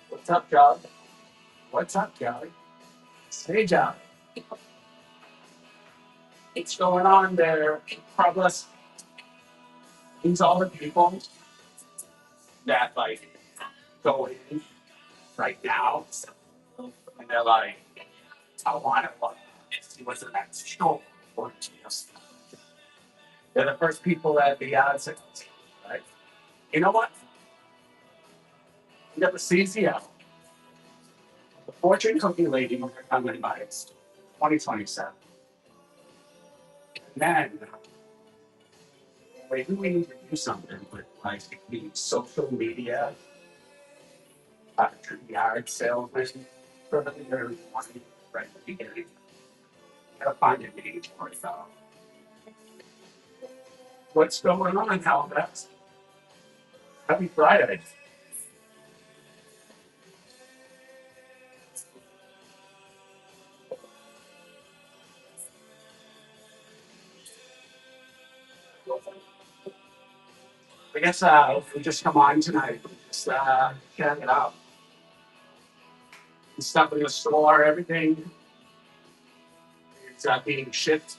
What's up, John? What's up, Johnny? Hey, John. What's going on there? Progress. These all the people that like go in right now, and they're like, I want to see what's the next show for GS. They're the first people at the odds, right? You know what? You got the CCL, the fortune cookie lady coming by. It's 2027. And then maybe we need to do something with like the social media, yard salesman for the year 20, right at the beginning. Gotta find a name for it though. What's going on, Halifax? Happy Friday. I guess if we just come on tonight, just check it out. The stuff in the store, everything is being shipped.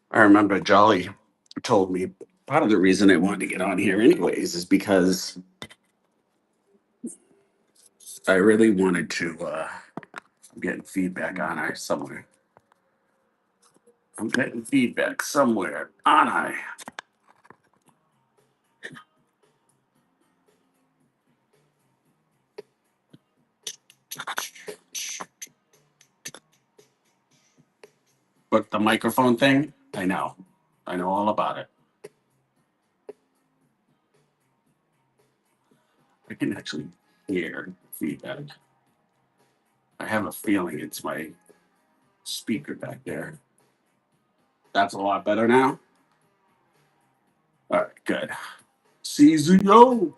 I remember Jolly told me part of the reason I wanted to get on here, anyways, is because I really wanted to. I'm getting feedback on I somewhere. I'm getting feedback somewhere on I. But the microphone thing, I know. I know all about it. I can actually hear feedback. I have a feeling it's my speaker back there. That's a lot better now. All right, good. CZO.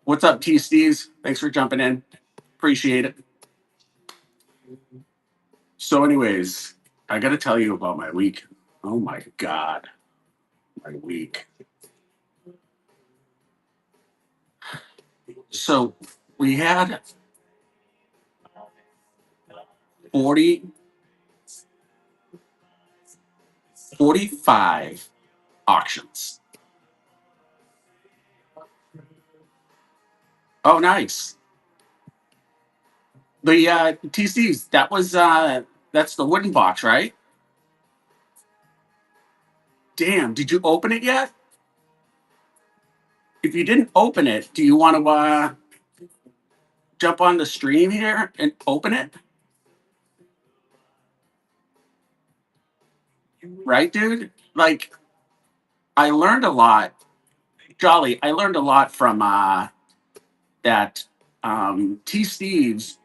What's up, T Steves? Thanks for jumping in. Appreciate it. So, anyways, I got to tell you about my week. Oh my God, my week. So, we had 40, 45 auctions. Oh, nice. The TCs, that's the wooden box, right? Damn, did you open it yet? If you didn't open it, do you want to jump on the stream here and open it? Right, dude? Like, I learned a lot. Jolly, I learned a lot from that T Steve's.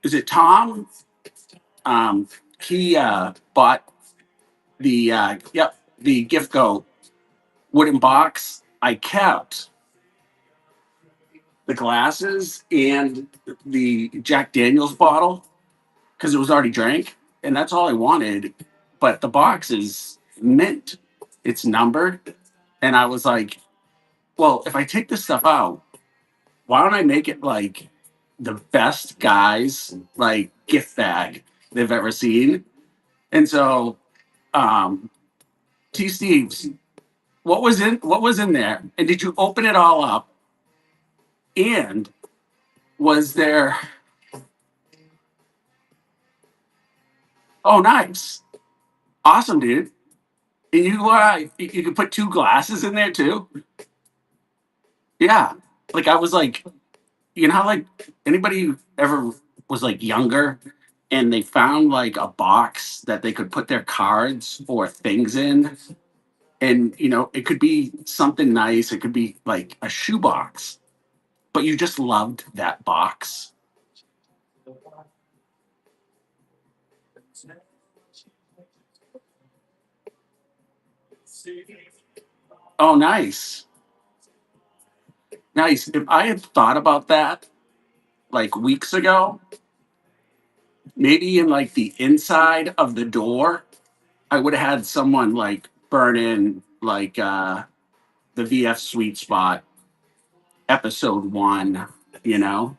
Is it Tom? Um, he bought the Gift Go wooden box I kept. the glasses and the Jack Daniels bottle because it was already drank, and that's all I wanted. But the box is mint; it's numbered, and I was like, "Well, if I take this stuff out, why don't I make it like the best guys like gift bag they've ever seen?" And so, um, T. Steve's, what was in there, and did you open it all up? And was there? Oh, nice, awesome, dude. And you could put two glasses in there too. Yeah, like I was like, how like anybody ever was like younger and they found like a box that they could put their cards or things in, and it could be something nice. It could be like a shoebox, but you just loved that box. Oh, nice, nice. If I had thought about that like weeks ago, maybe in like the inside of the door, I would have had someone like burn in like the VF Sweet Spot episode one, you know,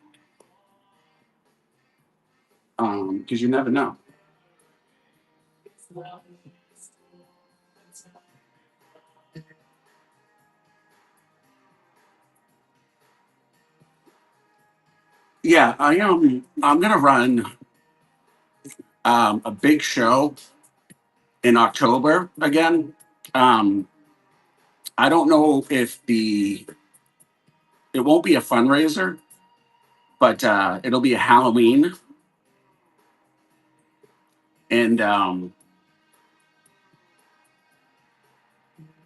because you never know. Yeah, I'm gonna run a big show in October again. Um, I don't know if it won't be a fundraiser, but it'll be a Halloween, and I'm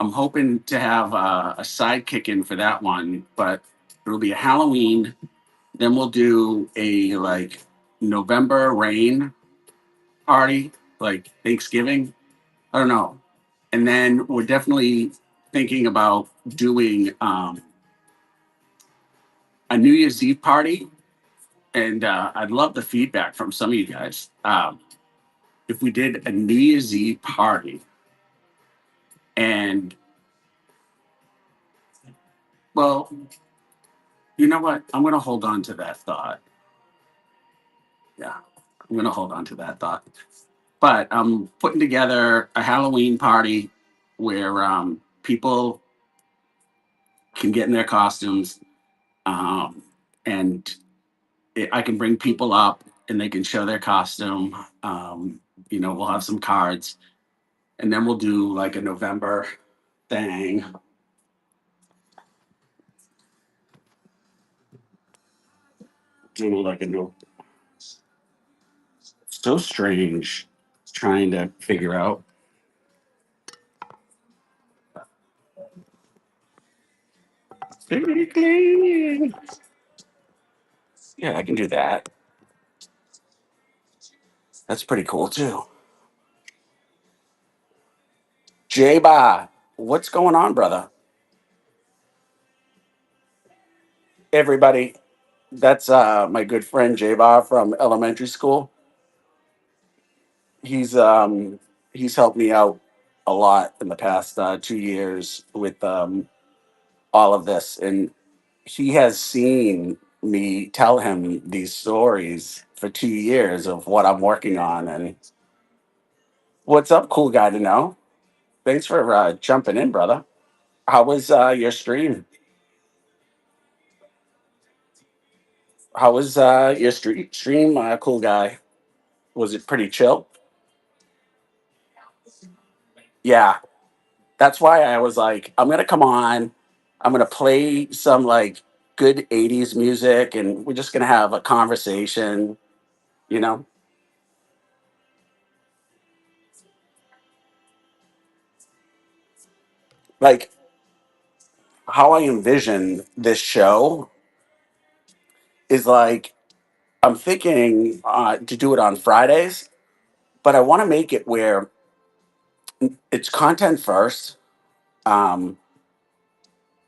hoping to have a sidekick in for that one. But it'll be a Halloween. Then we'll do a like November rain party, like Thanksgiving. I don't know. And then we're definitely thinking about doing a New Year's Eve party. And I'd love the feedback from some of you guys. If we did a New Year's Eve party, and well, you know what? I'm going to hold on to that thought. Yeah, I'm going to hold on to that thought. But I'm putting together a Halloween party where people can get in their costumes, um, and I can bring people up and they can show their costume. We'll have some cards, and then we'll do like a November thing. Do like a no. So strange. Trying to figure out. Yeah, I can do that. That's pretty cool too. J Ba, what's going on, brother? Everybody, that's my good friend J Ba from elementary school. He's um he's helped me out a lot in the past 2 years with all of this, and he has seen me tell him these stories for 2 years of what I'm working on. And what's up, cool guy to know? Thanks for jumping in, brother. How was your stream? How was your stream, cool guy? Was it pretty chill? Yeah, that's why I was like, I'm gonna come on. I'm gonna play some like good '80s music, and we're just gonna have a conversation. You know, like how I envision this show is like I'm thinking to do it on Fridays, but I want to make it where it's content first. Um,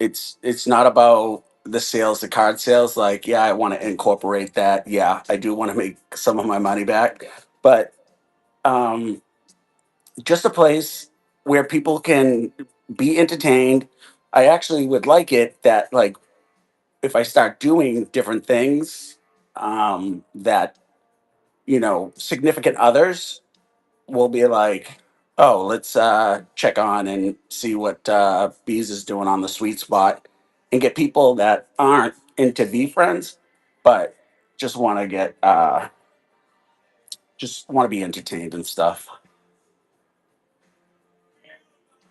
it's not about the sales, the card sales, like, yeah, I want to incorporate that. Yeah, I do want to make some of my money back, but um, just a place where people can be entertained. I actually would like it that, like, if I start doing different things, that, significant others will be like, oh, let's check on and see what Bees is doing on the sweet spot, and get people that aren't into Bee friends, but just want to just want to be entertained and stuff.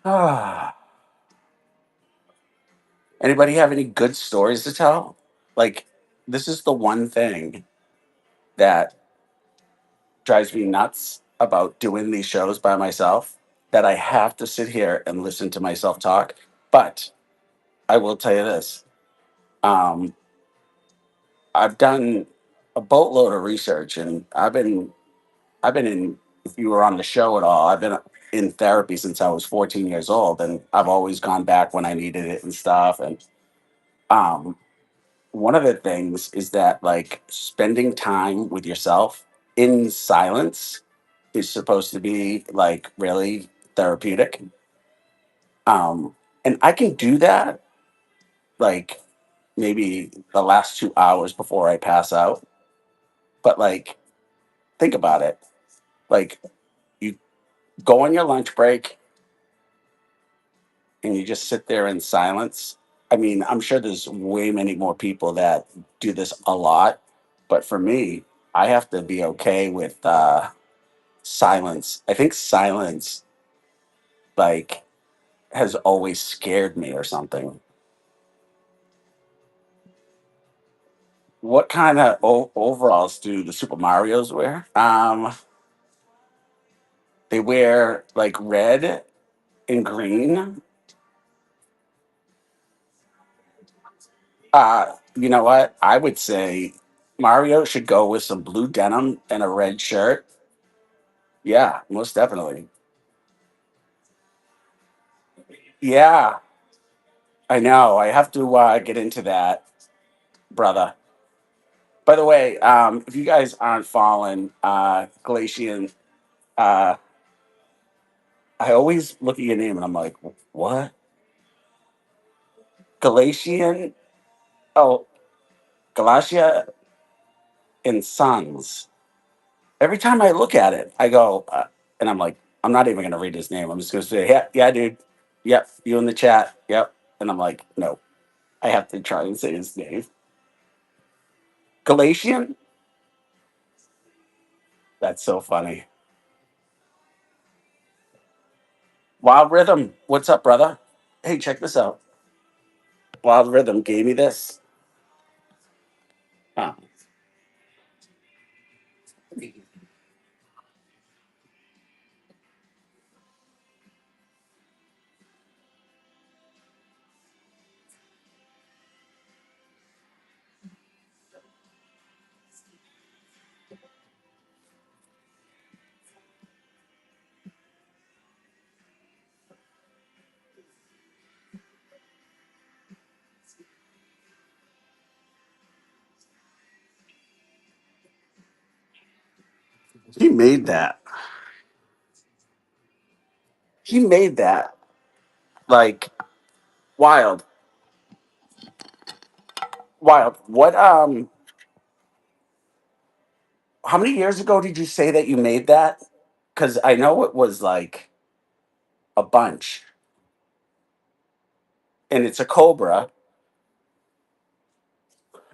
Ah, anybody have any good stories to tell? Like, this is the one thing that drives me nuts about doing these shows by myself, that I have to sit here and listen to myself talk. But I will tell you this. Um, I've done a boatload of research, and I've been in. If you were on the show at all, I've been in therapy since I was 14 years old, and I've always gone back when I needed it and stuff. And um, one of the things is that, like, spending time with yourself in silence is supposed to be like really therapeutic. And I can do that, like, maybe the last 2 hours before I pass out. But, like, think about it. Like, you go on your lunch break and you just sit there in silence. I mean, I'm sure there's way many more people that do this a lot, but for me, I have to be okay with silence. I think silence, like, has always scared me or something. What kind of overalls do the Super Mario's wear? They wear like red and green. You know what? I would say Mario should go with some blue denim and a red shirt. Yeah, most definitely. Yeah, I know. I have to get into that, brother. By the way, if you guys aren't following Galatian, uh, I always look at your name and I'm like, what? Galatian? Oh, Galatia and Sons. Every time I look at it, I go, and I'm like, I'm not even going to read his name. I'm just going to say, yeah, yeah, dude. Yep, you in the chat. Yep. And I'm like, no, I have to try and say his name. Galatian? That's so funny. Wild Rhythm. What's up, brother? Hey, check this out. Wild Rhythm gave me this. Huh. He made that. He made that. Like, wild. Wild. What, how many years ago did you say that you made that? Because I know it was like a bunch. And it's a Cobra,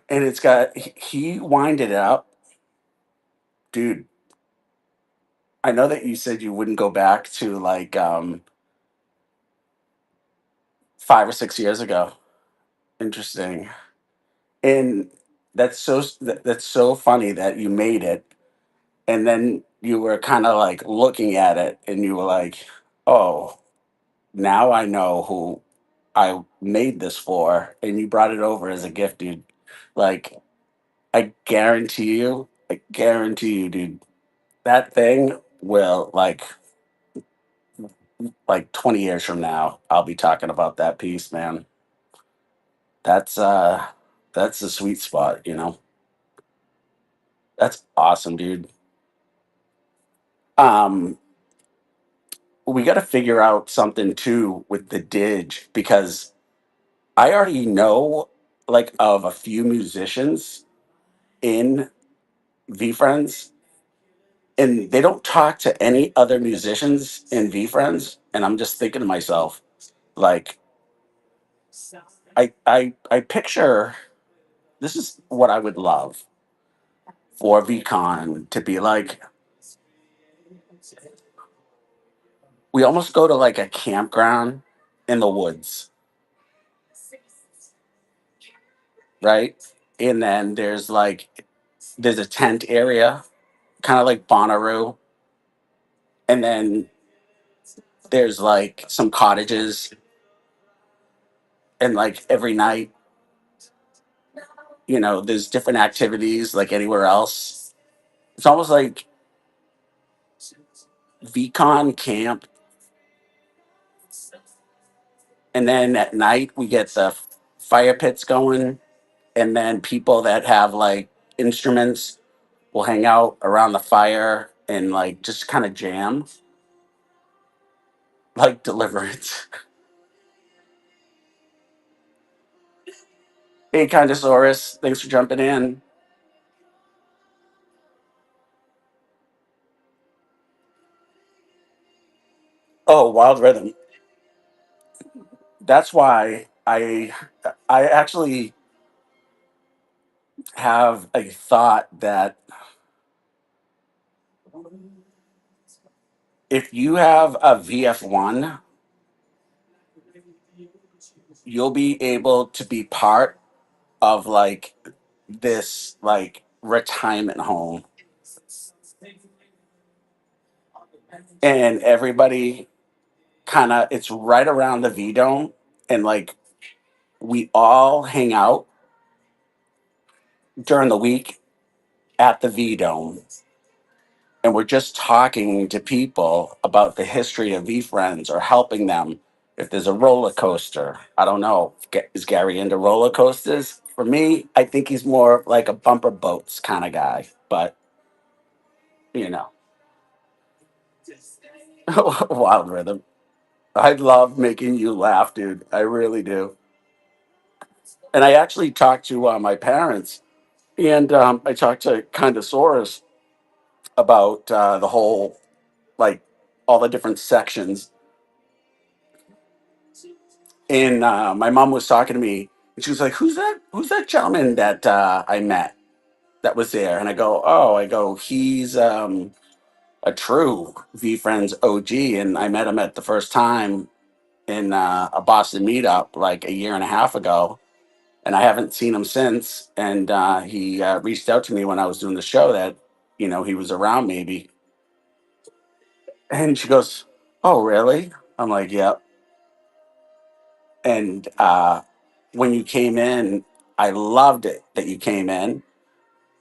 and it's got he winded it up, dude. I know that you said you wouldn't go back to like 5 or 6 years ago. Interesting. And that's so funny that you made it, and then you were kind of like looking at it and you were like, oh, now I know who I made this for, and you brought it over as a gift, dude. Like, I guarantee you, dude, that thing will, like 20 years from now, I'll be talking about that piece, man. That's that's the sweet spot, That's awesome, dude. Um, we got to figure out something too with the dig because I already know like of a few musicians in V Friends, and they don't talk to any other musicians in V Friends, and I'm just thinking to myself, like, I picture this is what I would love for VCon to be like. We almost go to like a campground in the woods, right? And then there's a tent area, kind of like Bonnaroo, and then there's like some cottages, and like every night, there's different activities like anywhere else. It's almost like VCon camp, and then at night we get the fire pits going, and then people that have like instruments will hang out around the fire and like just kind of jam, like Deliverance. Hey, Condosaurus, thanks for jumping in. Oh, Wild Rhythm. That's why I actually have a thought that if you have a VF1, you'll be able to be part of like this like retirement home, and everybody kind of it's right around the V Dome, and like we all hang out during the week at the V Dome, and we're just talking to people about the history of V Friends or helping them. If there's a roller coaster, I don't know. Is Gary into roller coasters? For me, I think he's more like a bumper boats kind of guy. But you know, Wild Rhythm. I love making you laugh, dude. I really do. And I actually talked to my parents, and I talked to Condosaurus about the whole like all the different sections. And my mom was talking to me, and she was like, "Who's that? Who's that gentleman that I met that was there?" And I go, "Oh, he's a true V Friends OG, and I met him at the first time in a Boston meetup like a year and a half ago, and I haven't seen him since. And he reached out to me when I was doing the show that he was around maybe." And she goes, "Oh, really?" I'm like, "Yep." And when you came in, I loved it that you came in,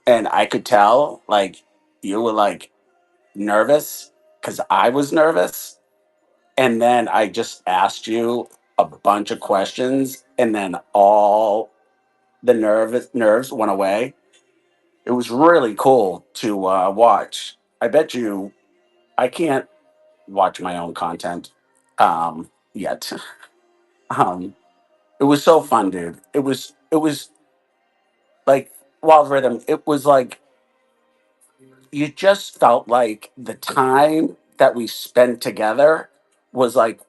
and I could tell like you were like nervous because I was nervous, and then I just asked you a bunch of questions, and then all the nerves went away. It was really cool to watch. I bet you I can't watch my own content yet. um, it was so fun, dude. It was like Wild Rhythm. It was like you just felt like the time that we spent together was like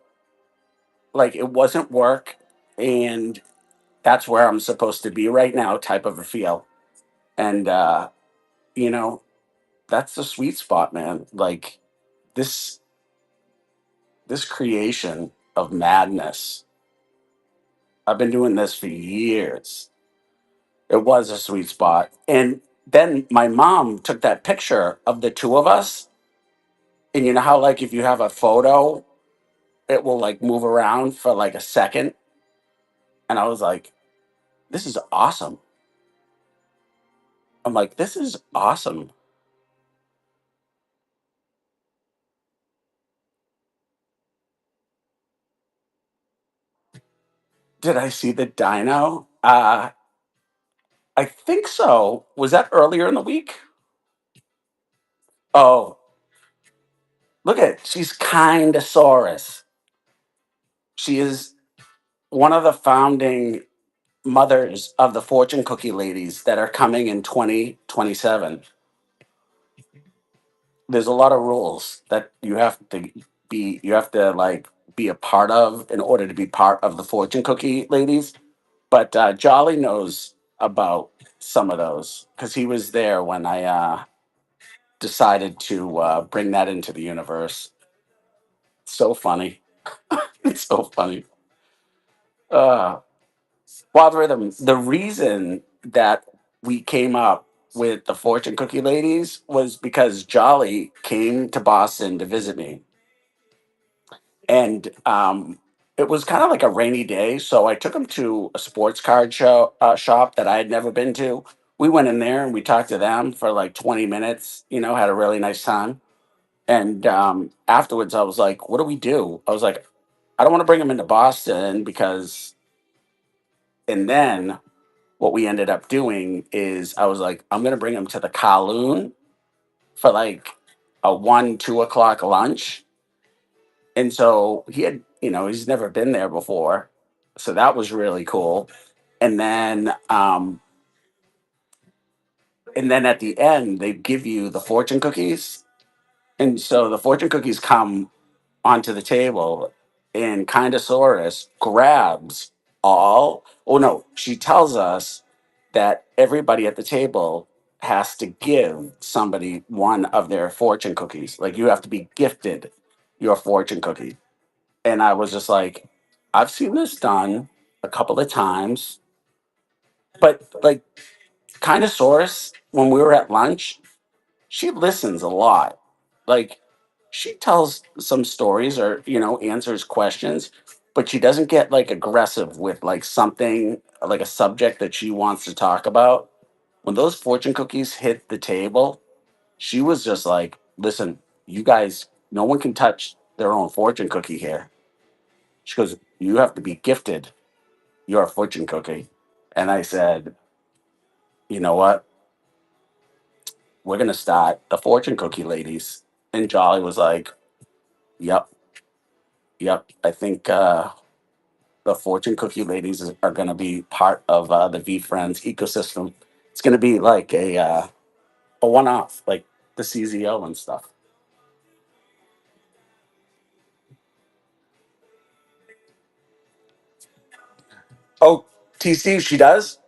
it wasn't work, and that's where I'm supposed to be right now type of a feel. And you know that's the sweet spot, man. Like this this creation of madness, I've been doing this for years. It was a sweet spot. And then my mom took that picture of the two of us, and you know how like if you have a photo it will like move around for like a second. And I was like, this is awesome. I'm like, this is awesome. Did I see the dino? Uh, I think so. Was that earlier in the week? Oh, look at it. She's Kindosaurus. She is one of the founding mothers of the fortune cookie ladies that are coming in 2027. There's a lot of rules that you have to like be a part of in order to be part of the fortune cookie ladies. But Jolly knows about some of those because he was there when I decided to bring that into the universe. So funny. It's so funny. uh Wild Rhythm, the reason that we came up with the fortune cookie ladies was because Jolly came to Boston to visit me, and it was kind of like a rainy day, so I took him to a sports card shop that I had never been to. We went in there and we talked to them for like 20 minutes. Had a really nice time. And afterwards, I was like, "What do we do?" I was like, "I don't want to bring him into Boston because." And then what we ended up doing is I was like, "I'm gonna bring him to the Kowloon for like a 1, 2 o'clock lunch." And so he's never been there before. So that was really cool. And then, at the end, they give you the fortune cookies. And so the fortune cookies come onto the table, and Kindosaurus grabs all. Oh no, she tells us that everybody at the table has to give somebody one of their fortune cookies. Like you have to be gifted your fortune cookie. And I was just like, I've seen this done a couple of times, but like Kindosaurus, when we were at lunch, she listens a lot. Like she tells some stories or answers questions, but she doesn't get like aggressive with like something like a subject that she wants to talk about. When those fortune cookies hit the table, she was just like, "Listen, you guys, no one can touch their own fortune cookie here." She goes, "You have to be gifted your fortune cookie." And I said, "You know what? We're gonna start the fortune cookie ladies." And Jolly was like, "Yep, yep. I think the fortune cookie ladies are gonna be part of the V Friends ecosystem. It's gonna be like a one off, like the CZO and stuff." Oh, TC, she does.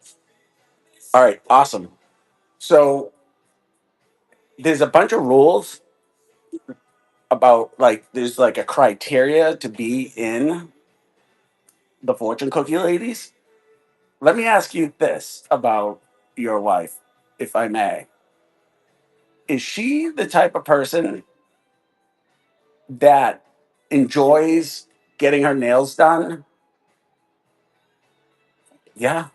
All right, awesome. So there's a bunch of rules about like there's like a criteria to be in the fortune cookie ladies. Let me ask you this about your wife, if I may. Is she the type of person that enjoys getting her nails done? Yeah,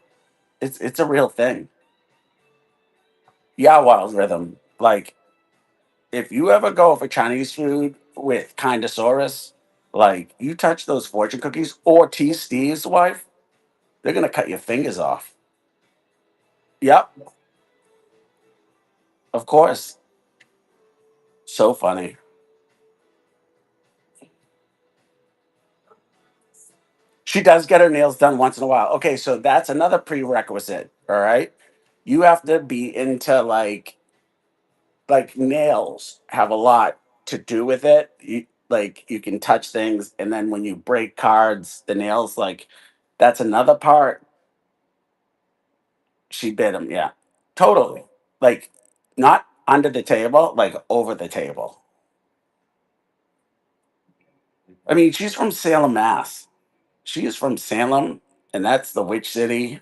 it's a real thing. Yeah, Wild Rhythm. Like, if you ever go for Chinese food with Kindosaurus, like you touch those fortune cookies or T Steve's wife, they're gonna cut your fingers off. Yep, of course. So funny. She does get her nails done once in a while. Okay, so that's another prerequisite. All right. You have to be into nails have a lot to do with it. You can touch things, and then when you break cards, the nails that's another part. She bit him, yeah, totally. Like not under the table, like over the table. I mean, she's from Salem, Mass. She is from Salem, and that's the Witch City.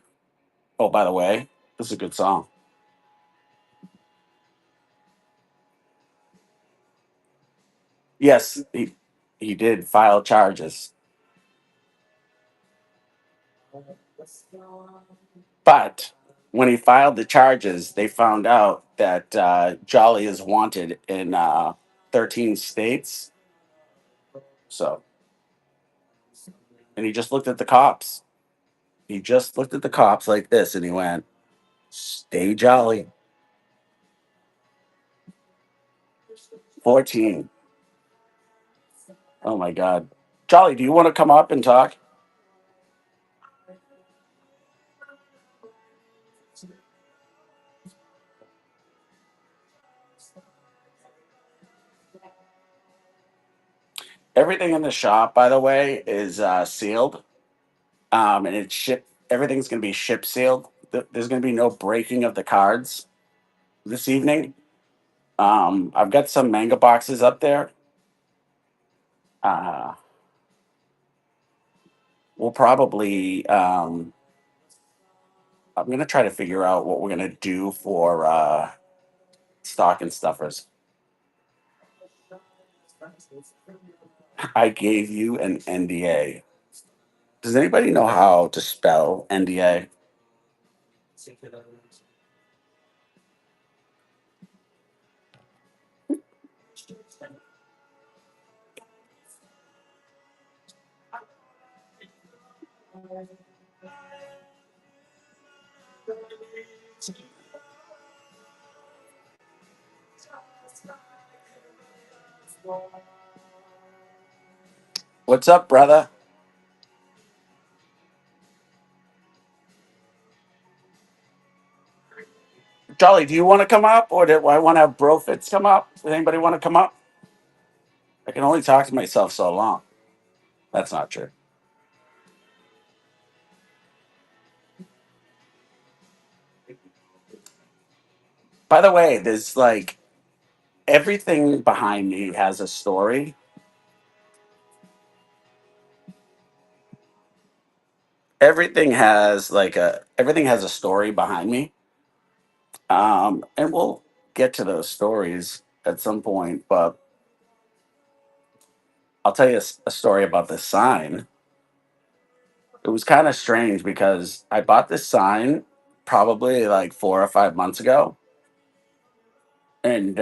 Oh, by the way, this is a good song. Yes, he did file charges, but when he filed the charges, they found out that Jolly is wanted in 13 states. So, and he just looked at the cops. He just looked at the cops like this and he went, "Stay jolly." 14. Oh my God. Jolly, do you want to come up and talk? Everything in the shop, by the way, is sealed. And it's ship. Everything's going to be ship sealed. There's going to be no breaking of the cards this evening. I've got some manga boxes up there. Uh, we'll probably. I'm going to try to figure out what we're going to do for stocking stuffers. I gave you an NDA. Does anybody know how to spell NDA? What's up, brother? Jolly, do you want to come up, or do I want to have Brofits come up? Does anybody want to come up? I can only talk to myself so long. That's not true. By the way, there's like everything behind me has a story. Everything has a story behind me. And we'll get to those stories at some point. But I'll tell you a story about this sign. It was kind of strange because I bought this sign probably like 4 or 5 months ago, and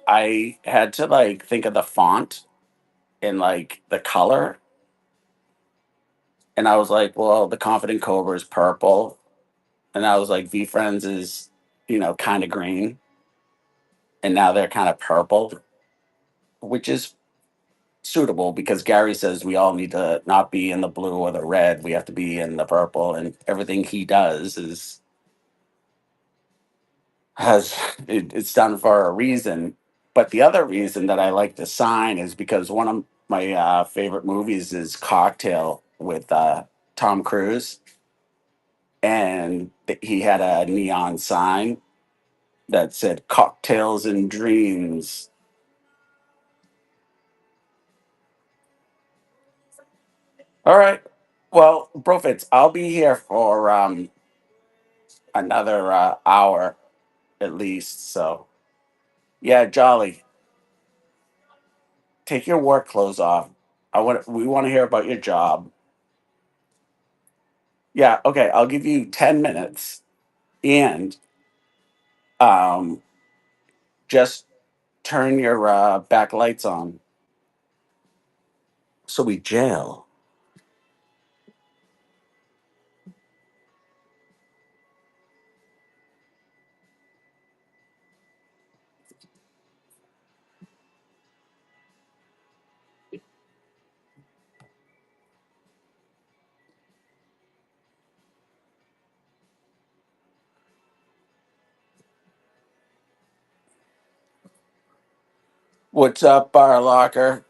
I had to like think of the font and like the color, and I was like, well, the Confident Cobra is purple, and I was like, V Friends is kind of green, and now they're kind of purple, which is suitable because Gary says we all need to not be in the blue or the red. We have to be in the purple, and everything he does is it's done for a reason. But the other reason that I like the sign is because one of my favorite movies is Cocktail with Tom Cruise, and he had a neon sign that said "Cocktails and Dreams." All right. Well, Profits, I'll be here for another hour at least. So, yeah, Jolly, take your work clothes off. We want to hear about your job. Yeah, okay, I'll give you 10 minutes and um just turn your back lights on so we jail. What's up, Bar Locker?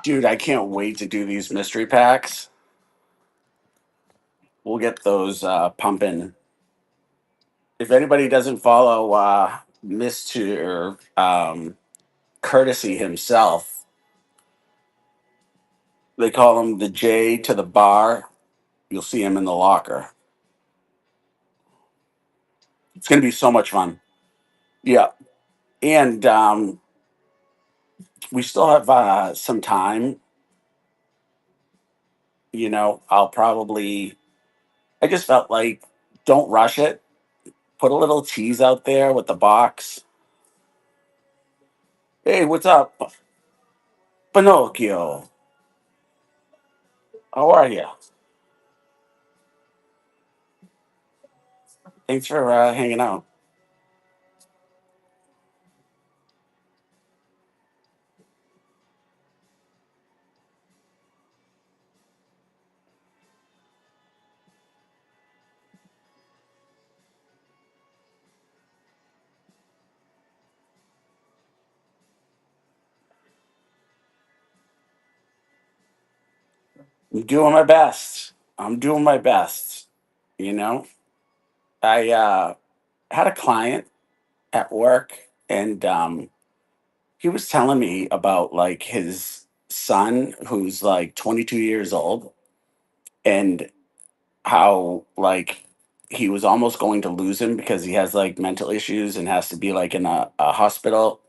Dude, I can't wait to do these mystery packs. We'll get those pumping. If anybody doesn't follow Mr. Courtesy himself, they call him the J to the bar. You'll see him in the locker. It's going to be so much fun. Yeah. And We still have some time. I'll probably. I just felt like don't rush it. Put a little cheese out there with the box. Hey, what's up, Pinocchio? How are you? Thanks for hanging out. I'm doing my best. I'm doing my best. You know, I had a client at work, and he was telling me about like his son, who's like 22 years old, and how like he was almost going to lose him because he has like mental issues and has to be like in a hospital.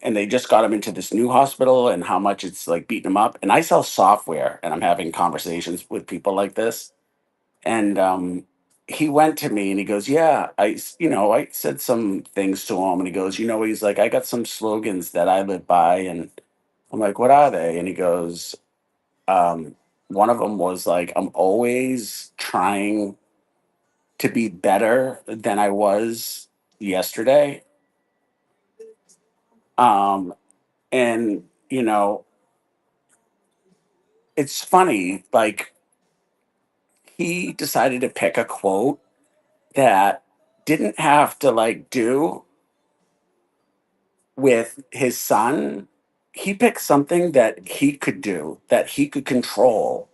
And they just got him into this new hospital and how much it's like beating him up. And I sell software and I'm having conversations with people like this. And he went to me and he goes, yeah, I said some things to him and he goes, he's like, I got some slogans that I live by. And I'm like, what are they? And he goes, um, one of them was like, I'm always trying to be better than I was yesterday. Um, and, it's funny, like, he decided to pick a quote that didn't have to like do with his son. He picked something that he could do, that he could control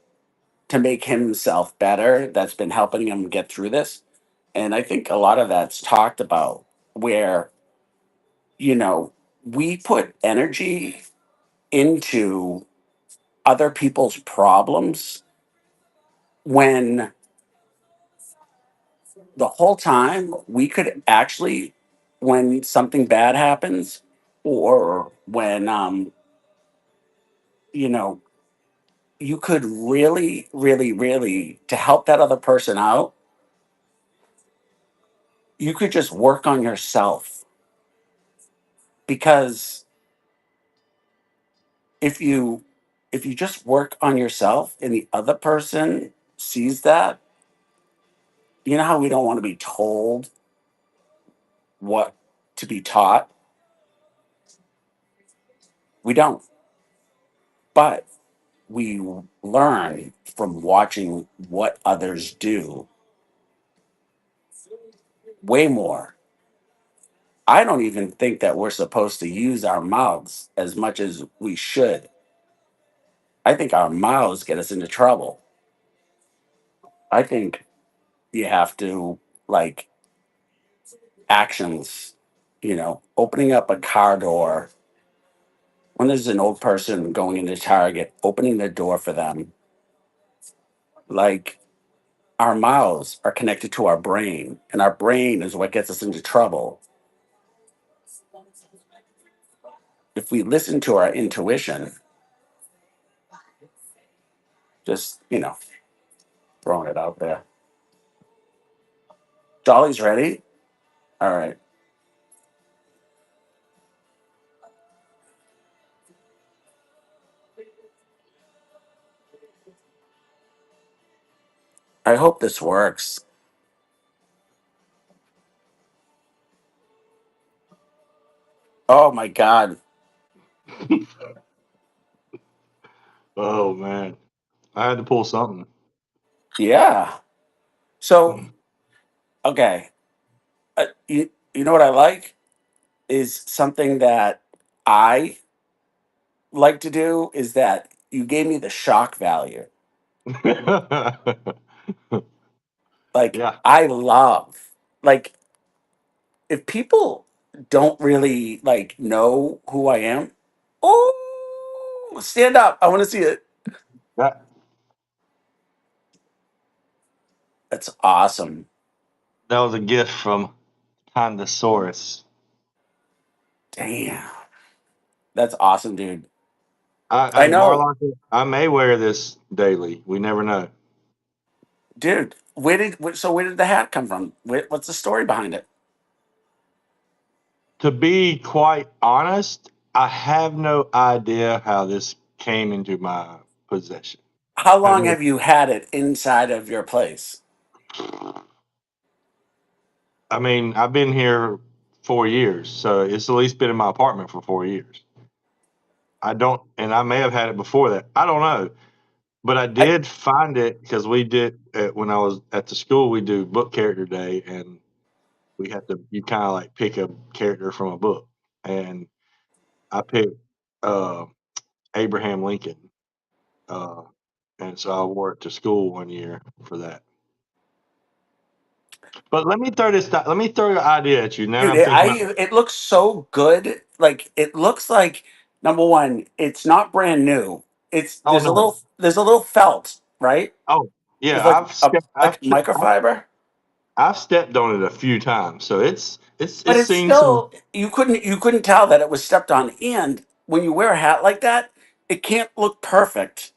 to make himself better, that's been helping him get through this. And I think a lot of that's talked about where, you know, we put energy into other people's problems when the whole time we could actually, when something bad happens or when you know you could really really really to help that other person out, you could just work on yourself. Because if you if you just work on yourself and the other person sees that, you know how we don't want to be told what to be taught. We don't, but we learn from watching what others do way more. I don't even think that we're supposed to use our mouths as much as we should. I think our mouths get us into trouble. I think you have to, like, actions, opening up a car door when there's an old person going into Target, opening the door for them. Like, our mouths are connected to our brain, and our brain is what gets us into trouble. If we listen to our intuition, just, throwing it out there. Dolly's ready. All right. I hope this works. Oh my God. Oh man, I had to pull something. Yeah. So, okay. You know what I like is something that I like to do is that you gave me the shock value. Like, Yeah, I love, like, if people don't really like know who I am, oh, stand up. I want to see it. that That's awesome. that was a gift from Pandasaurus. Damn. That's awesome, dude. I I know, Barlocker, I may wear this daily. We never know. dude. Where did the hat come from? What's the story behind it? To be quite honest, I have no idea how this came into my possession. How I long mean, have you had it inside of your place? I've been here 4 years, so it's at least been in my apartment for 4 years. I don't, and I may have had it before that. I don't know, but I I did find it because we did when I was at the school. We do book character day, and we have to you kind of like pick a character from a book, and I picked uh, Abraham Lincoln, uh, and so I wore it to school one year for that. But let me throw an idea at you. Now Dude, I'm thinking about. it looks so good. Like it looks like number one, it's not brand new. It's Oh no! there's a little felt, right? Oh There's yeah, like a like microfiber, I've stepped on it a few times, so but it's it's seen some. still you couldn't tell that it was stepped on. And when you wear a hat like that, it can't look perfect.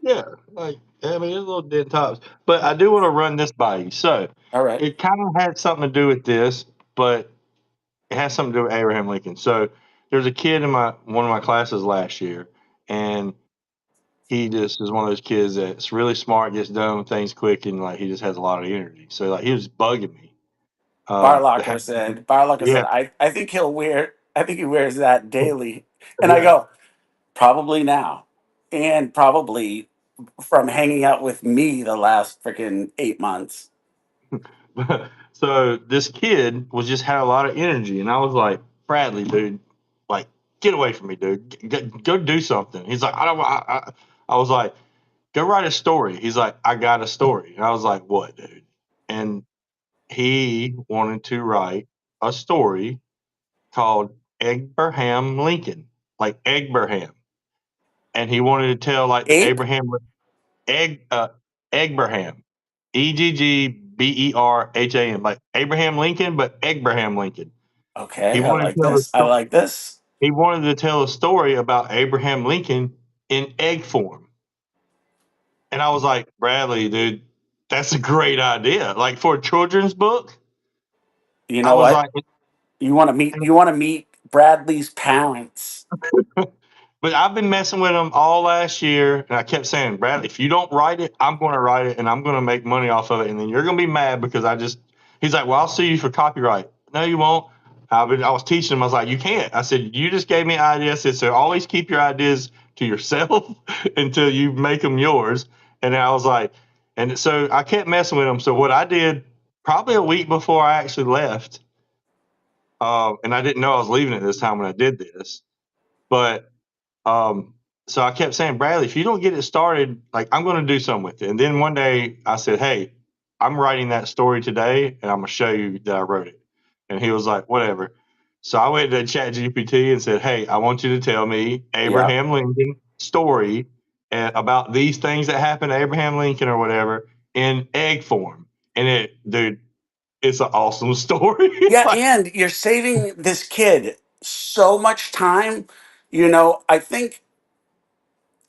Yeah, like there's little dead tops, but I do want to run this by you. So All right. it kind of had something to do with this, but it has something to do with Abraham Lincoln. So there's a kid in my one of my classes last year, and he just is one of those kids that's really smart, gets done with things quick, and like he just has a lot of energy. So like he was bugging me. To have, Barlocker yeah, said, I think I think he wears that daily. And I yeah. go, probably now. And probably from hanging out with me the last freaking 8 months. So this kid was just had a lot of energy, and I was like, Bradley, dude, like get away from me, dude. Go do something. He's like, I don't. I was like, go write a story. He's like, I got a story, and I was like, what, dude? And he wanted to write a story called Abraham Lincoln, like Abraham, and he wanted to tell like the Ape? Abraham Egg Abraham, Egberham, like Abraham Lincoln, but Abraham Lincoln. He Okay, I wanted like to tell a this. I sto- like this. he wanted to tell a story about Abraham Lincoln in egg form, and I was like, Bradley, dude, that's a great idea. Like for a children's book, You I know was what? like, You want to meet Bradley's parents. but I've been messing with him all last year, and I kept saying, Bradley, if you don't write it, I'm going to write it, and I'm going to make money off of it, and then you're going to be mad because I just. He's like, well, I'll sue you for copyright. No, you won't. I was teaching him. I was like, you can't. I said, you just gave me an idea. I said, so always keep your ideas to yourself until you make them yours. And I was like, and so I kept messing with him. So what I did, probably a week before I actually left, and I didn't know I was leaving at this time when I did this, but um, so I kept saying, Bradley, if you don't get it started, like I'm going to do something with it. And then one day I said, hey, I'm writing that story today, and I'm going to show you that I wrote it. And he was like, whatever. So I went to ChatGPT and said, hey, I want you to tell me Yep. Abraham Lincoln story about these things that happened to Abraham Lincoln or whatever in egg form. And dude, it's an awesome story. Yeah, Like, and you're saving this kid so much time. You know, I think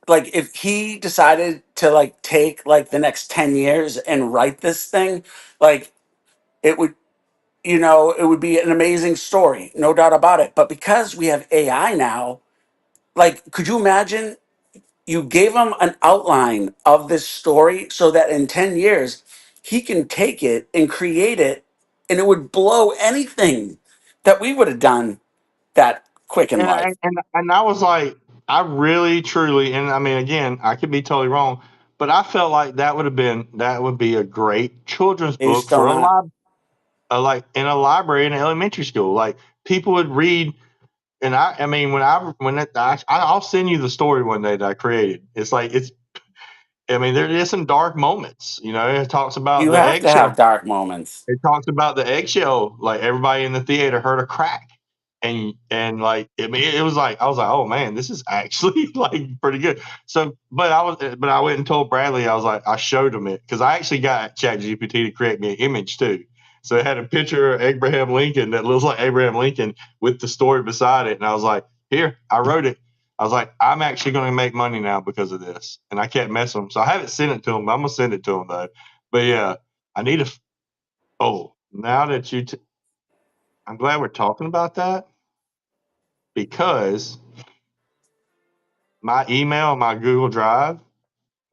like if he decided to like take like the next 10 years and write this thing, like it would it would be an amazing story, no doubt about it. But because we have AI now, like, could you imagine you gave him an outline of this story so that in 10 years he can take it and create it and it would blow anything that we would have done that quick in life and I was like, I really truly, and I mean, again, I could be totally wrong, but I felt like that would be a great children's book based for on that. like in a library in elementary school. Like people would read, and I mean, I'll send you the story one day that I created. It's like it's. I mean, there is some dark moments. You know, it talks about You the have to have eggshell. dark moments. It talks about the eggshell. Like everybody in the theater heard a crack, and like it was like I was like, oh man, this is actually like pretty good. So, but I went and told Bradley. I was like, I showed him it because I actually got ChatGPT to create me an image too. So it had a picture of Abraham Lincoln that looks like Abraham Lincoln with the story beside it, and I was like, here, I wrote it. I was like, I'm actually going to make money now because of this. And I kept messing them. So I haven't sent it to them. I'm going to send it to them though. But yeah, I need to. Oh, now that I'm glad we're talking about that because my email, my Google Drive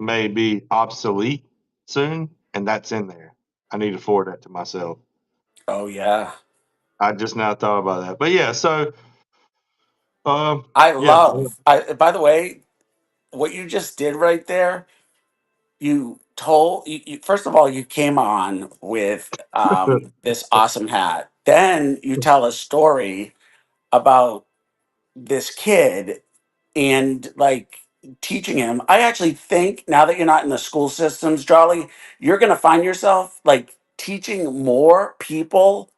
may be obsolete soon. And that's in there. I need to forward that to myself. Oh yeah. I just now thought about that. But yeah, so I yeah. love I by the way, what you just did right there, first of all, you came on with this awesome hat. Then you tell a story about this kid and like teaching him. I actually think now that you're not in the school systems, Jolly, you're gonna find yourself like teaching more people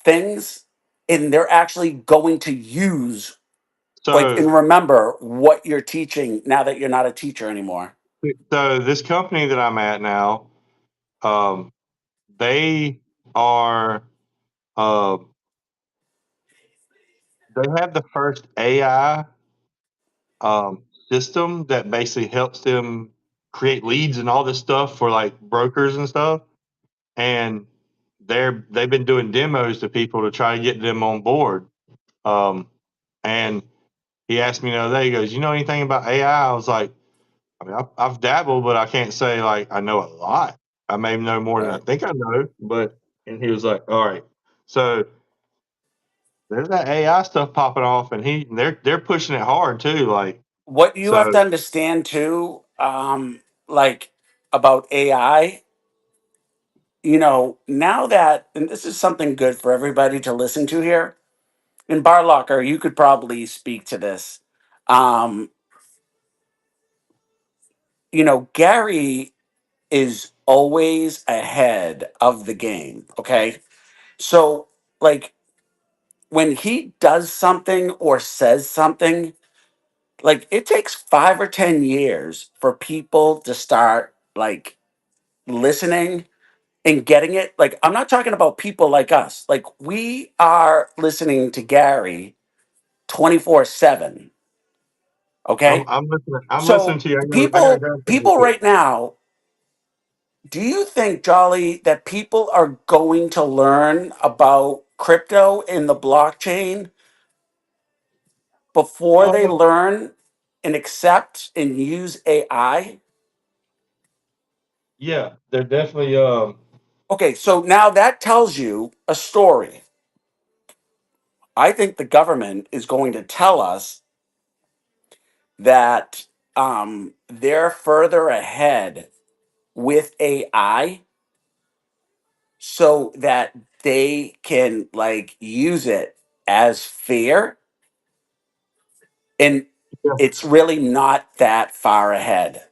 things and they're actually going to use like So and remember what you're teaching now that you're not a teacher anymore. so this company that I'm at now, um, they are uh, they have the first AI system that basically helps them create leads and all this stuff for like brokers and stuff. And they've been doing demos to people to try to get them on board. And he asked me the other day, he goes, "You know anything about AI?" I was like, I mean, I've dabbled, but I can't say like I know a lot. I may know more than I Right. think I know, but and he was like, "All right, so there's that AI stuff popping off, and they're pushing it hard too." Like, What you have so to understand too, like about AI, now that, and this is something good for everybody to listen to here, and Barlocker, you could probably speak to this. Um, Gary is always ahead of the game. Okay. So, like, when he does something or says something, like, it takes 5 or 10 years for people to start, like, listening and getting it. Like, I'm not talking about people like us. Like, we are listening to Gary 24/7. Okay. I'm listening. I'm listening So, to you. I gotta people, grab something real people quick. right now, do you think, Jolly, that people are going to learn about crypto and the blockchain before they Oh learn and accept and use AI? yeah, they're definitely. Okay, so now that tells you a story. I think the government is going to tell us that they're further ahead with AI so that they can like use it as fear, and Yeah. it's really not that far ahead.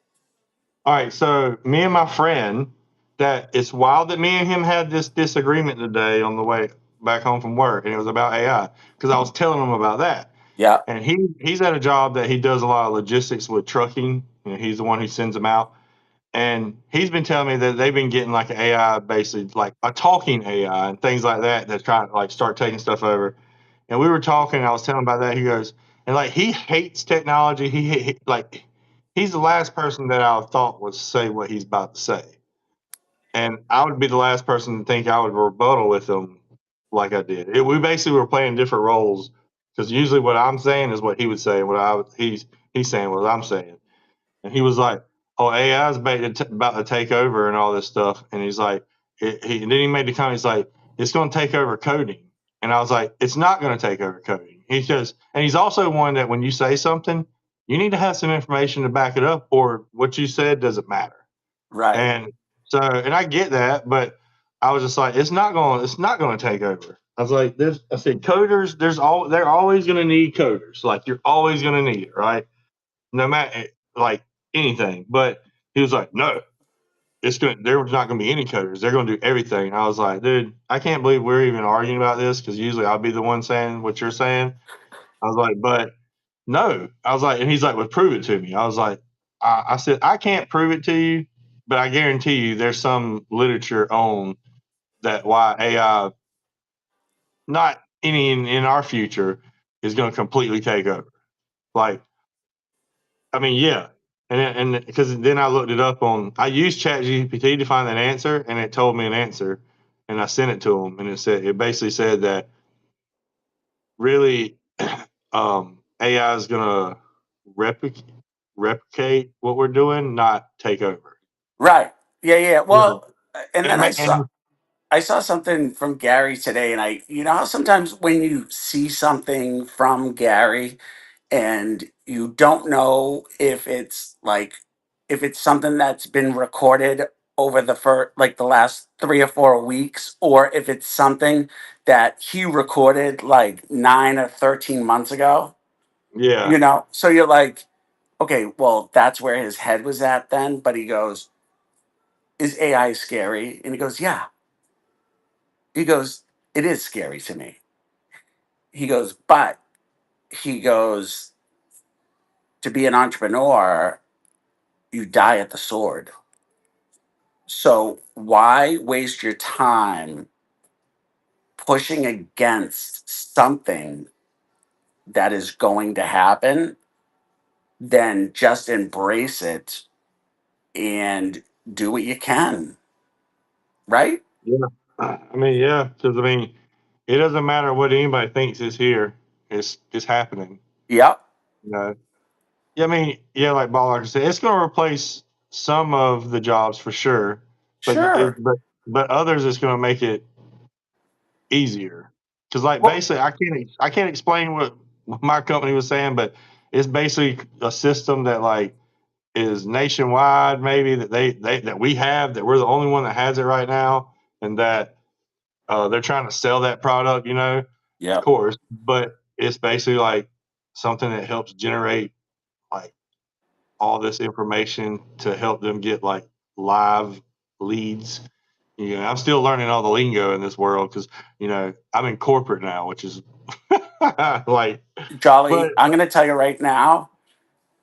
All right, so me and my friend, that it's wild that me and him had this disagreement today on the way back home from work, and it was about AI because I was telling him about that. Yeah, And he's at a job that he does a lot of logistics with trucking, and he's the one who sends them out. And he's been telling me that they've been getting like an AI, basically like a talking AI and things like that that's trying to like start taking stuff over. And we were talking, and I was telling him about that. He goes, and like he hates technology. Like he's the last person that I thought would say what he's about to say. And I would be the last person to think I would rebuttal with him like I did. We basically were playing different roles because usually what I'm saying is what he would say, and he's saying what I'm saying. And he was like, "Oh, AI is about to take over and all this stuff." And he's like, and then he made the comment. He's like, "It's going to take over coding." And I was like, "It's not going to take over coding." And he's also one that when you say something, you need to have some information to back it up, or what you said doesn't matter. right, And so, and I get that, but I was just like, it's not going to take over. I was like, I said, coders, they're always going to need coders. Like you're always going to need it, right? No matter like anything. But he was like, no, there's not going to be any coders. They're going to do everything. And I was like, dude, I can't believe we're even arguing about this because usually I'll be the one saying what you're saying. I was like, but no. I was like, and he's like, well, prove it to me. I was like, I said, I can't prove it to you, but I guarantee you there's some literature on that why AI, not any in our future, is going to completely take over. Like, I mean, yeah. And because then I looked it up I used ChatGPT to find an answer, and it told me an answer, and I sent it to them, and it basically said that really, AI is gonna replicate what we're doing, not take over. Right. Yeah, yeah. You know, Well, and then and I saw something from Gary today, and you know how sometimes when you see something from Gary and you don't know if it's something that's been recorded over the last 3 or 4 weeks, or if it's something that he recorded like 9 or 13 months ago. yeah, You know, so you're like, okay, well, that's where his head was at then. But he goes, "Is AI scary?" And he goes, "Yeah." He goes, "It is scary to me." He goes, "But," he goes, "to be an entrepreneur, you die at the sword. So why waste your time pushing against something that is going to happen? Then just embrace it and do what you can." Right? yeah. I mean, yeah, because I mean, it doesn't matter what anybody thinks is here. It's happening. Yep. You know. Yeah, I mean, yeah, like Bob like I said, it's going to replace some of the jobs for sure, but Sure. but others it's going to make it easier. Because like Well, basically, I can't explain what my company was saying, but it's basically a system that like is nationwide, maybe that we have, that we're the only one that has it right now, and that they're trying to sell that product, of yep. course, but it's basically like something that helps generate like all this information to help them get like live leads. I'm still learning all the lingo in this world because I'm in corporate now, which is like, but Jolly, I'm going to tell you right now,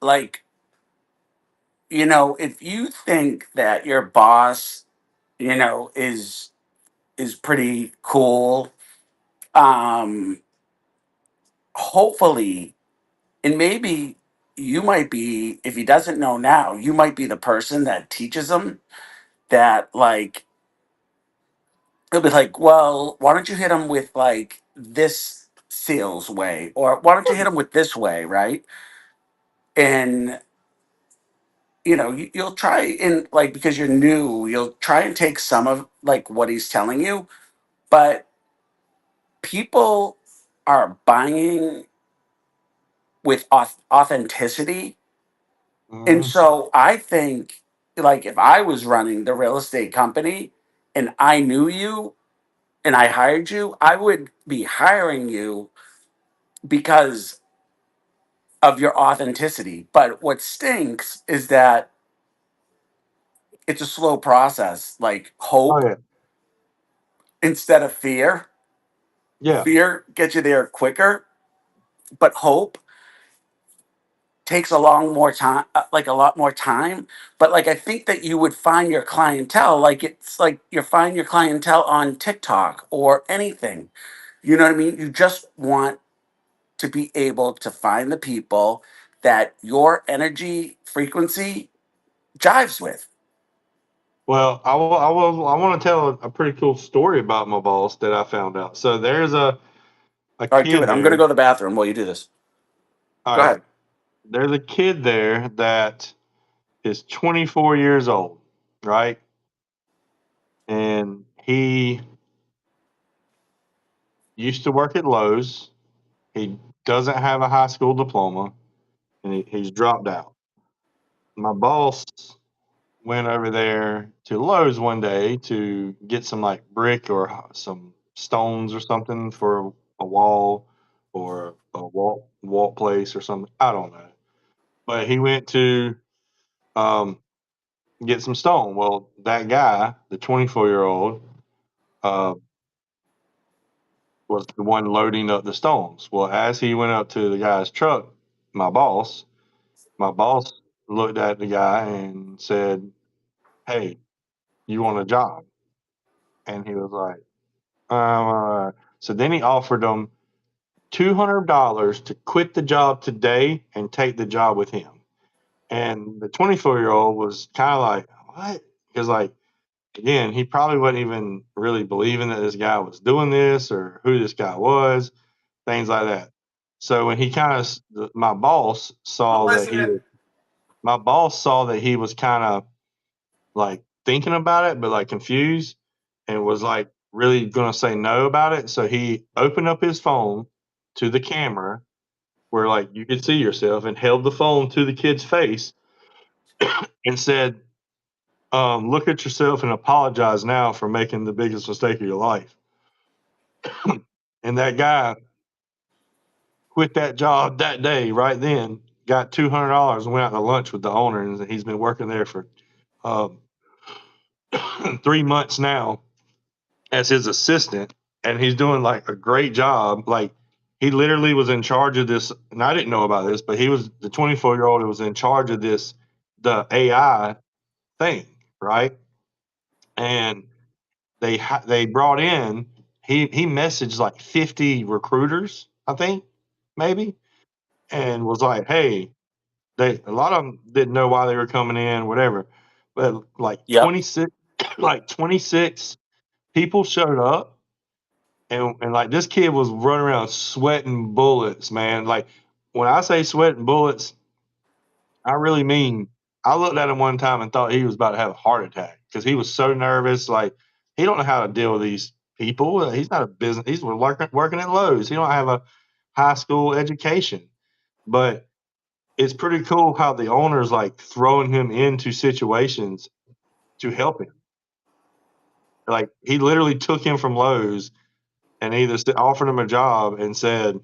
like, if you think that your boss, is pretty cool, um, hopefully, and maybe you might be, if he doesn't know now, you might be the person that teaches him that, like, he'll be like, well, why don't you hit him with like this sales way, or why don't you hit him with this way, right? And you'll try and, like, because you're new, you'll try and take some of like what he's telling you, but people are buying with authenticity. And mhm. so I think, like, if I was running the real estate company and I knew you and I hired you, I would be hiring you because of your authenticity. But what stinks is that it's a slow process, like Oh hope yeah, instead of fear. yeah. Fear gets you there quicker, but hope takes a lot more time. But like, I think that you would find your clientele, like it's like you find your clientele on TikTok or anything. You know what I mean? You just want to be able to find the people that your energy frequency jives with. Well, I want to tell a pretty cool story about my boss that I found out. So there's a All right, do kid it. I'm going to there. go to the bathroom while you do this. All Go right, ahead. there's a kid there that is 24 years old, right? And he used to work at Lowe's. He doesn't have a high school diploma, and he's dropped out. My boss went over there to Lowe's one day to get some like brick or some stones or something for a wall or a wall place or something. I don't know. But he went to um, get some stone. Well, that guy, the 24-year-old, uh, was the one loading up the stones. Well, as he went up to the guy's truck, my boss, my boss looked at the guy and said, "Hey, you want a job?" And he was like, so then he offered him $200 to quit the job today and take the job with him. And the 24-year-old was kind of like, what? Because, like, again, he probably wasn't even really believing that this guy was doing this or who this guy was, things like that. So when he kind of, my boss saw that he was kind of like thinking about it, but like confused and was like really going to say no about it. So he opened up his phone to the camera where like you could see yourself and held the phone to the kid's face and said, look at yourself and apologize now for making the biggest mistake of your life. And that guy quit that job that day, right then, got $200 and went out to lunch with the owner. And he's been working there for 3 months now as his assistant. And he's doing like a great job. Like he literally was in charge of this. And I didn't know about this, but he was the 24-year-old who was in charge of this, the AI thing, right? And they brought in, he messaged like 50 recruiters, I think, maybe, and was like, hey, a lot of them didn't know why they were coming in, whatever, but like Yep. 26 like 26 people showed up, and like this kid was running around sweating bullets, man. Like when I say sweating bullets, I really mean, I looked at him one time and thought he was about to have a heart attack because he was so nervous. Like he don't know how to deal with these people. He's not a business. He's working at Lowe's. He don't have a high school education, but it's pretty cool how the owner's like throwing him into situations to help him. Like he literally took him from Lowe's and either offered him a job and said,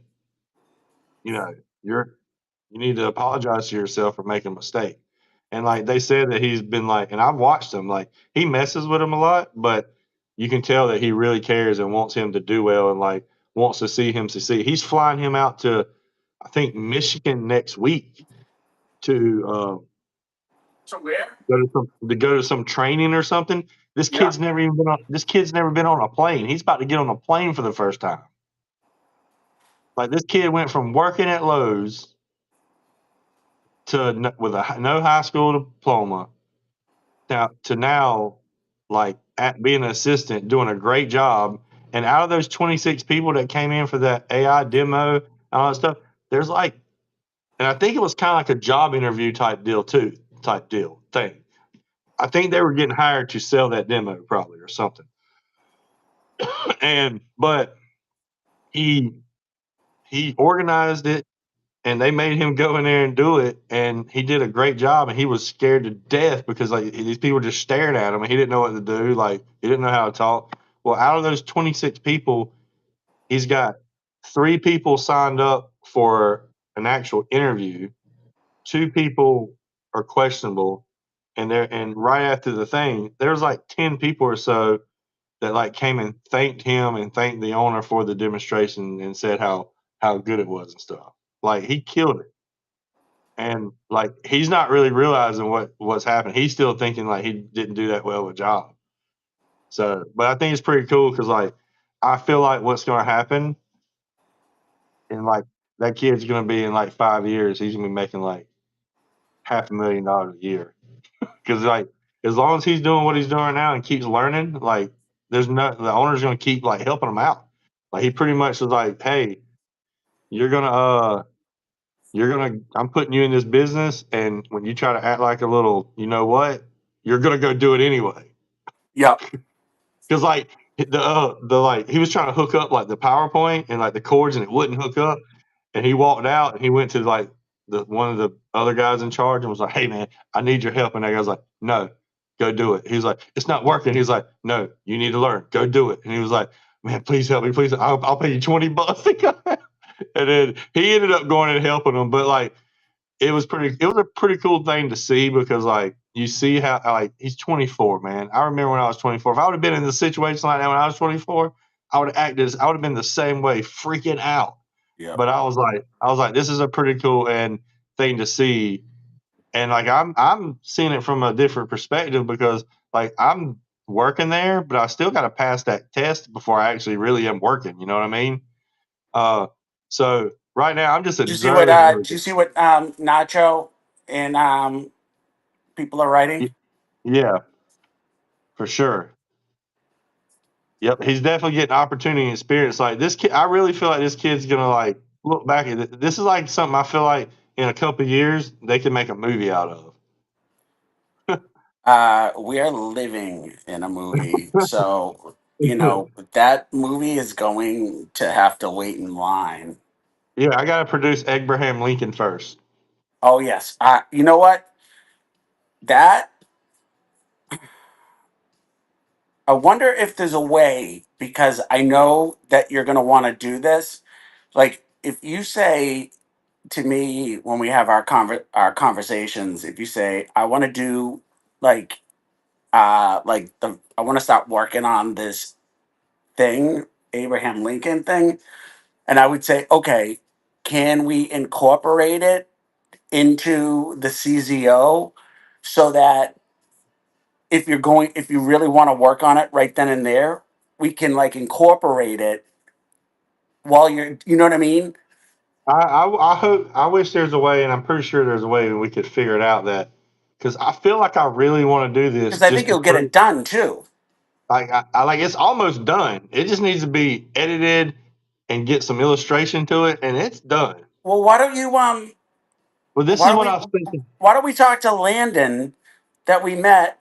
you know, you need to apologize to yourself for making a mistake. And like they said that he's been like, and I've watched him, like he messes with him a lot, but you can tell that he really cares and wants him to do well and like wants to see him succeed. He's flying him out to, I think, Michigan next week to So where? go to some training or something. This Yeah. kid's never been on a plane. He's about to get on a plane for the first time. Like this kid went from working at Lowe's to with no high school diploma now like at being an assistant doing a great job. And out of those 26 people that came in for that AI demo and all that stuff, there's like, and I think it was kind of like a job interview type thing. I think they were getting hired to sell that demo probably or something. But he organized it and they made him go in there and do it, and he did a great job, and he was scared to death because like these people were just staring at him and he didn't know what to do. Like he didn't know how to talk. Well, out of those 26 people, he's got 3 people signed up for an actual interview. 2 people are questionable, and right after the thing, there's like 10 people or so that like came and thanked him and thanked the owner for the demonstration and said how good it was and stuff. Like he killed it. And like he's not really realizing what's happened. He's still thinking like he didn't do that well of a job. So, but I think it's pretty cool because like I feel like what's going to happen, and like that kid's going to be in like 5 years, he's going to be making like $500,000 a year. Because like as long as he's doing what he's doing now and keeps learning, like the owner's going to keep like helping him out. Like he pretty much was like, hey, you're gonna I'm putting you in this business, and when you try to act like a little, you know what, you're gonna go do it anyway. Yep. Because like the like he was trying to hook up like the PowerPoint and like the cords, and it wouldn't hook up. And he walked out, and he went to like one of the other guys in charge and was like, "Hey man, I need your help." And that guy's like, "No, go do it." He's like, "It's not working." He's like, "No, you need to learn. Go do it." And he was like, "Man, please help me, please. I'll pay you $20." And then he ended up going and helping him, but like it was a pretty cool thing to see because like you see how like he's 24, man. I remember when I was 24. If I would have been in a situation like that when I was 24, I would have been the same way, freaking out. Yep. But I was like, this is a pretty cool and thing to see. And like I'm seeing it from a different perspective because like I'm working there, but I still got to pass that test before I actually really am working. You know what I mean? So right now, I'm just Did you see what? observing Did you everything. see what Nacho and people are writing? Y- Yeah, for sure. Yep, he's definitely getting opportunity and experience. Like this kid, I really feel like this kid's gonna like look back at it. This is like something I feel like in a couple of years they can make a movie out of. We are living in a movie, so that movie is going to have to wait in line. Yeah, I gotta produce Abraham Lincoln first. Oh yes, you know what? That I wonder if there's a way, because I know that you're going to want to do this. Like if you say to me when we have our conversations, if you say I want to do like the I want to start working on this thing, Abraham Lincoln thing, and I would say, okay, can we incorporate it into the CZO so that if you really want to work on it right then and there, we can like incorporate it while you know what I mean? I hope I wish there's a way, and I'm pretty sure there's a way we could figure it out that because I feel like I really want to do this Because I think just to you'll get prove it done too. like I like it's almost done. It just needs to be edited and get some illustration to it, and it's done. Well, why don't you Well, this why is don't what we I was thinking. why don't we talk to Landon that we met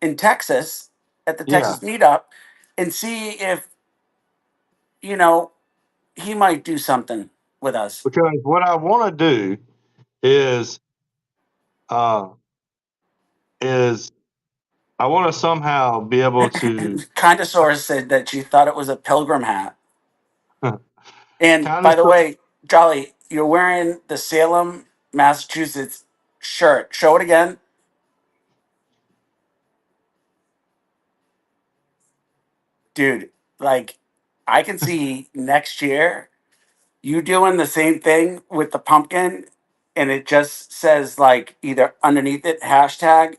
in Texas at the Yeah, Texas meetup and see if you know he might do something with us. because what I want to do is uh is I want to somehow be able to Condosaurus said that she thought it was a pilgrim hat. And kind of by the way, Jolly, you're wearing the Salem, Massachusetts shirt. Show it again. Dude, like I can see next year you doing the same thing with the pumpkin and it just says like either underneath it hashtag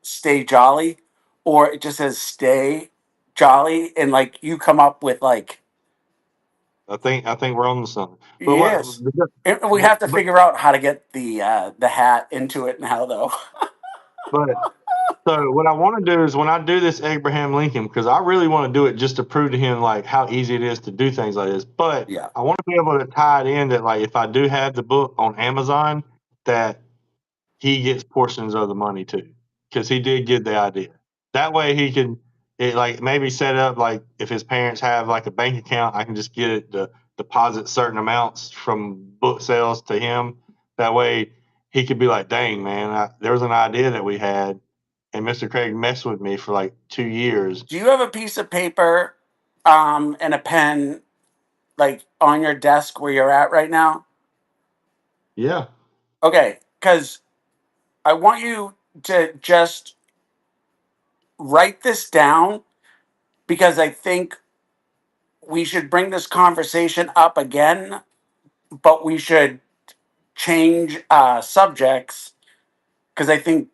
stay jolly or it just says stay jolly and like you come up with like I think we're on to something. But what yes. And we have to but figure out how to get the hat into it now though. but so what I want to do is when I do this Abraham Lincoln, because I really want to do it just to prove to him like how easy it is to do things like this. But Yeah. I want to be able to tie it in that like if I do have the book on Amazon, that he gets portions of the money too, because he did get the idea. That way he can like maybe set up like if his parents have like a bank account, I can just get it to deposit certain amounts from book sales to him. That way he could be like, "Dang man, there was an idea that we had, and Mr. Craig messed with me for like 2 years." Do you have a piece of paper and a pen like on your desk where you're at right now? Yeah, Okay, because I want you to just write this down because I think we should bring this conversation up again, but we should change subjects because I think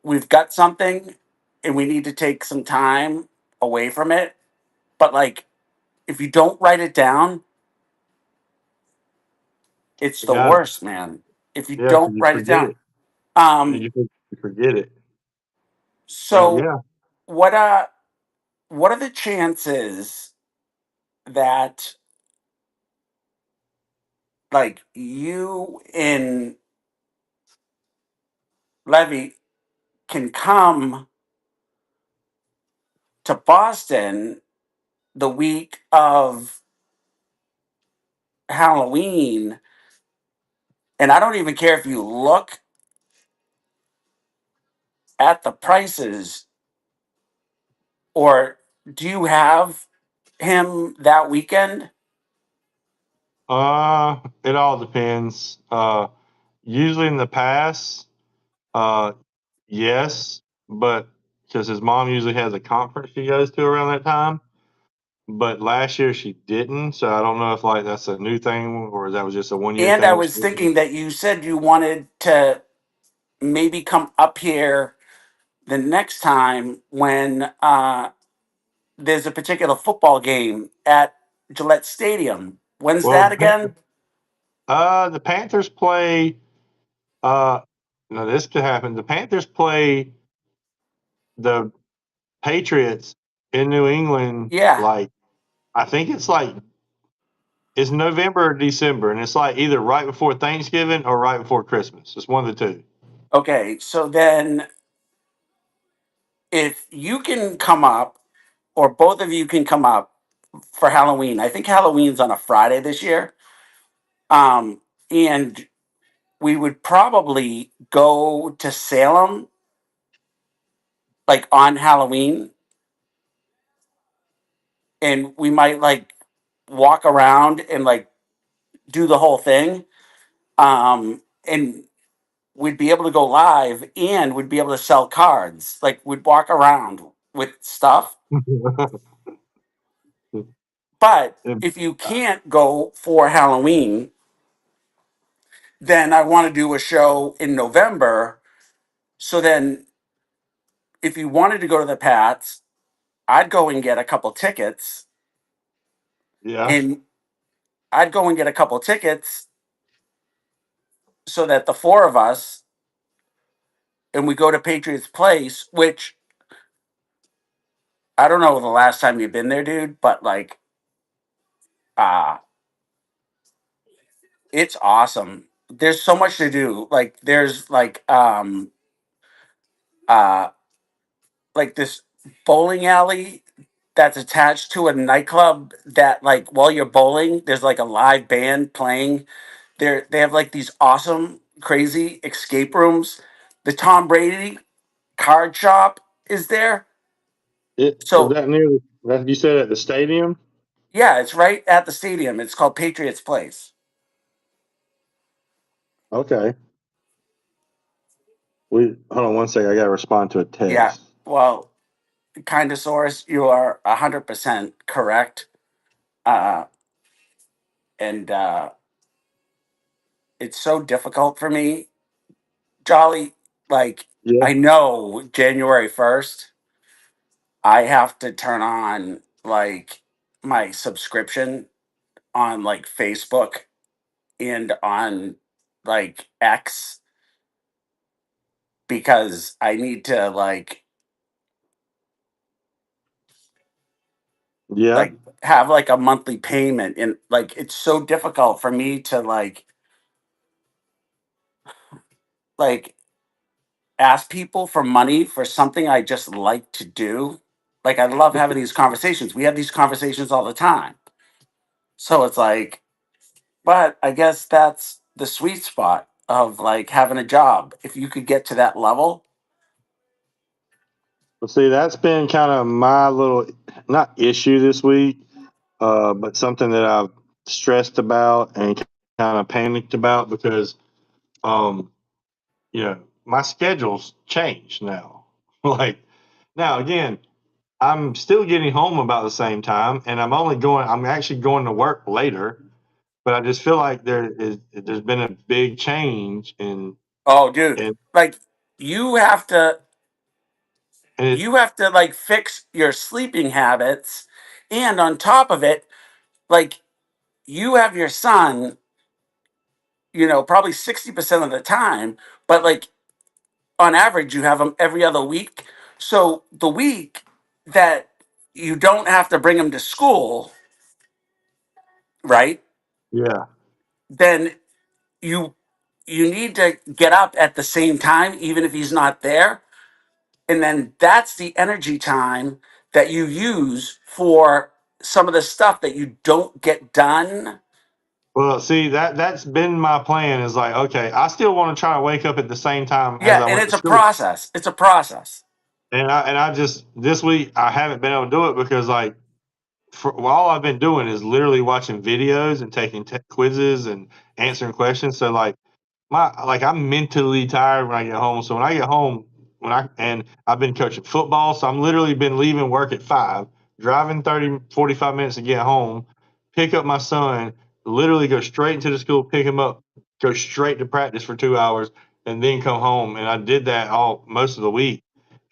we've got something and we need to take some time away from it. But like, if you don't write it down, it's I the got it. worst, man. If you Yeah, because don't you write it forget down. it. Um, You forget it. But so yeah, what what are the chances that like you and Levy can come to Boston the week of Halloween? And I don't even care if you look at the prices, or do you have him that weekend? it all depends. Usually in the past, uh, yes, but because his mom usually has a conference she goes to around that time. But last year she didn't, so I don't know if like that's a new thing or that was just a 1 year And I thing. was thinking that you said you wanted to maybe come up here the next time when there's a particular football game at Gillette Stadium. When's Well, that again? the Panthers play. No, this could happen. The Panthers play the Patriots in New England. Yeah. Like, I think it's November or December, and it's like either right before Thanksgiving or right before Christmas. It's one of the two. Okay. So then, if you can come up, or both of you can come up for Halloween. I think Halloween's on a Friday this year. And we would probably go to Salem like on Halloween, and we might like walk around and like do the whole thing. And we'd be able to go live and we'd be able to sell cards. Like we'd walk around with stuff. But if you can't go for Halloween, then I want to do a show in November. So then if you wanted to go to the Pats, I'd go and get a couple tickets, Yeah. and I'd go and get a couple tickets so that the four of us, and we go to Patriots Place, which I don't know the last time you've been there, dude, but like uh it's awesome. There's so much to do. Like there's uh like this bowling alley that's attached to a nightclub that like while you're bowling, there's like a live band playing. They have like these awesome, crazy escape rooms. The Tom Brady card shop is there. Is So that near? That you said at the stadium? yeah, it's right at the stadium. It's called Patriots Place. Okay. We hold on one second. I got to respond to a Yeah. text. Well, kind of source, you are 100% correct. Uh, and it's so difficult for me, Jolly. Like, Yeah. I know January 1st, I have to turn on like my subscription on like Facebook and on like X because I need to Yeah. like have like a monthly payment, and like it's so difficult for me to like ask people for money for something I just like to do. Like I love having these conversations. We have these conversations all the time. So it's like, but I guess that's the sweet spot of like having a job. If you could get to that level. Well, see, that's been kind of my little not issue this week, but something that I've stressed about and kind of panicked about because, um, my schedule's changed now. Like now, again, I'm still getting home about the same time, and I'm actually going to work later. But I just feel like there's been a big change Oh, dude. in Like you have to and it, you have to like fix your sleeping habits, and on top of it, like you have your son, probably 60% of the time, but like on average you have him every other week. So the week that you don't have to bring him to school, right? yeah. Then you you need to get up at the same time even if he's not there, and then that's the energy time that you use for some of the stuff that you don't get done. Well, see that's been my plan. Is like, okay, I still want to try to wake up at the same time as Yeah, I and went it's to a school. process. It's a process. And I just this week I haven't been able to do it because all I've been doing is literally watching videos and taking quizzes and answering questions. So I'm mentally tired when I get home. So when I get home, and I've been coaching football, so I'm literally been leaving work at 5, driving 30, 45 minutes to get home, pick up my son, literally go straight into the school, pick him up, go straight to practice for 2 hours, and then come home. And I did that all most of the week.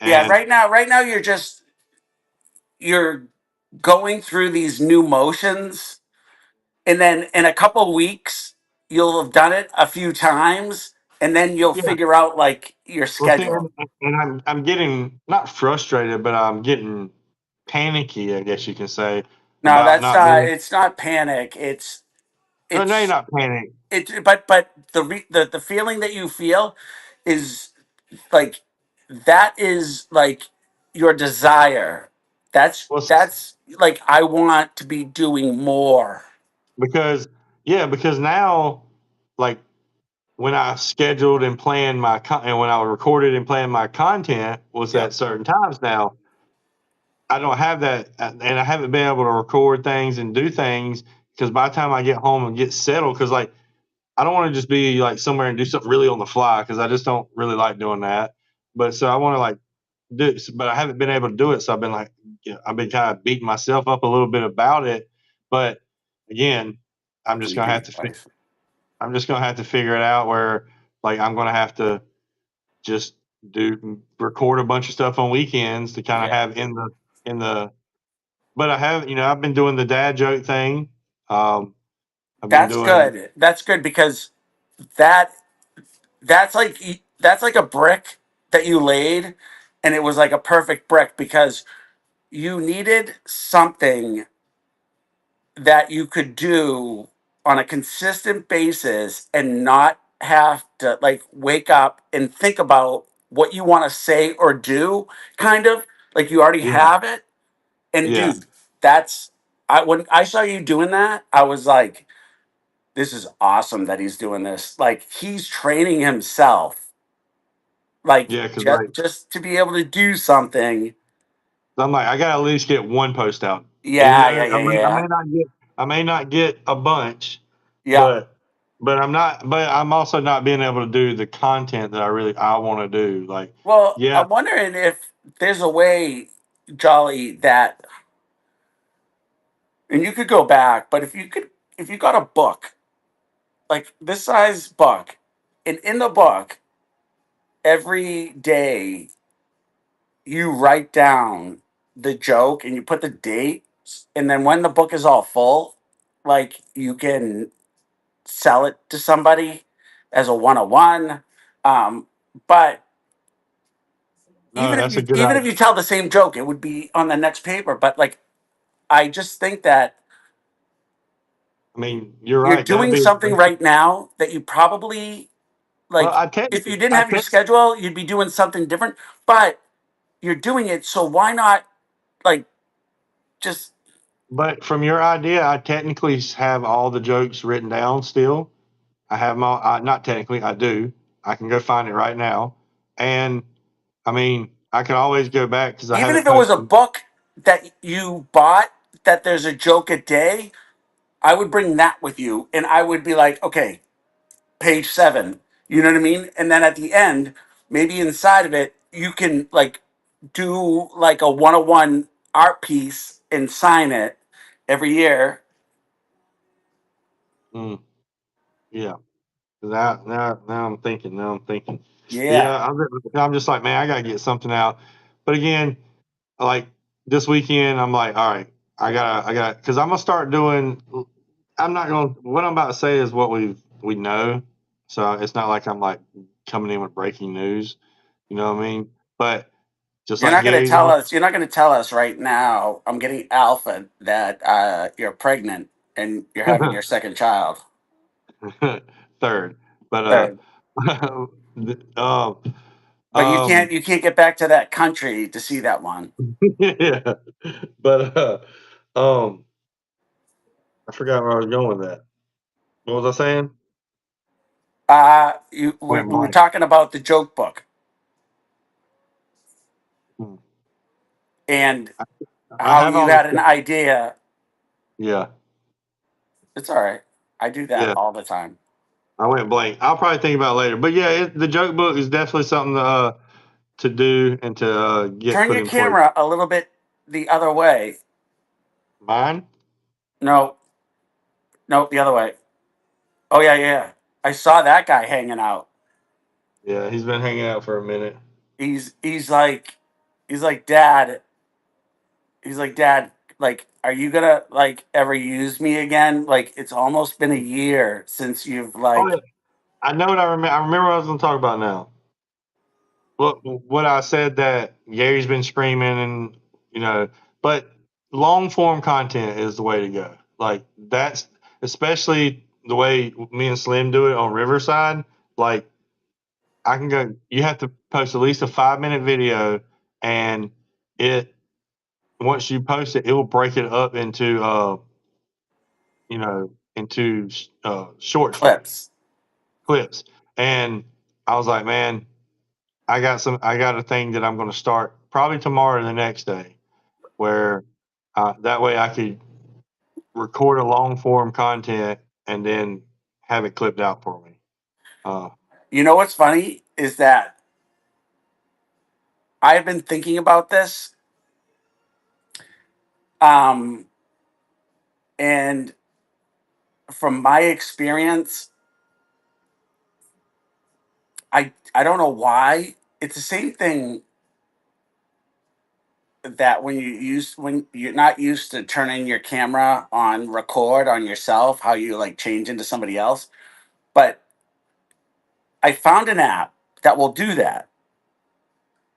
Yeah, And right now you're going through these new motions, and then in a couple weeks you'll have done it a few times, and then you'll Yeah. figure out like your Well, see, schedule. and I'm getting not frustrated, but I'm getting panicky, I guess you can say, No, about that's not not. being. It's not panic. No, no, you're It's not panic. but the feeling that you feel is like that is like your desire. Well, That's like I want to be doing more. because yeah, because now, like when I scheduled and planned and when I recorded and planned my content was Yeah. at certain times. Now I don't have that, and I haven't been able to record things and do things because by the time I get home and get settled, because like I don't want to just be like somewhere and do something really on the fly because I just don't really like doing that. But so I want to like do it, but I haven't been able to do it. So I've been like, I've been kind of beating myself up a little bit about it. But again, I'm just gonna have Sleeping to. wife. I'm just gonna have to figure it out where like I'm gonna have to just do record a bunch of stuff on weekends to kind of Yeah. have in the. But I have, I've been doing the dad joke thing. Um, I've been That's doing. good. That's good because that that's like a brick that you laid, and it was like a perfect brick because you needed something that you could do on a consistent basis and not have to like wake up and think about what you want to say or do, kind of like you already Yeah, have it. And yeah, dude, that's I when I saw you doing that, I was like, this is awesome that he's doing this. Like he's training himself, like yeah. Because like just to be able to do something. I'm like I gotta at least get one post out, and Yeah, yeah, yeah, I yeah, may not get a bunch, yeah. but I'm not. But I'm also not being able to do the content that I want to do. Like, Well, yeah, I'm wondering if there's a way, Jolly, that and you could go back, but if you got a book like this size book, and in the book every day you write down the joke and you put the date, and then when the book is all full, like you can sell it to somebody as a 101. But no, that's a good even if idea. you tell the same joke, it would be on the next paper. But like I just think that I mean, you're you're right. doing something right now that you probably Well, like if you didn't I have your tech, schedule, you'd be doing something different. But you're doing it, so why not like just but from your idea, I technically have all the jokes written down still. I have them all. Not technically, I do. I can go find it right now, and I mean, I can always go back because I even haven't if it was a posted. book that you bought that there's a joke a day, I would bring that with you and I would be like, okay, page 7. You know what I mean? And then at the end, maybe inside of it, you can like do like a 101 art piece and sign it every year. Mm, yeah, now I'm thinking. Now I'm thinking. Yeah. Yeah, I'm just like, man, I gotta get something out. But again, like this weekend, I'm like, all right, because I'm gonna start doing. I'm not gonna. What I'm about to say is what we know, so it's not like I'm like coming in with breaking news. You know what I mean? But just like Gary's on You're not going to tell us right now, I'm getting alpha that you're pregnant and you're having your second child. third, but Third. um, But um, you can't get back to that country to see that one. yeah, but I forgot where I was going with that. What was I saying? We Went were blank. talking about the joke book Hmm. and I how have you all had an the. idea. Yeah, It's all right. I do that yeah. all the time. I went blank. I'll probably think about it later. But yeah, the joke book is definitely something to do and to get Turn put your in place. camera a little bit the other way. Mine? No, no, the other way. Oh yeah, yeah. I saw that guy hanging out. Yeah, he's been hanging out for a minute. He's he's like he's like dad. He's like dad. like, are you gonna like ever use me again? Like, it's almost been a year since you've Oh, yeah. like. I know what I remember. I remember what I was going to talk about now. What I said that Gary's been screaming, and you know, but long form content is the way to go. Like that's especially the way me and Slim do it on Riverside. Like I can go. You have to post at least a 5 minute video, and it once you post it, it will break it up into into short Clips. clips. And I was like, man, I got a thing that I'm going to start probably tomorrow or the next day, where that way I could record a long form content and then have it clipped out for me. Uh, You know what's funny is that I've been thinking about this, um, and from my experience, I don't know why it's the same thing that when you're not used to turning your camera on record on yourself, how you like change into somebody else. But I found an app that will do that.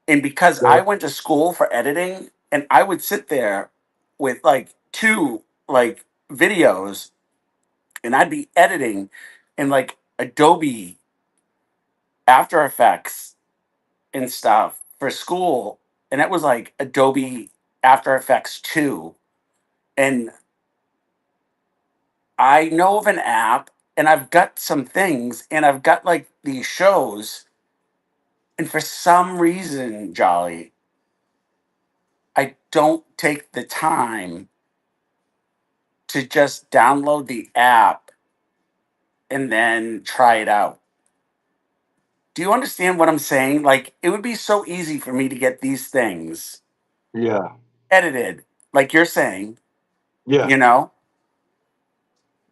And because I so, went to school for editing and I would sit there with like two like videos and I'd be editing in like Adobe After Effects and stuff for school. And it was like Adobe After Effects 2. And I know of an app and I've got some things and I've got like these shows. And for some reason, Jolly, I don't take the time to just download the app and then try it out. Do you understand what I'm saying? Like, it would be so easy for me to get these things yeah, edited, like you're saying, yeah, you know?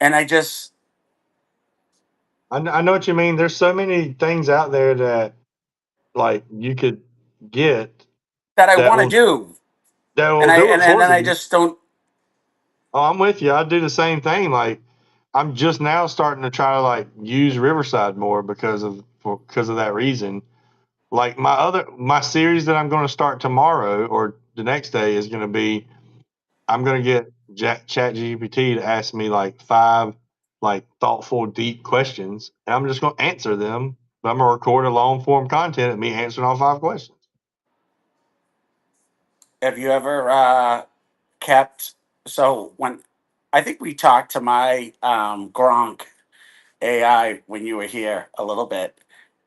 And I just, I know what you mean. There's so many things out there that like you could get that I that want to will do. that will do it And for then I you. just don't. Oh, I'm with you. I do the same thing. Like I'm just now starting to try to like use Riverside more because of that reason. Like my series that I'm going to start tomorrow or the next day is going to be I'm going to get Chat GPT to ask me like 5 like thoughtful, deep questions, and I'm just going to answer them. But I'm going to record a long form content of me answering all 5 questions. Have you ever kept. So when I think we talked to my Gronk AI when you were here a little bit,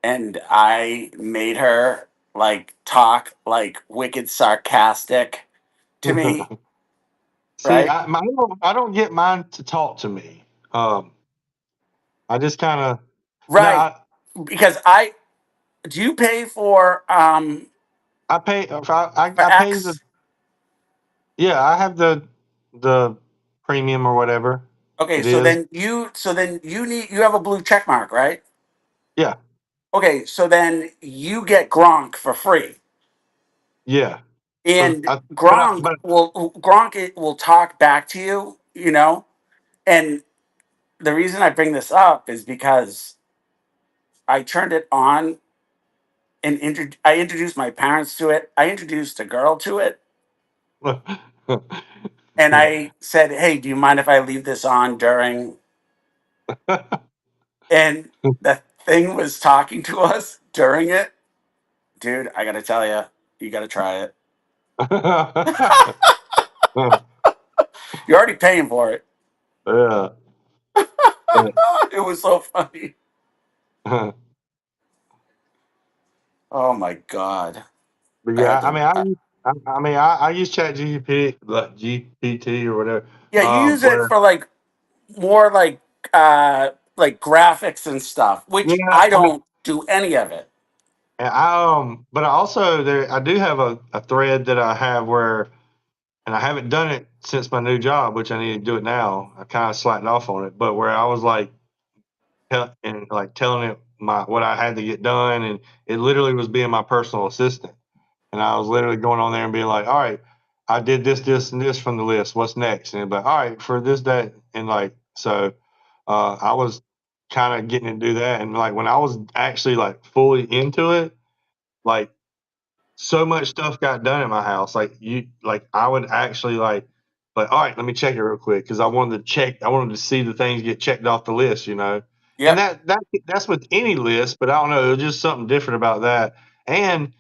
and I made her like talk like wicked sarcastic to me, See, right? I don't get mine to talk to me. Um, I just kind of no. Right. Because I do you pay I pay. for I pay the. X? Yeah, I have the premium or whatever Okay, it is. so then you have a blue check mark, right? Yeah, Okay, so then you get Gronk for free. yeah. And I, but I, but Gronk it will talk back to you, you know? And the reason I bring this up is because I turned it on and I introduced my parents to it. I introduced a girl to it, and I said, "Hey, do you mind if I leave this on during?" And the thing was talking to us during it. Dude, I gotta tell you, you gotta try it. You're already paying for it. yeah. It was so funny. Oh my god, But I yeah, had I to. mean, I use Chat GPT, like GPT or whatever. Yeah, you use it Where for like more like graphics and stuff, which yeah, I don't do any of it. and but I also I do have a thread that I have where, and I haven't done it since my new job, which I need to do it now. I kind of slacked off on it, but where I was like, and like telling it what I had to get done, and it literally was being my personal assistant. And I was literally going on there and being like, all right, I did this, this, and this from the list. What's next? And it'd be like, all right, for this, that, and like so. I was kind of getting to do that, and like when I was actually like fully into it, like so much stuff got done in my house. Like I would actually like, all right, let me check it real quick because I wanted to see the things get checked off the list, you know. And Yep. that's with any list, but I don't know, it was just something different about that. And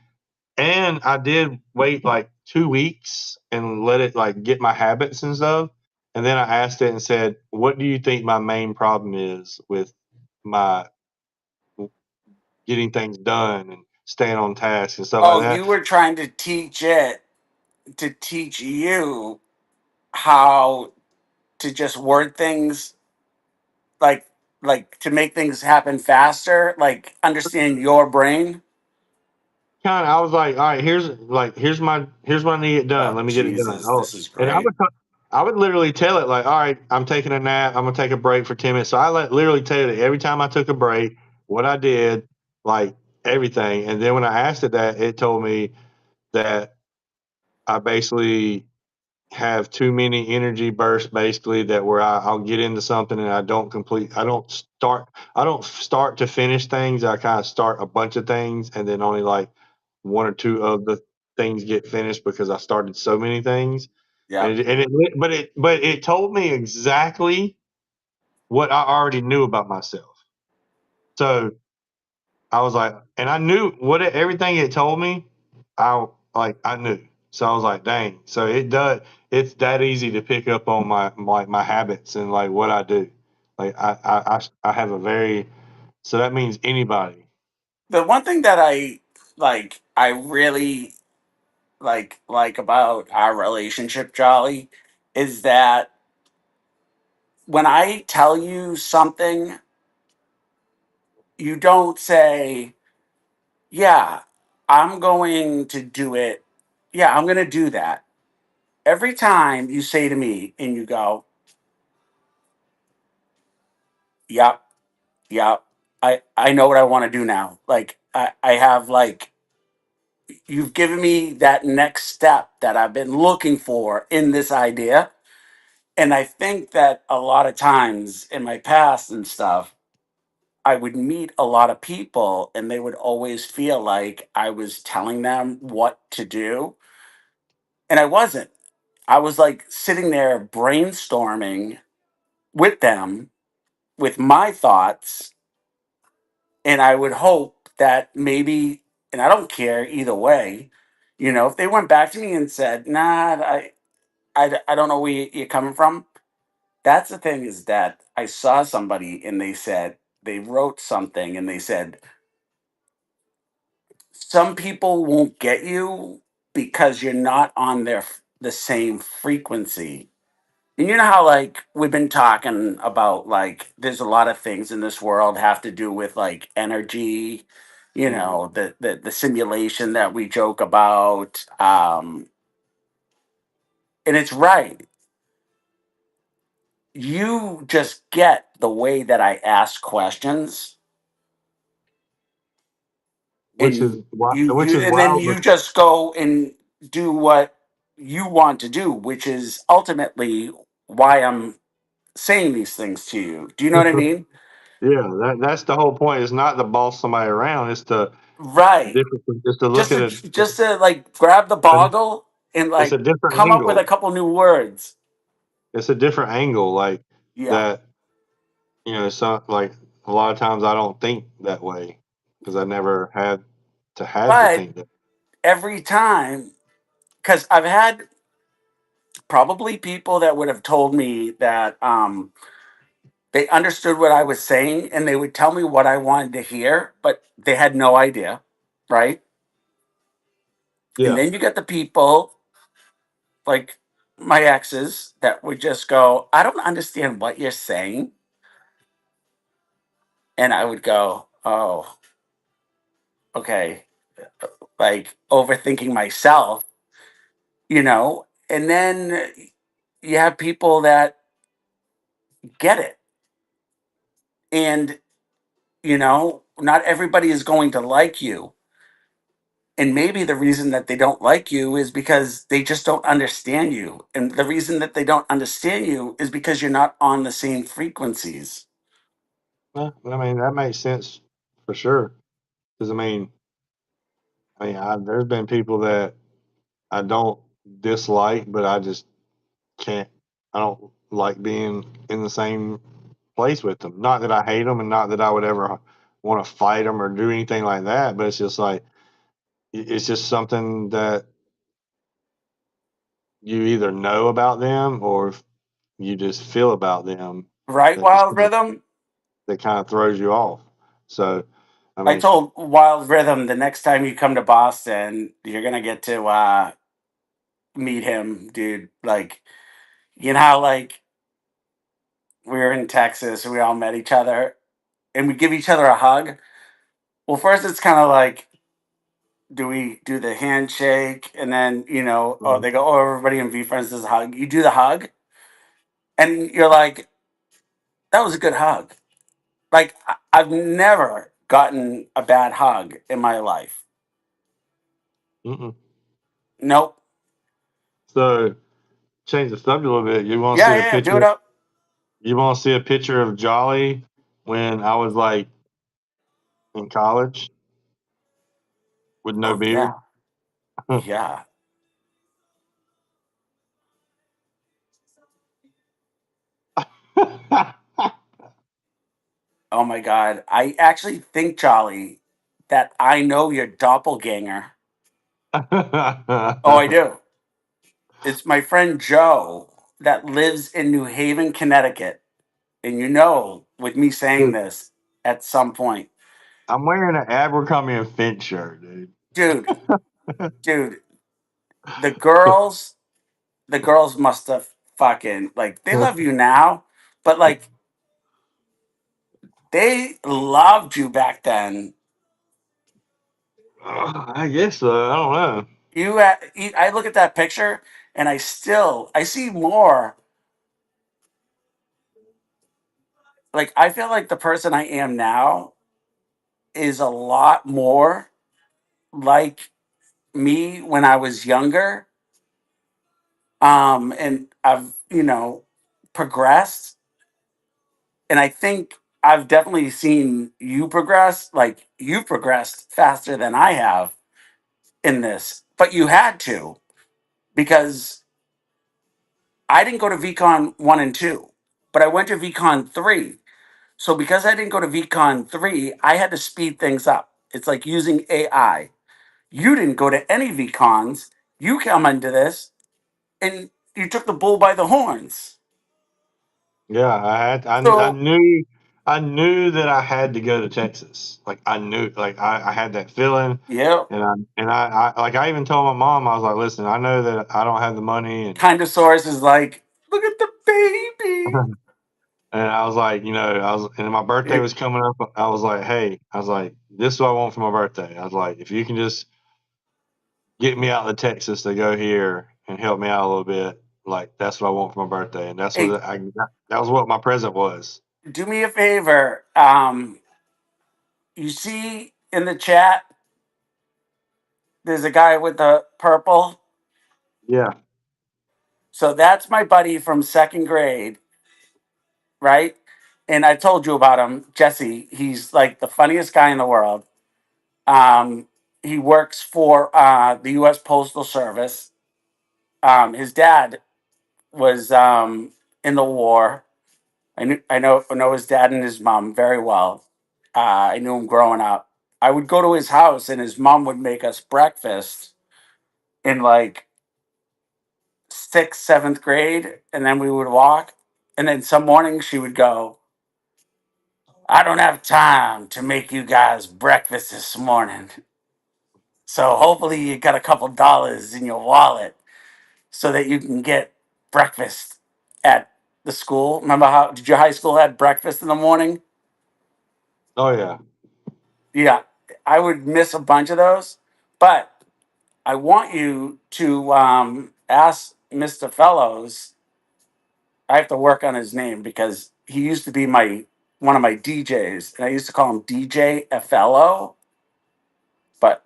and I did wait like 2 weeks and let it like get my habits and stuff. And then I asked it and said, "What do you think my main problem is with my getting things done and staying on task and stuff like Oh, that?" you were trying to teach it to teach you how to just word things like to make things happen faster, like understand your brain. Kinda, I was like, "All right, here's what I need to get done. Oh, Let me get it done." Jesus, Oh, this is and great. I would literally tell it like, "All right, I'm taking a nap. I'm gonna take a break for 10 minutes." So I literally tell it every time I took a break, what I did, like everything. And then when I asked it that, it told me that I basically have too many energy bursts basically that where I'll get into something and I don't start to finish things. I kind of start a bunch of things and then only like one or two of the things get finished because I started so many things. Yep. But it told me exactly what I already knew about myself. So I was like, and I knew everything it told me. I knew. So I was like, dang. So it does. It's that easy to pick up on my habits and like what I do. Like I have a very so that means anybody. The one thing that I really like about our relationship, Jolly, is that when I tell you something, you don't say, "Yeah, I'm going to do it. Yeah, I'm going to do that." Every time you say to me and you go, "Yep, yep. I know what I want to do now." Like I have like you've given me that next step that I've been looking for in this idea. And I think that a lot of times in my past and stuff, I would meet a lot of people and they would always feel like I was telling them what to do. And I wasn't. I was like sitting there brainstorming with them with my thoughts. And I would hope that maybe, and I don't care either way, if they went back to me and said, nah, I don't know where you're coming from. That's the thing is that I saw somebody and they wrote something and they said, some people won't get you because you're not on the same frequency. And you know how like we've been talking about like there's a lot of things in this world have to do with like energy, Mhm. the simulation that we joke about. And it's right. You just get the way that I ask questions Which is and why you which is and then wild. you just go and do what you want to do, which is ultimately why I'm saying these things to you. Do you know what I mean? Yeah, that's the whole point. It's not to boss somebody around. It's to Right. just to look at it. Just to like grab the boggle and It's a like different come up with a angle. couple new words. It's a different angle. Like Yeah. that. Some like a lot of times I don't think that way because I never had to But think that. every time, because I've had probably people that would have told me that they understood what I was saying and they would tell me what I wanted to hear, but they had no idea. Right. And Yeah, then you get the people like my exes that would just go, I don't understand what you're saying. And I would go, oh, okay. Like overthinking myself, and then you have people that get it. And, not everybody is going to like you. And maybe the reason that they don't like you is because they just don't understand you. And the reason that they don't understand you is because you're not on the same frequencies. Yeah, I mean, that makes sense for sure. Because there's been people that I don't dislike, but I just can't. I don't like being in the same place with them. Not that I hate them, and not that I would ever want to fight them or do anything like that. But it's just like it's just something that you either know about them or you just feel about them Right, that just Wild Rhythm? that kind of throws you off. So, I I mean, told Wild Rhythm the next time you come to Boston, you're going to get to meet him, dude. Like, you know how, like, we were in Texas and we all met each other and we give each other a hug? Well, first it's kind of like, do we do the handshake and then oh, they go, oh, everybody in V Friends does a hug. You do the hug and you're like, that was a good hug. Like I've never gotten a bad hug in my life. mm-mm. Nope. So change the subject a little bit. You want to Yeah, see a yeah, yeah, do it picture? up. You want to see a picture of Jolly when I was like in college with no Oh beard? yeah, yeah. Oh my god, I actually think, Jolly, that I know your doppelganger. Oh, I do. It's my friend Joe that lives in New Haven, Connecticut. And with me saying Dude, this at some point, I'm wearing an Abercrombie and Finch shirt, dude. dude, dude, the girls, the girls must have fucking like they love you now, but like they loved you back then. I guess so. I don't know. I look at that picture and I see more. Like I feel like the person I am now is a lot more like me when I was younger. And I've progressed, and I think I've definitely seen you progress. Like you've progressed faster than I have in this, but you had to because I didn't go to VCon 1 and 2, but I went to VCon 3. So because I didn't go to VCon 3, I had to speed things up. It's like using AI. You didn't go to any VCons. You come into this and you took the bull by the horns. Yeah, So, I knew that I had to go to Texas. Like I knew, like I had that feeling, yeah, I even told my mom, I was like, listen, I know that I don't have the money, and kind of source is like, look at the baby. and I was like, and my birthday It- was coming up. I was like, hey, I was like, this is what I want for my birthday. I was like, if you can just get me out to Texas to go here and help me out a little bit, like that's what I want for my birthday, and that's Hey, what that was what my present was. do me a favor. You see in the chat, there's a guy with the purple. Yeah. So that's my buddy from second grade, right? And I told you about him, Jesse. He's like the funniest guy in the world. He works for the U.S. Postal Service. His dad was in the war. I know his dad and his mom very well. I knew him growing up. I would go to his house, and his mom would make us breakfast in like sixth, seventh grade, and then we would walk. And then some mornings she would go, "I don't have time to make you guys breakfast this morning. So hopefully you got a couple dollars in your wallet so that you can get breakfast at the school." Remember how did your high school had breakfast in the morning? Oh yeah. Yeah, I would miss a bunch of those, but I want you to ask Mr. Fellows. I have to work on his name because he used to be my one of my DJs, and I used to call him DJ Fellow. But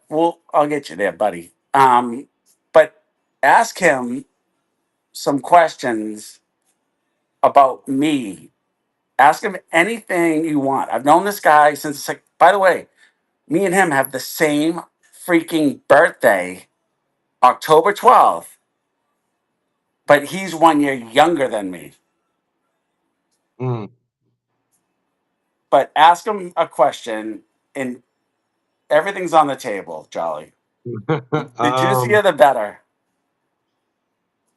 I'll get you there, buddy. But ask him some questions about me. Ask him anything you want. I've known this guy since, like, by the way, me and him have the same freaking birthday, October 12th, but he's 1 year younger than me. Mm. But ask him a question, and everything's on the table, Jolly. The juicier, um, the better.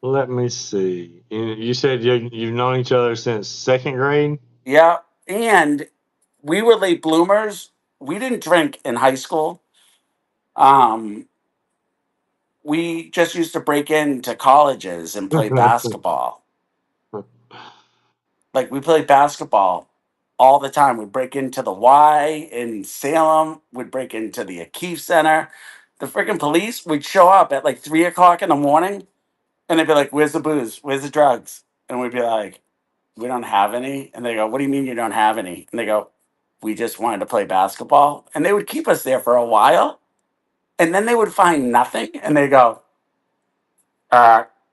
let me see. You said you've known each other since second grade. Yeah. And we were late bloomers. We didn't drink in high school. Um, we just used to break into colleges and play basketball. Like, we played basketball all the time. We'd break into the Y in Salem. We'd break into the O'Keefe Center. The freaking police would show up at like 3 o'clock in the morning, and they'd be like, "Where's the booze? Where's the drugs?" And we'd be like, "We don't have any." And they go, "What do you mean you don't have any?" And they go, "We just wanted to play basketball." And they would keep us there for a while, and then they would find nothing, and they go,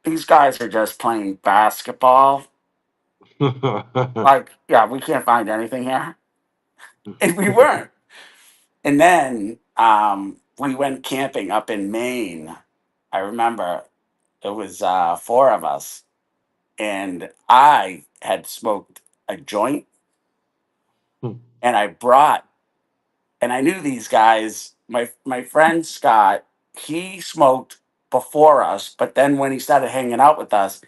"These guys are just playing basketball. Like, yeah, we can't find anything here." And we weren't. And then we went camping up in Maine. I remember it was four of us, and I had smoked a joint, and I brought, and I knew these guys. My friend Scott, he smoked before us, but then when he started hanging out with us,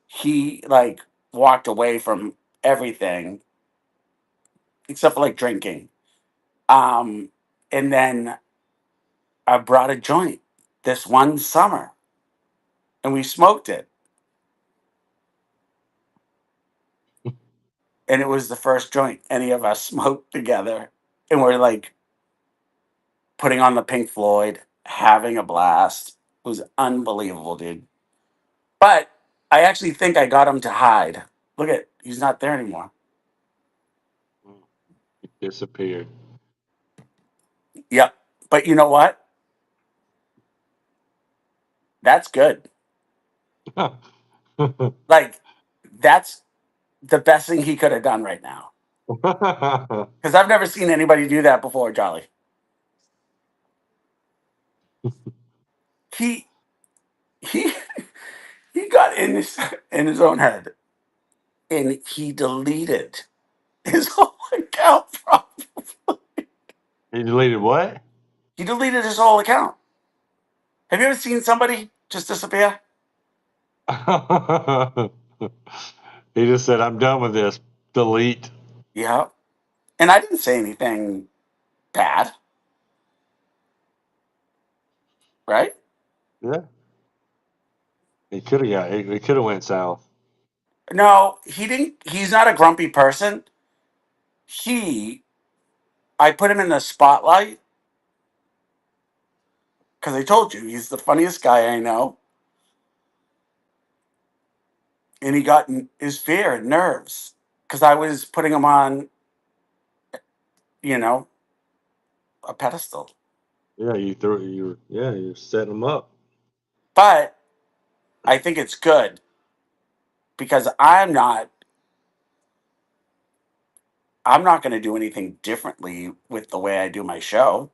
he like walked away from everything except for like drinking. Um, and then I brought a joint this one summer, and we smoked it, and it was the first joint any of us smoked together, and we're like putting on the Pink Floyd, having a blast. It was unbelievable, dude. But I actually think I got him to hide. Look at, he's not there anymore. Disappeared. Yep. But you know what? That's good. Like, that's the best thing he could have done right now. Because I've never seen anybody do that before, Jolly. He he he got in his own head, and he deleted his whole account from. He deleted what? He deleted his whole account. Have you ever seen somebody just disappear? He just said, "I'm done with this." Delete. Yeah. And I didn't say anything bad, right? Yeah. He could have got. He could have went south. No, he didn't. He's not a grumpy person. He, I put him in the spotlight because I told you he's the funniest guy I know. And he got his fear and nerves because I was putting him on, you know, a pedestal. Yeah, you threw. You're setting him up. But I think it's good because I'm not going to do anything differently with the way I do my show.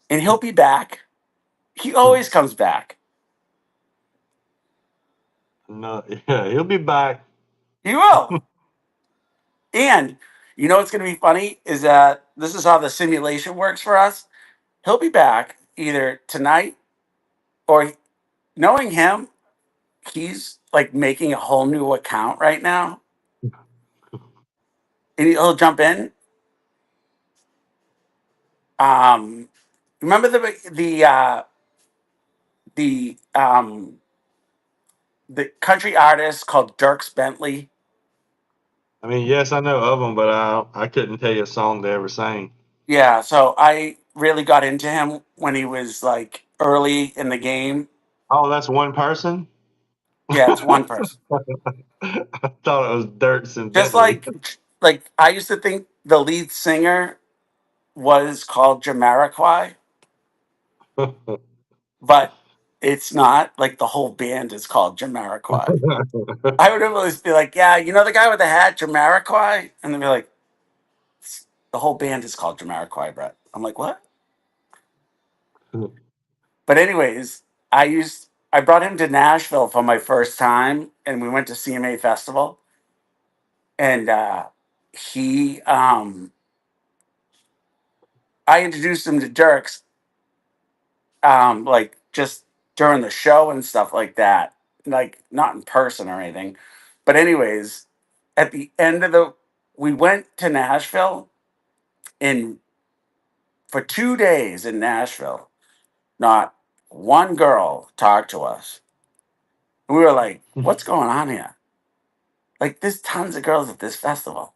And he'll be back. He always comes back. No, yeah, he'll be back. He will. And you know what's going to be funny is that this is how the simulation works for us. He'll be back either tonight or, knowing him, he's like making a whole new account right now, and he'll jump in. Um, remember the the country artist called Dirks Bentley? I mean, yes, I know of him, but I couldn't tell you a song they ever sang. Yeah, so I really got into him when he was like early in the game. Oh, that's one person. Yeah, it's one person. I thought it was Dirks and Just Bentley. like I used to think the lead singer was called Jamiroquai, but it's not. Like the whole band is called Jamiroquai. I would always be like, yeah, you know the guy with the hat, Jamiroquai? And they'd be like, the whole band is called Jamiroquai, Brett. I'm like, what? But anyways, I brought him to Nashville for my first time, and we went to CMA Festival, and he I introduced him to Dirks, like just during the show and stuff like that, like not in person or anything. But anyways, at the end of the, we went to Nashville, and for 2 days in Nashville, not one girl talked to us. And we were like, what's going on here? Like, there's tons of girls at this festival.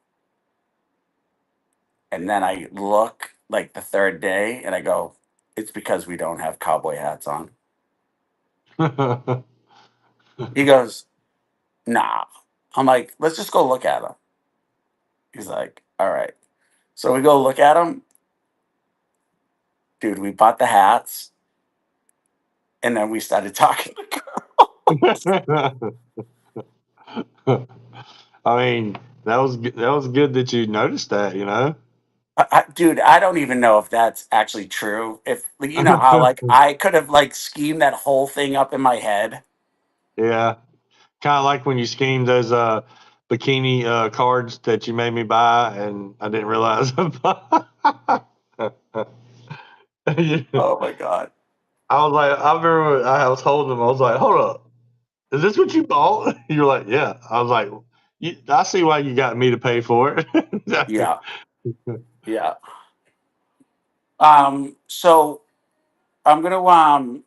And then I look like the third day and I go, it's because we don't have cowboy hats on. He goes, nah. I'm like, let's just go look at them. He's like, all right. So we go look at them. Dude, we bought the hats and then we started talking to I mean, that was good that you noticed that, you know. dude, I don't even know if that's actually true. If you know how like I could have like schemed that whole thing up in my head. Yeah, kind of like when you schemed those bikini cards that you made me buy, and I didn't realize. Yeah. Oh my god. I was like, I remember I was holding them. I was like, hold up, is this what you bought? You're like, yeah. I was like, I see why you got me to pay for it. Yeah. Yeah. So I'm gonna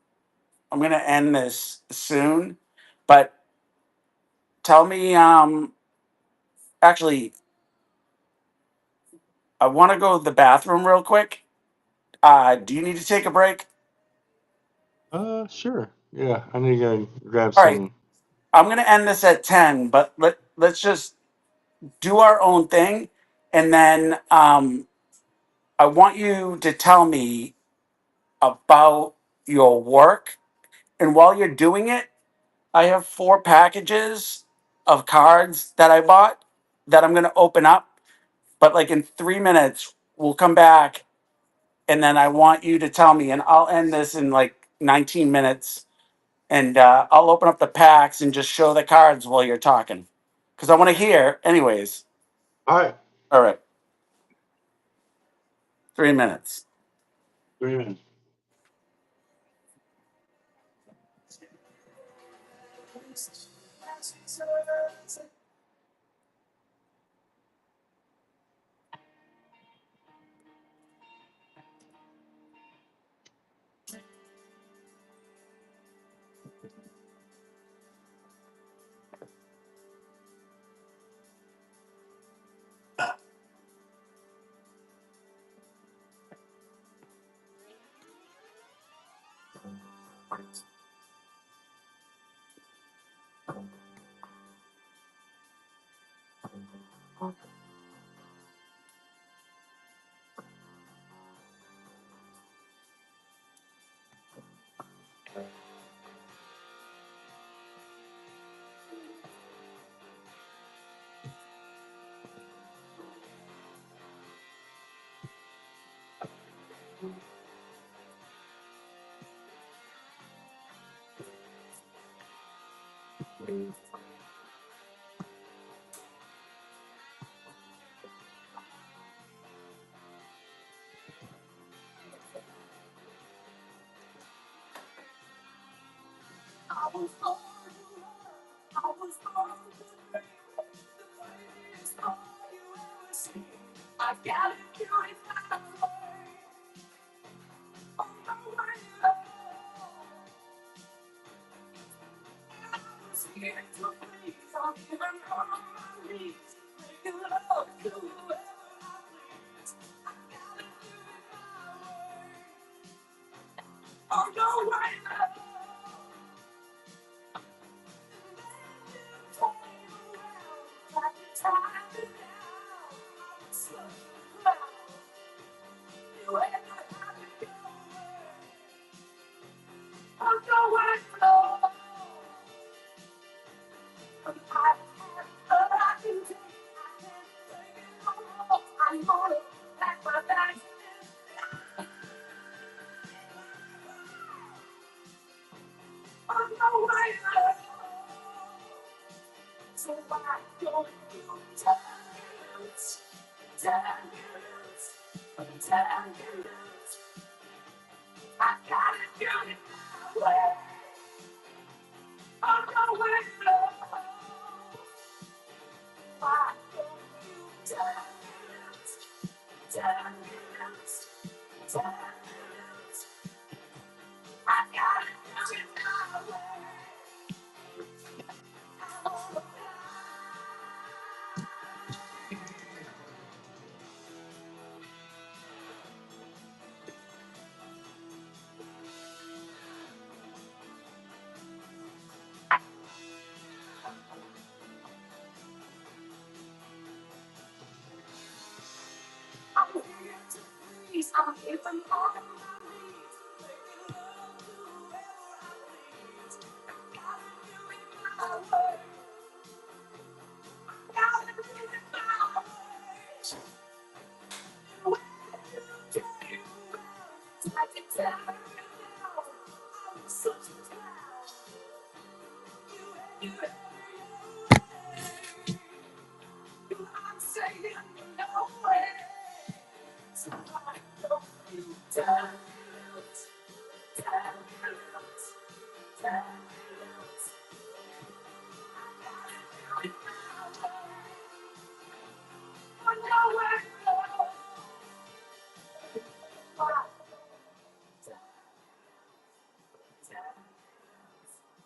end this soon, but tell me actually I wanna go to the bathroom real quick. Do you need to take a break? Sure. Yeah, I need to go grab All right. some. I'm gonna end this at 10, but let's just do our own thing, and then I want you to tell me about your work. And while you're doing it, I have 4 packages of cards that I bought that I'm going to open up. But like in 3 minutes, we'll come back. And then I want you to tell me, and I'll end this in like 19 minutes. And I'll open up the packs and just show the cards while you're talking. Because I want to hear, anyways. All right, All right, 3 minutes. 3 minutes.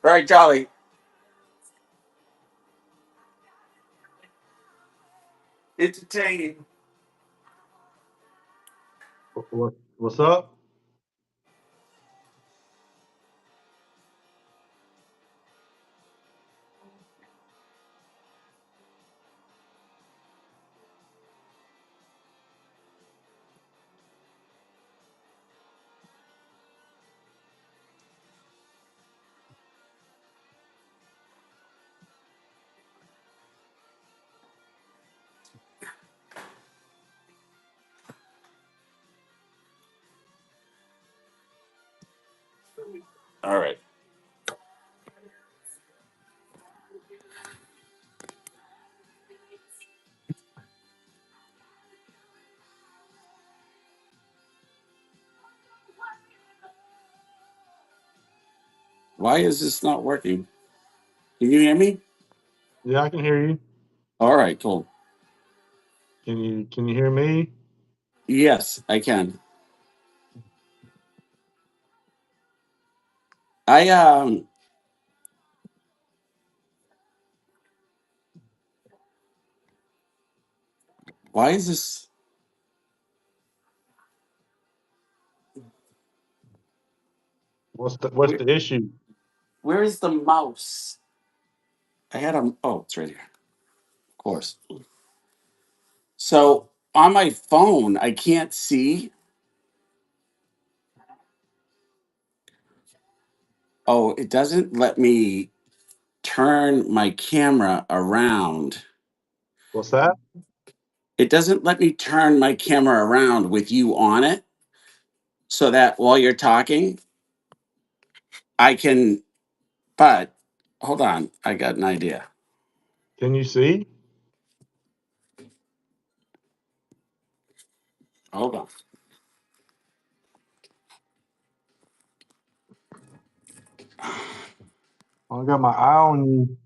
All right, Jolly. Entertaining. What's up? All right. Why is this not working? Can you hear me? Yeah, I can hear you. All right, cool. Can you hear me? Yes, I can. I why is this What's where, the issue? where is the mouse? I had a oh, it's right here. Of course. So on my phone, I can't see. Oh, it doesn't let me turn my camera around. What's that? It doesn't let me turn my camera around with you on it so that while you're talking, I can. But hold on, I got an idea. Can you see? Hold on. I got my eye on you.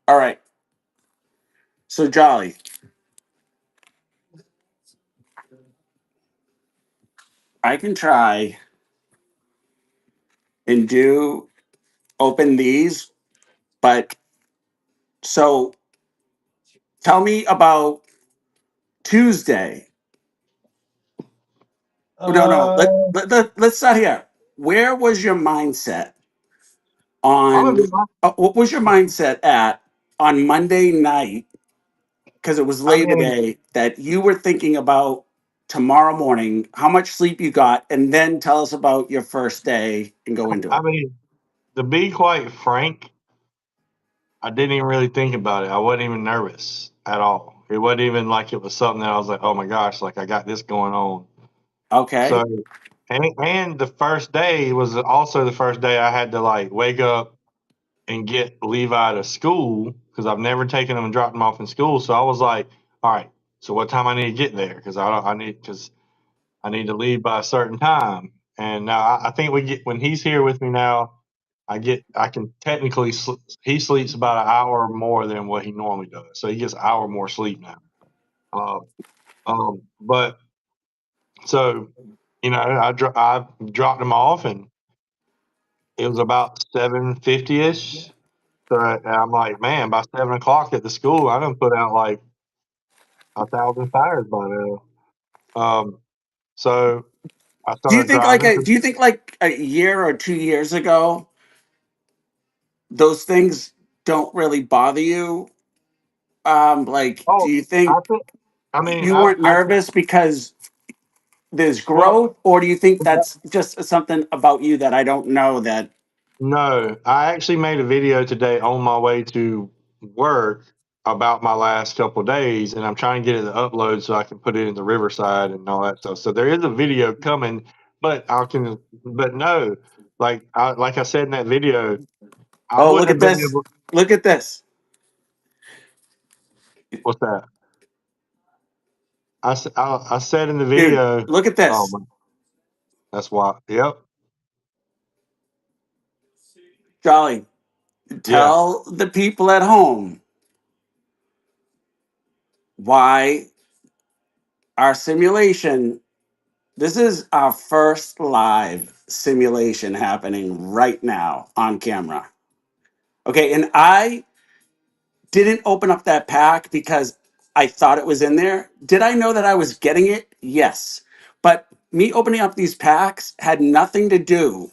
All right. So, Jolly, I can try and do open these, but so tell me about Tuesday. No, no, Uh, let's start here. Where was your mindset I'm on, gonna be. what was your mindset at on Monday night? Because it was I Labor mean, Day that you were thinking about tomorrow morning, how much sleep you got, and then tell us about your first day and go into I it. mean, to be quite frank, I didn't even really think about it. I wasn't even nervous at all. It wasn't even like it was something that I was like, oh my gosh, like I got this going on. So, Okay. and the first day was also the first day I had to like wake up and get Levi to school because I've never taken them and dropped them off in school. So I was like, all right, so what time I need to get there? Because I need to leave by a certain time. And now I think we get when he's here with me now, I can technically he sleeps about an hour more than what he normally does, so he gets an hour more sleep now. Uh, but so I dropped him off, and it was about 7:50 ish. So I'm like, man, by 7 o'clock at the school, I done put out like 1,000 fires by now. So I started driving. Do you think like a year or 2 years ago, those things don't really bother you? Like, do Oh, you I think think. I mean, you weren't nervous because there's well, growth, or do you think that's just something about you that I don't know that? no, I actually made a video today on my way to work about my last couple of days, and I'm trying to get it to upload so I can put it in the Riverside and all that stuff. So there is a video coming, but no, like I said in that video, I Oh, wouldn't look have at been this! able. Look at this, What's that? I said in the dude! video. Look at Oh, this, my, that's why. Yep. Jolly. Yeah. Tell the people at home why our simulation. This is our first live simulation happening right now on camera. Okay, and I didn't open up that pack because I thought it was in there. Did I know that I was getting it? Yes. But me opening up these packs had nothing to do.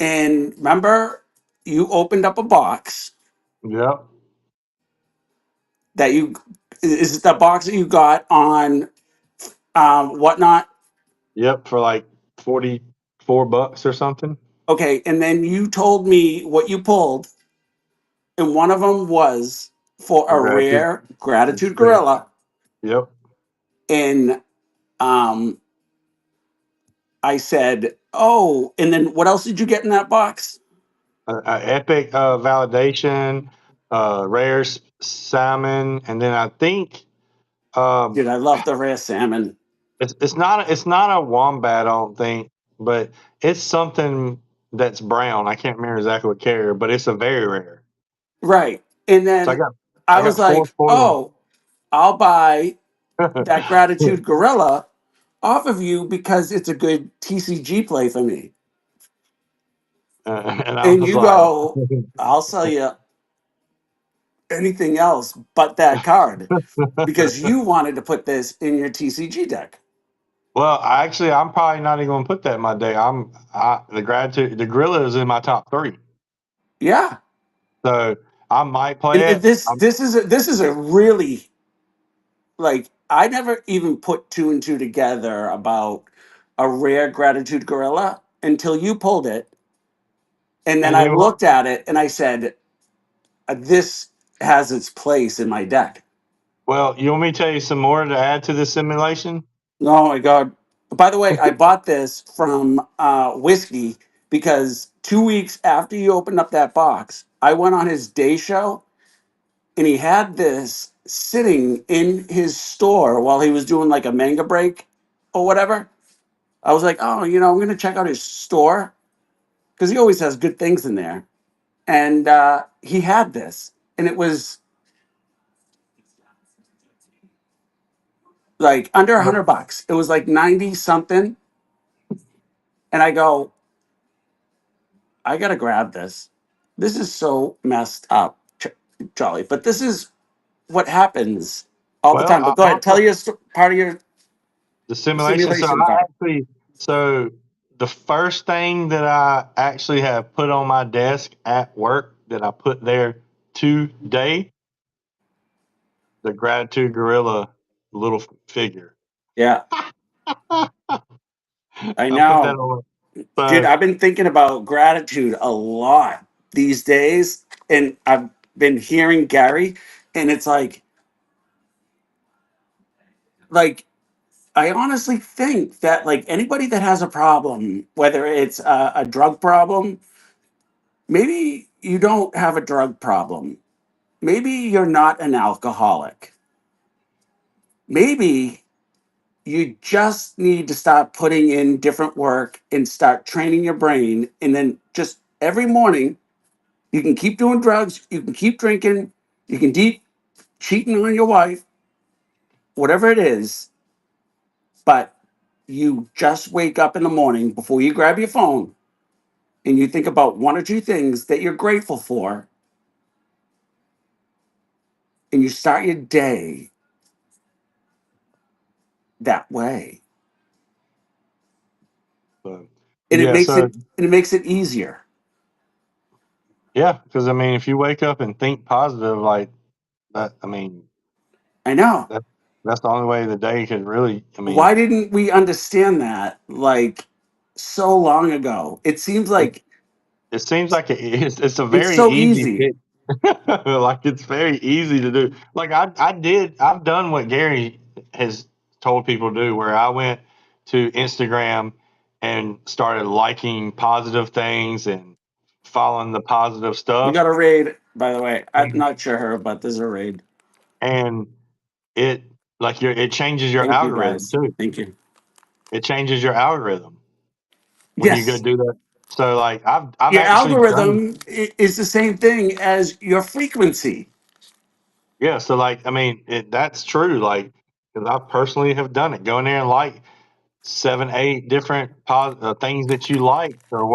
And remember, you opened up a box Yep. that you is it the box that you got on whatnot? Yep. For like $44 or something. Okay, and then you told me what you pulled, and one of them was for The a gratitude. rare gratitude Yeah. gorilla. Yep. And um, I said, "Oh," and then what else did you get in that box? Epic validation, rare salmon, and then I think um, Dude, I love the rare salmon. it's not a wombat, I don't think, but it's something that's brown. I can't remember exactly what carrier, but it's a very rare. Right. And So then I I was got four like, for you. "Oh, I'll buy that gratitude gorilla off of you because it's a good TCG play for me." And I And was you like, go, "I'll sell you anything else but that card because you wanted to put this in your TCG deck." well, I'm probably not even going to put that in my day. The gorilla is in my top three, Yeah. so I might And play it. this is a really, like, I never even put two and two together about a rare gratitude gorilla until you pulled it. And then And I then what? looked at it and I said, this has its place in my deck. Well, you want me to tell you some more to add to this simulation? Oh my God. By the way, I bought this from Whiskey because 2 weeks after you opened up that box, I went on his day show and he had this sitting in his store while he was doing like a manga break or whatever. I was like, oh, I'm going to check out his store because he always has good things in there. And he had this, and it was like under $100. It was like 90 something. And I go, I got to grab this. This is so messed up, Charlie. But this is what happens all the Well, time. I But go ahead, tell also your part of your the simulation. So simulation I part. actually so the first thing that I actually have put on my desk at work that I put there today, the gratitude gorilla little figure. Yeah, I I put that know. on. Dude, So I've been thinking about gratitude a lot these days, and I've been hearing Gary, and it's like I honestly think that like anybody that has a problem, whether it's a drug problem, maybe you don't have a drug problem. Maybe you're not an alcoholic. Maybe you just need to start putting in different work and start training your brain. And then just every morning, you can keep doing drugs, you can keep drinking, you can keep cheating on your wife, whatever it is. But you just wake up in the morning before you grab your phone and you think about one or two things that you're grateful for, and you start your day that way. But And it yeah, makes so it and it makes it easier. yeah, because I mean, if you wake up and think positive like that, I mean, I know. that that's the only way the day could really. I Why mean, didn't we understand that like so long ago? It seems it, like it seems like it's a it's very so easy easy. fix. Like it's very easy to do. Like I've done what Gary has told people to do, where I went to Instagram and started liking positive things and following the positive We stuff. got a raid, by the way. I'm And not sure her, but there's a raid. and it like it changes your Thank you algorithm guys. too. Thank you. It changes your algorithm when you go Yes. do that. So like I've Your actually done. algorithm is the same thing as your frequency. Yeah, so like I mean that's true. Like because I personally have done it. Go in there and like 7, 8 different things that you like, or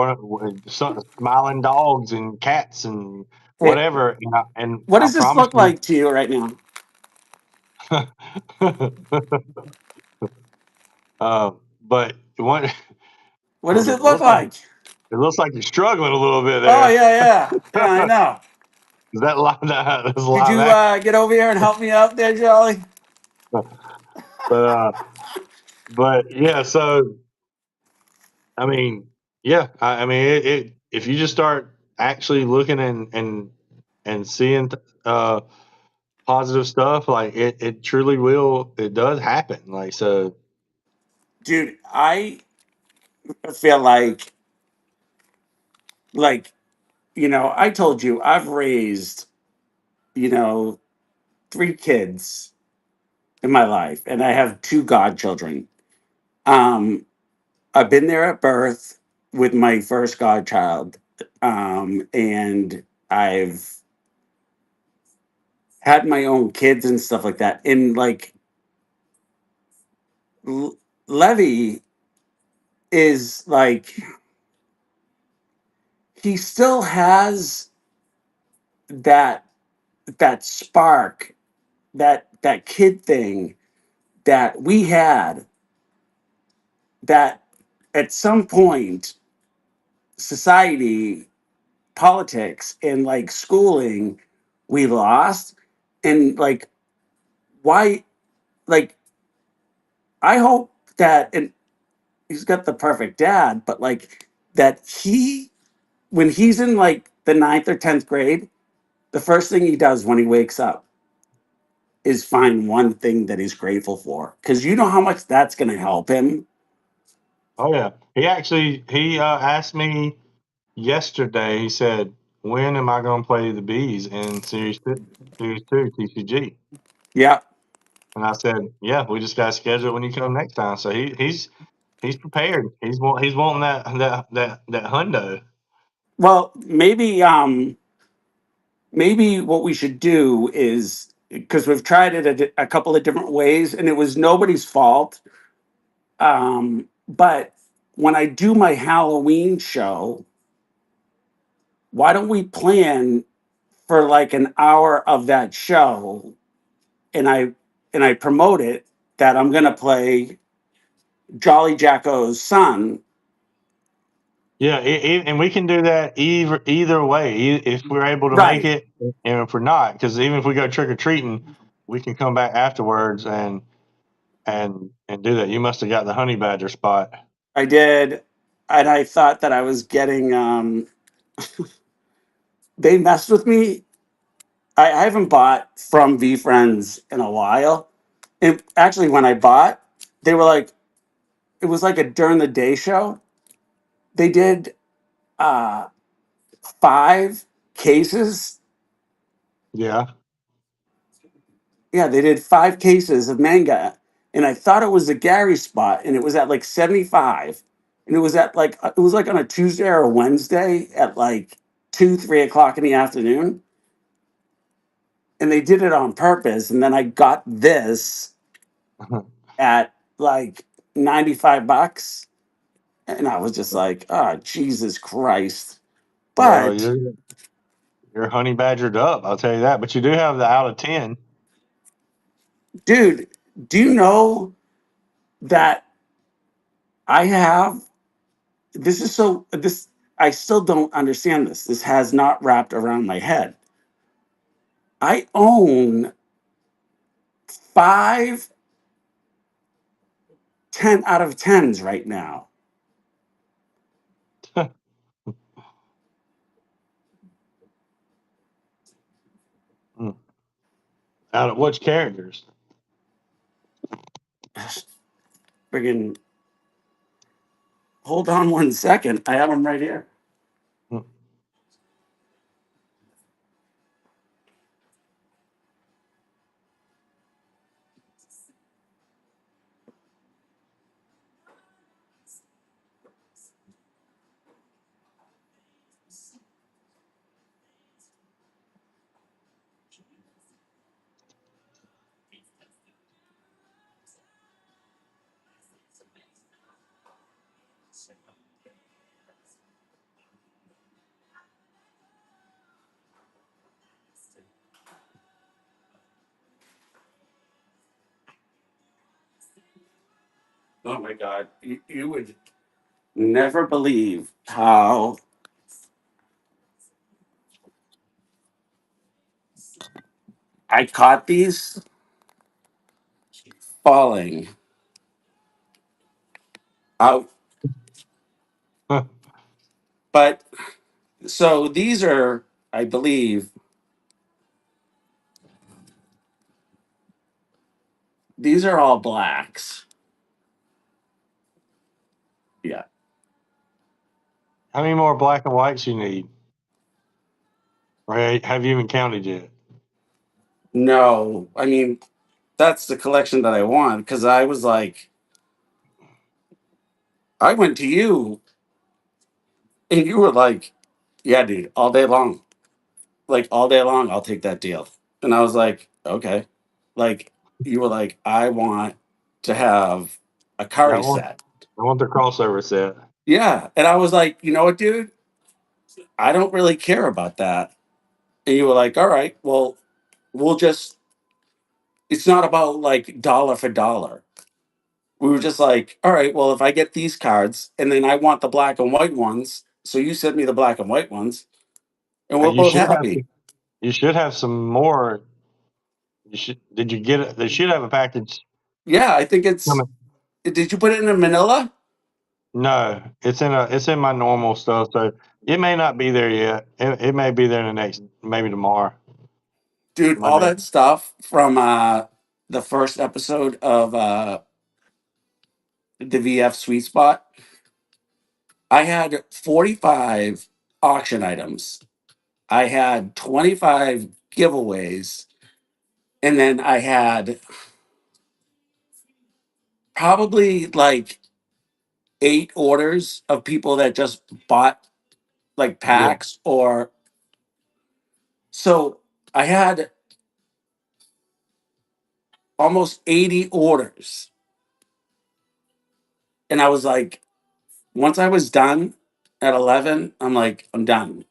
some smiling dogs and cats and Hey, whatever. And what I does this promise look you, like to you right now? but one, What does it it look looks like like? it looks like you're struggling a little bit Oh there. yeah, yeah, yeah. I know. Is that live? That's Could live you action. get over here and help me out there, Jolly? But but yeah. So I mean, yeah. I mean, if you just start actually looking and seeing positive stuff, like it truly will. It does happen. Like so. Dude, I feel like I told you I've raised you know 3 kids in my life, and I have 2 godchildren. Um, I've been there at birth with my first godchild, and I've had my own kids and stuff like that. And like Levy is like he still has that spark, that kid thing that we had, that at some point society, politics, and like schooling we lost. And like, why, like, I hope that, and he's got the perfect dad, but like that he, when he's in like the ninth or 10th grade, the first thing he does when he wakes up is find one thing that he's grateful for, because you know how much that's going to help him. Oh yeah. He asked me yesterday. He said, "When am I going to play the bees in series two TCG?" Yeah. And I said, "Yeah, we just got to schedule it when you come next time." So he's prepared. He's wanting that hundo. Well, maybe what we should do is, because we've tried it a couple of different ways and it was nobody's fault. But when I do my Halloween show, why don't we plan for like an hour of that show, and I promote it that I'm gonna play Jolly Jacko's son. Yeah, and we can do that either way. If we're able to make Right. it, and if we're not, because even if we go trick or treating, we can come back afterwards and do that. You must have got the honey badger spot. I did, and I thought that I was getting they messed with me. I haven't bought from V Friends in a while. And actually when I bought, they were like, it was like a during the day show. They did uh 5 cases. Yeah. Yeah, they did 5 cases of manga, and I thought it was a Gary spot, and it was at like 75, and it was like on a Tuesday or a Wednesday at like 2, 3 o'clock in the afternoon, and they did it on purpose. And then I got this at like $95, and I was just like, oh Jesus Christ! Well, But you're honey badgered up. I'll tell you that. But you do have the out of 10. dude, do you know that I have this is so this I still don't understand this. This has not wrapped around my head. I own 5 10 out of 10s right now. Mm. Out of which characters? Friggin' hold on 1 second. I have them right here. Mm. Oh my god. You would never believe how I caught these falling out. But so these are, I believe, these are all blacks. Yeah. How many more black and whites you need? Or have you even counted yet? No, I mean, that's the collection that I want because I was like, I went to you and you were like, yeah, dude, all day long. Like all day long, I'll take that deal. And I was like, okay. Like you were like, I want to have a Yeah, curry set. I want the crossover set. Yeah. And I was like, you know what, dude? I don't really care about that. And you were like, all right, well, we'll just, it's not about like dollar for dollar. We were just like, all right, well, if I get these cards and then I want the black and white ones, so you sent me the black and white ones, and we're You both should have. happy. You should have some more. You should. Did you get it? They should have a package Yeah, I think it's. coming. Did you put it in a manila? No, it's in my normal stuff, so it may not be there yet. It may be there in the next, maybe tomorrow, Dude, all Monday. that stuff from the first episode of the VF Sweet Spot. I had 45 auction items. I had 25 giveaways, and then I had probably like 8 orders of people that just bought like Yeah, packs or so I had almost 80 orders. And I was like, once I was done at 11, I'm like, I'm done.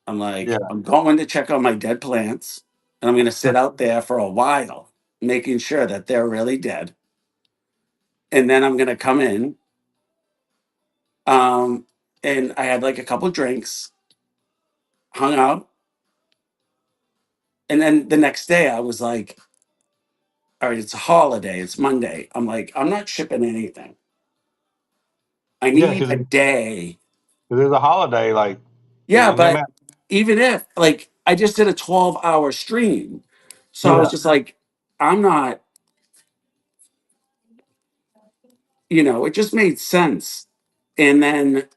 I'm yeah. like, I'm going to check on my dead plants and I'm going to sit out there for a while, making sure that they're really dead. And then I'm going to come in. Um, and I had like a couple drinks, hung out. And then the next day I was like, all right, it's a holiday. It's Monday. I'm like, I'm not shipping anything. I Yeah, need because a day. there's a holiday, like, Yeah, no but matter. even if like I just did a 12-hour stream. So I was Yeah, just like, I'm not, it just made sense. And then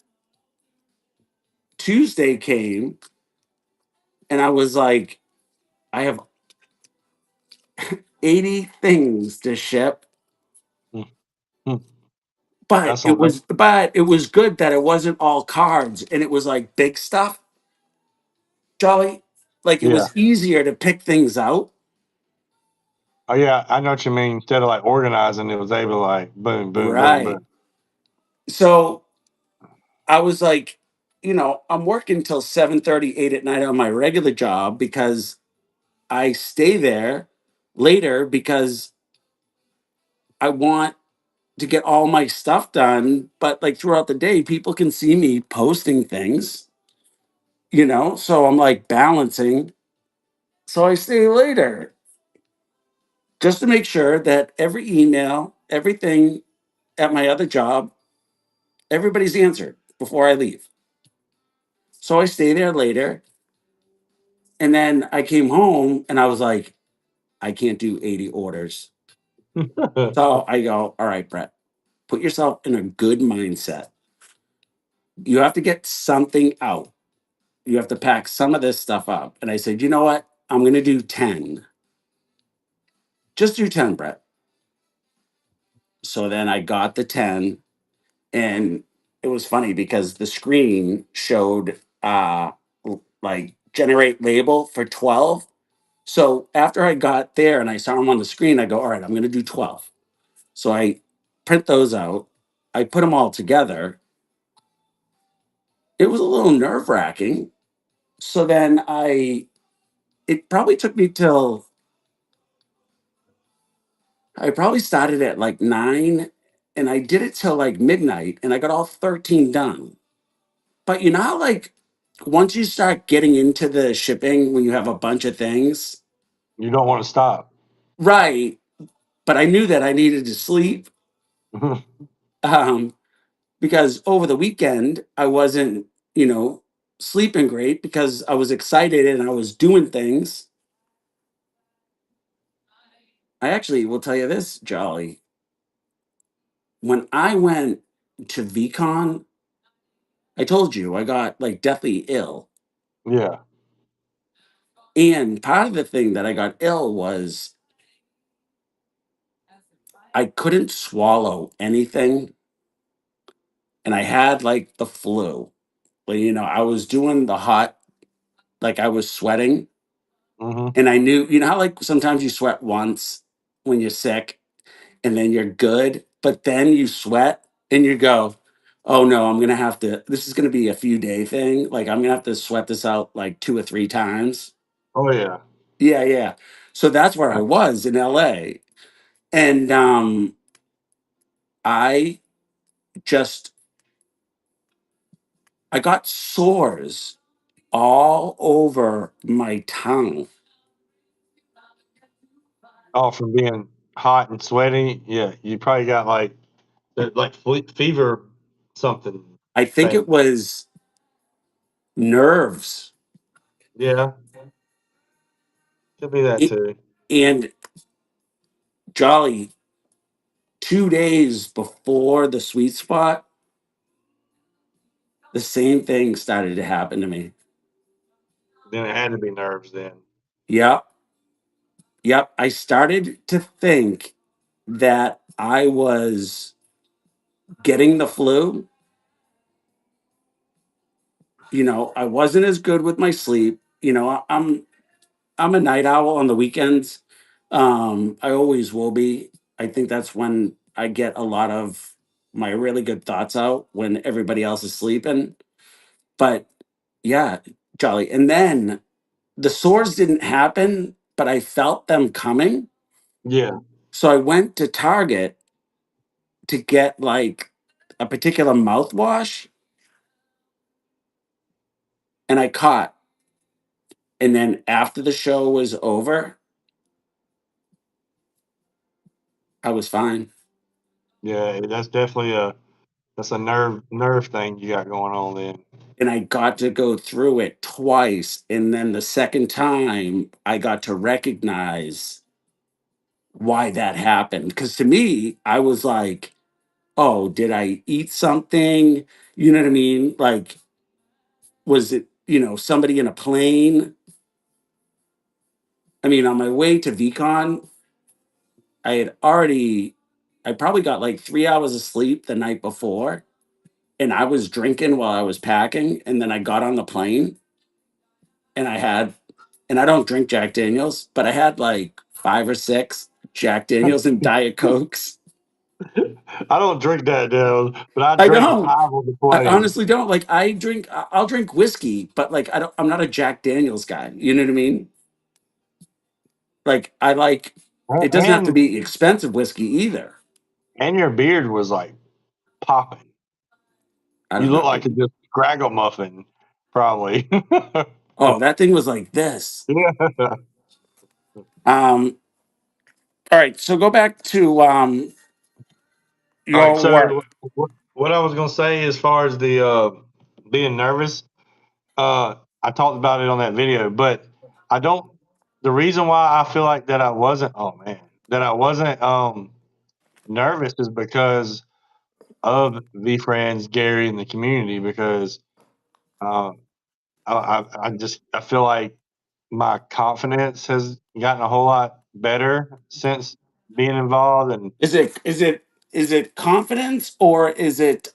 Tuesday came And I was like, I have 80 things to ship, Mm, mm. but That's it on that. was but it was good that it wasn't all cards and it was like big stuff, Jolly. Like it Yeah. was easier to pick things out. Oh yeah, I know what you mean. Instead of like organizing, it was able to like boom, boom, boom, Right. boom. So I was like, I'm working till 7:30, 8 at night on my regular job because I stay there later because I want to get all my stuff done. But like throughout the day, people can see me posting things, so I'm like balancing. So I stay later just to make sure that every email, everything at my other job, everybody's answered before I leave. So I stay there later. And then I came home and I was like, I can't do 80 orders. So I go, all right, Brett, put yourself in a good mindset. You have to get something out. You have to pack some of this stuff up. And I said, you know what? I'm going to do 10. Just do 10, Brett. So then I got the 10. And it was funny because the screen showed like generate label for 12. So after I got there and I saw them on the screen, I go, all right, I'm going to do 12. So I print those out. I put them all together. It was a little nerve wracking. So then it probably took me till, I probably started at like 9 and I did it till like midnight and I got all 13 done. But you know how, like, once you start getting into the shipping, when you have a bunch of things, You don't want to stop. right? But I knew that I needed to sleep um, because over the weekend, I wasn't, sleeping great because I was excited and I was doing things. I actually will tell you this, Jolly. When I went to VCon, I told you I got like deathly ill. Yeah. And part of the thing that I got ill was I couldn't swallow anything and I had like the flu. But I was doing the hot, like I was sweating Hmm. and I knew, how like sometimes you sweat once when you're sick and then you're good, but then you sweat and you go, oh no, I'm gonna have to, this is gonna be a few day thing. Like I'm gonna have to sweat this out like 2 or 3 times. Oh yeah. Yeah, yeah. So that's where I was in LA. And I just I got sores all over my tongue. Oh, from being hot and sweaty. Yeah, you probably got like that, like fever, something I think thing. it was nerves. Yeah, could be that I- too. And Jolly, 2 days before the sweet spot, the same thing started to happen to me. Then it had to be nerves. Then. Yep. Yep. I started to think that I was getting the flu. I wasn't as good with my sleep. I'm a night owl on the weekends. I always will be. I think that's when I get a lot of my really good thoughts out when everybody else is sleeping. But yeah, Jolly. And then the sores didn't happen, but I felt them coming. Yeah. So I went to Target to get like a particular mouthwash and I caught. And then after the show was over, I was fine. Yeah, that's definitely that's a nerve thing you got going on then. And I got to go through it twice. And then the second time, I got to recognize why that happened. Because to me, I was like, oh, did I eat something? You know what I mean? Like, was it, somebody in a plane? I mean, on my way to VCon, I probably got like 3 hours of sleep the night before, and I was drinking while I was packing, and then I got on the plane, and and I don't drink Jack Daniels, but I had like 5 or 6 Jack Daniels and Diet Cokes. I don't drink that, dude, but I I drank don't. 5 on the I plane. honestly don't. Like I'll drink whiskey, but like I'm not a Jack Daniels guy. You know what I mean? Like I like it doesn't have to And be expensive whiskey either. your beard was like popping. I You don't look know. like a just Graggle muffin, probably. Oh, that thing was like this. Yeah. Um, all right, so go back to All right. your work. So what I was gonna say as far as the being nervous, I talked about it on that video, but I don't. The reason why I feel like that I wasn't, oh man, that I wasn't nervous is because of the friends, Gary, and the community. Because um, I just I feel like my confidence has gotten a whole lot better since being involved, and Is it confidence or is it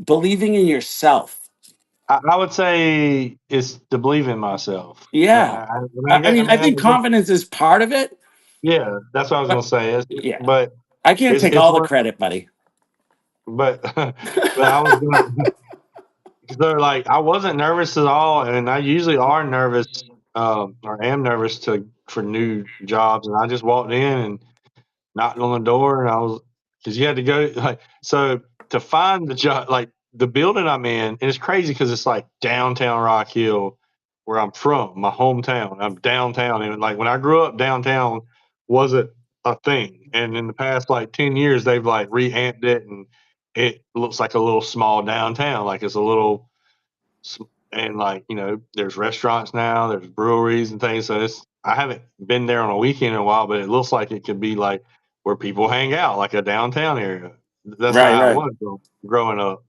believing in yourself? I would say it's to believe in myself. Yeah. I I mean, I mean, think confidence is part of it, yeah, that's what I was but gonna say. yeah, But I can't take it's all the one, credit, buddy. but but I was gonna. So like I wasn't nervous at all, and I usually are nervous, or am nervous to for new jobs, and I just walked in and knocked on the door, and I was because you had to go like so to find the job, like the building I'm in, and it's crazy because it's like downtown Rock Hill, where I'm from, my hometown. I'm downtown, and like when I grew up, downtown wasn't a thing, and in the past like 10 years, they've like reamped it, and it looks like a little small downtown, like it's a little and like there's restaurants now, there's breweries and things, so it's I haven't been there on a weekend in a while, but it looks like it could be like where people hang out, like a downtown area. That's not Right, how it right. was growing up.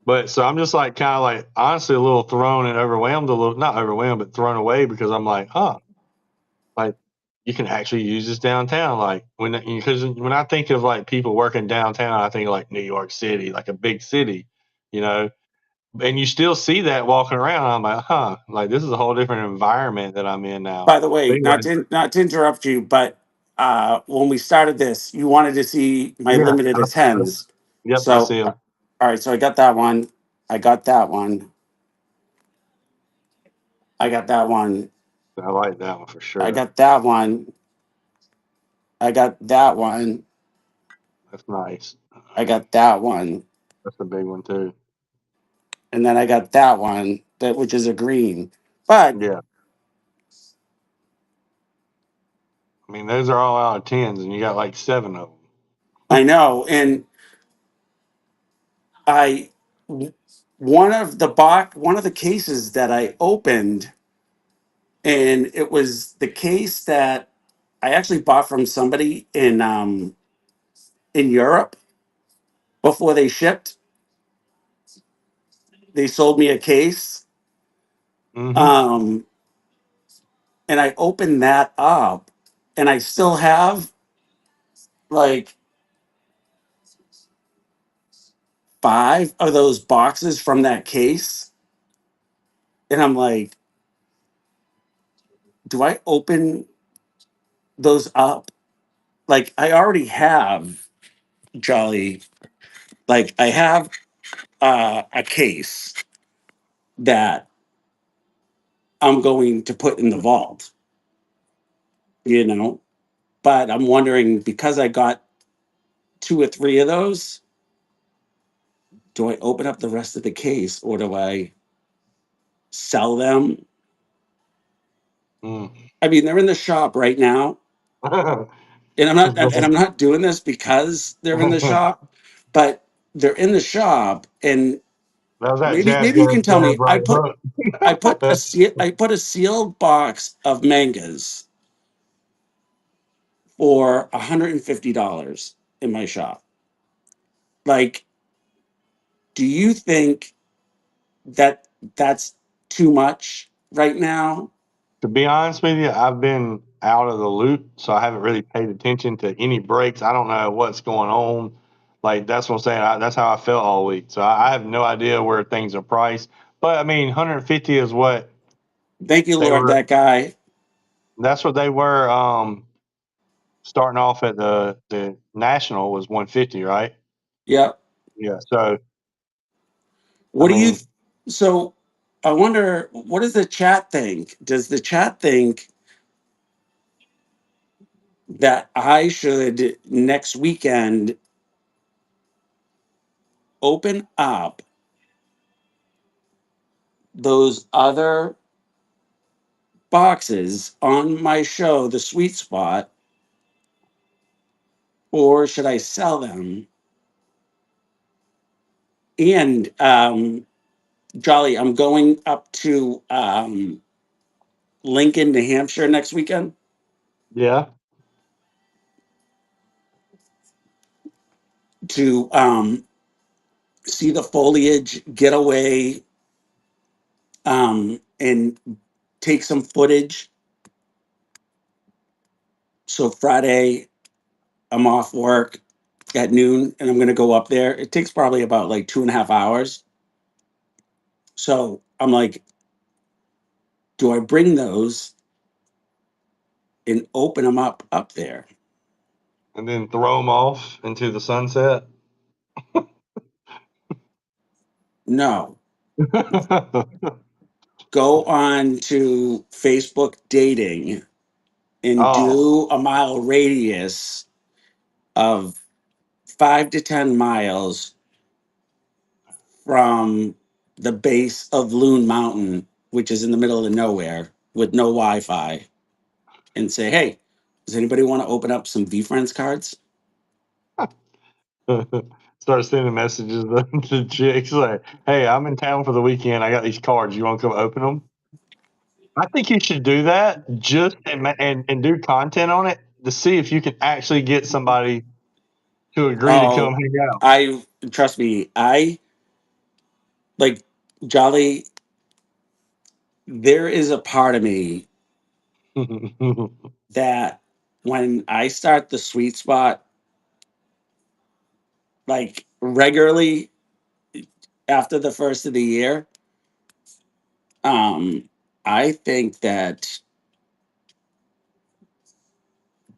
But so I'm just like kind of like honestly a little thrown and overwhelmed, a little not overwhelmed but thrown away, because I'm like like you can actually use this downtown, like because when I think of like people working downtown, I think of like New York City, like a big city, you know and you still see that walking around. I'm like, huh, like this is a whole different environment that I'm in now. By the But way, anyway, not to interrupt you, but when we started this, you wanted to see my yeah, limited absolutely. attends. Yep, I So, see them. all right, so I got that one. I got that one. I got that one. I like that one for I sure. got that one. I got that one. That's nice. I got that one. That's a big one too. And then I got that one, that which is a green. But Yeah, I mean those are all out of tens, and you got like 7 of I them. know, and I one of the cases that I opened, and it was the case that I actually bought from somebody in Europe before they shipped. They sold me a case, Hmm. um, and I opened that up, and I still have like 5 of those boxes from that case, and I'm like, do I open those up? Like I already have Jolly. Like I have a case that I'm going to put in the vault, you know. But I'm wondering, because I got 2 or 3 of those, do I open up the rest of the case or do I sell them? Mm. I mean, they're in the shop right now, and I'm not doing this because they're in the shop, but they're in the shop, and That was that maybe you can tell jazz me. right hook. I put a sealed box of mangas for $150 in my shop. Like, do you think that that's too much right now? To be honest with you, I've been out of the loop, so I haven't really paid attention to any breaks. I don't know what's going on. Like that's what I'm saying. That's how I felt all week. So I have no idea where things are priced. But I mean, 150 is what Thank you, they Lord, were. that guy. That's what they were. Starting off at the national was 150, right? Yep. Yeah. So I What do you, mean, so I wonder, what does the chat think? Does the chat think that I should next weekend open up those other boxes on my show, The Sweet Spot, or should I sell them? And Jolly, I'm going up to Lincoln, New Hampshire next weekend yeah. to see the foliage, get away, and take some footage. So Friday, I'm off work at noon and I'm going to go up there. It takes probably about like 2.5 hours. So I'm like, do I bring those and open them up there? And then throw them off into the sunset. No. Go on to Facebook dating and Oh, do a mile radius of 5 to 10 miles from the base of Loon Mountain, which is in the middle of nowhere with no Wi-Fi, and say, "Hey, does anybody want to open up some VFriends cards?" start sending messages to chicks like, "Hey, I'm in town for the weekend. I got these cards. You want to come open them?" I think you should do that just and do content on it to see if you can actually get somebody to agree to come Oh, hang out. I trust me. I like Jolly. There is a part of me that when I start the sweet spot, like regularly after the first of the year, um, I think that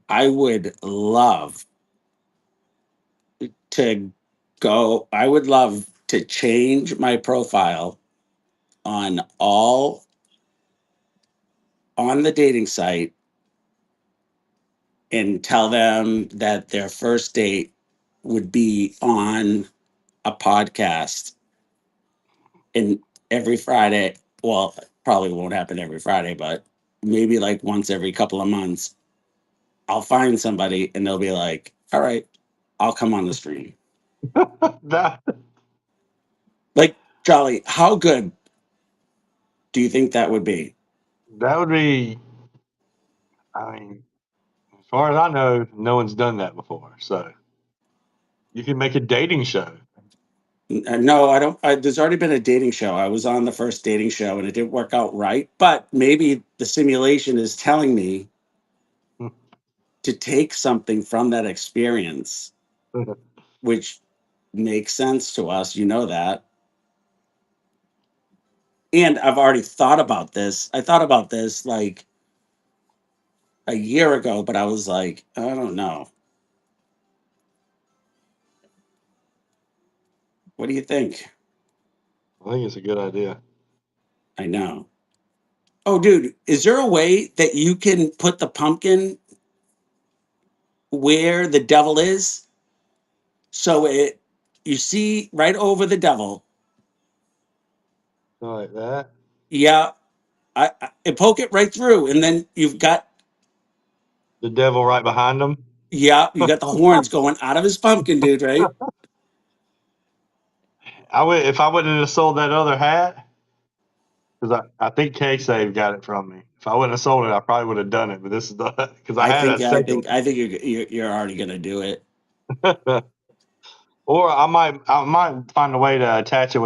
I would love to go. I would love to change my profile on all on the dating site and tell them that their first date would be on a podcast, and every Friday, well, probably won't happen every Friday, but maybe like once every couple of months, I'll find somebody and they'll be like, all right, I'll come on the stream. that Like, Jolly, how good do you think that would be? that would be. I mean, as far as I know, no one's done that before. So you can make a dating show. No, I don't. There's already been a dating show. I was on the first dating show and it didn't work out right. But maybe the simulation is telling me to take something from that experience, which makes sense to us. You know that. And I've already thought about this. I thought about this like a year ago, but I was like, I don't know. What do you think? I think it's a good idea. I know. Oh, dude, is there a way that you can put the pumpkin where the devil is? So it you see right over the devil. Like that. Yeah, and poke it right through, and then you've got The devil right behind them. yeah, you got the horns going out of his pumpkin, dude. Right? I would if I wouldn't have sold that other hat because I think K Save got it from me. If I wouldn't have sold it, I probably would have done it. But this is the because I I had a think I second think I think you're already gonna do it. one. Or I might find a way to attach it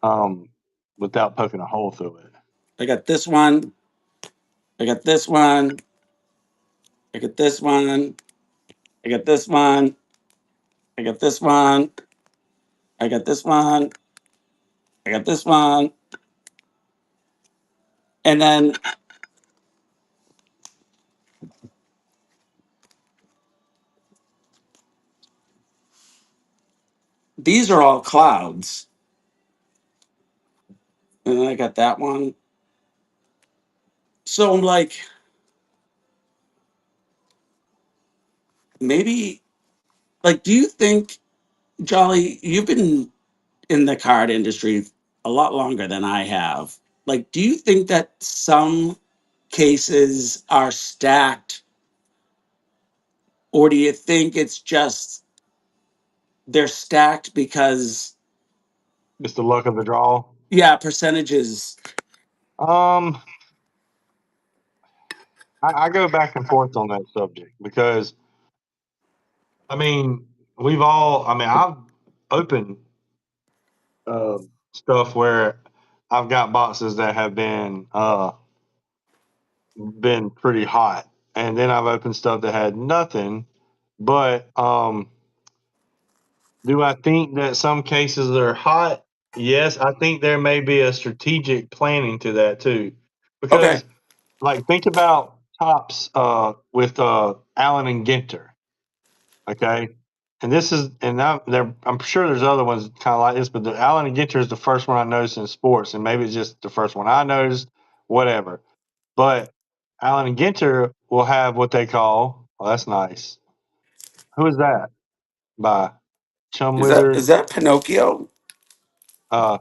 um without poking a hole through it. I got this one. I got this one. I got this one. I got this one. I got this one. I got this one. I got this one. And then these are all clouds. And then I got that one. So I'm like, maybe, like, do you think, Jolly, you've been in the card industry a lot longer than I have. Like, do you think that some cases are stacked, or do you think it's just they're stacked because, Just the luck of the draw. yeah, percentages? Um, I go back and forth on that subject because I mean I've opened uh, stuff where I've got boxes that have been pretty hot, and then I've opened stuff that had nothing. But do I think that some cases are hot? Yes, I think there may be a strategic planning to that too, Okay. because like think about tops with Allen and Ginter. Okay. And this is, and now there, I'm sure there's other ones kind of like this, but the Allen and Ginter is the first one I noticed in sports, and maybe it's just the first one I noticed, whatever. But Allen and Ginter will have what they call, well, that's nice. Who is that? By Chum Is Withers. that Pinocchio? Uh,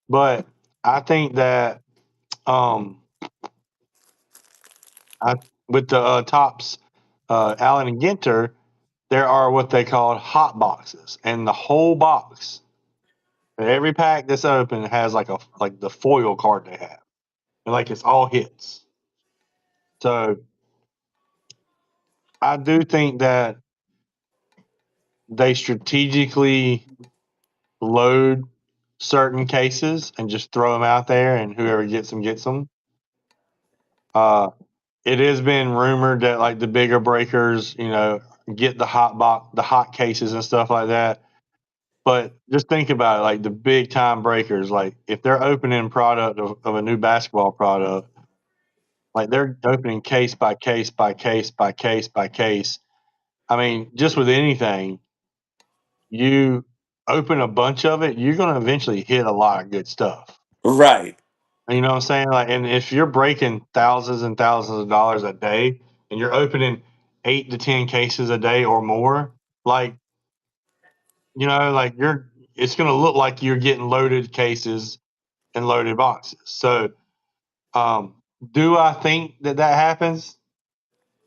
but I think that um, I with the tops, Allen and Ginter, there are what they call hot boxes, and the whole box. Every pack that's open has like the foil card they have, and like it's all hits. So I do think that they strategically load certain cases and just throw them out there, and whoever gets them gets them. It has been rumored that like the bigger breakers, get the hot cases and stuff like that. But just think about it, like the big time breakers, like if they're opening product of a new basketball product. Like they're opening case by case by case by case by case. I mean, just with anything, you open a bunch of it, you're going to eventually hit a lot of good stuff. Right. You know what I'm saying? Like, and if you're breaking thousands and thousands of dollars a day, and you're opening 8 to 10 cases a day or more, like, like it's going to look like you're getting loaded cases and loaded boxes. So, um, do I think that happens?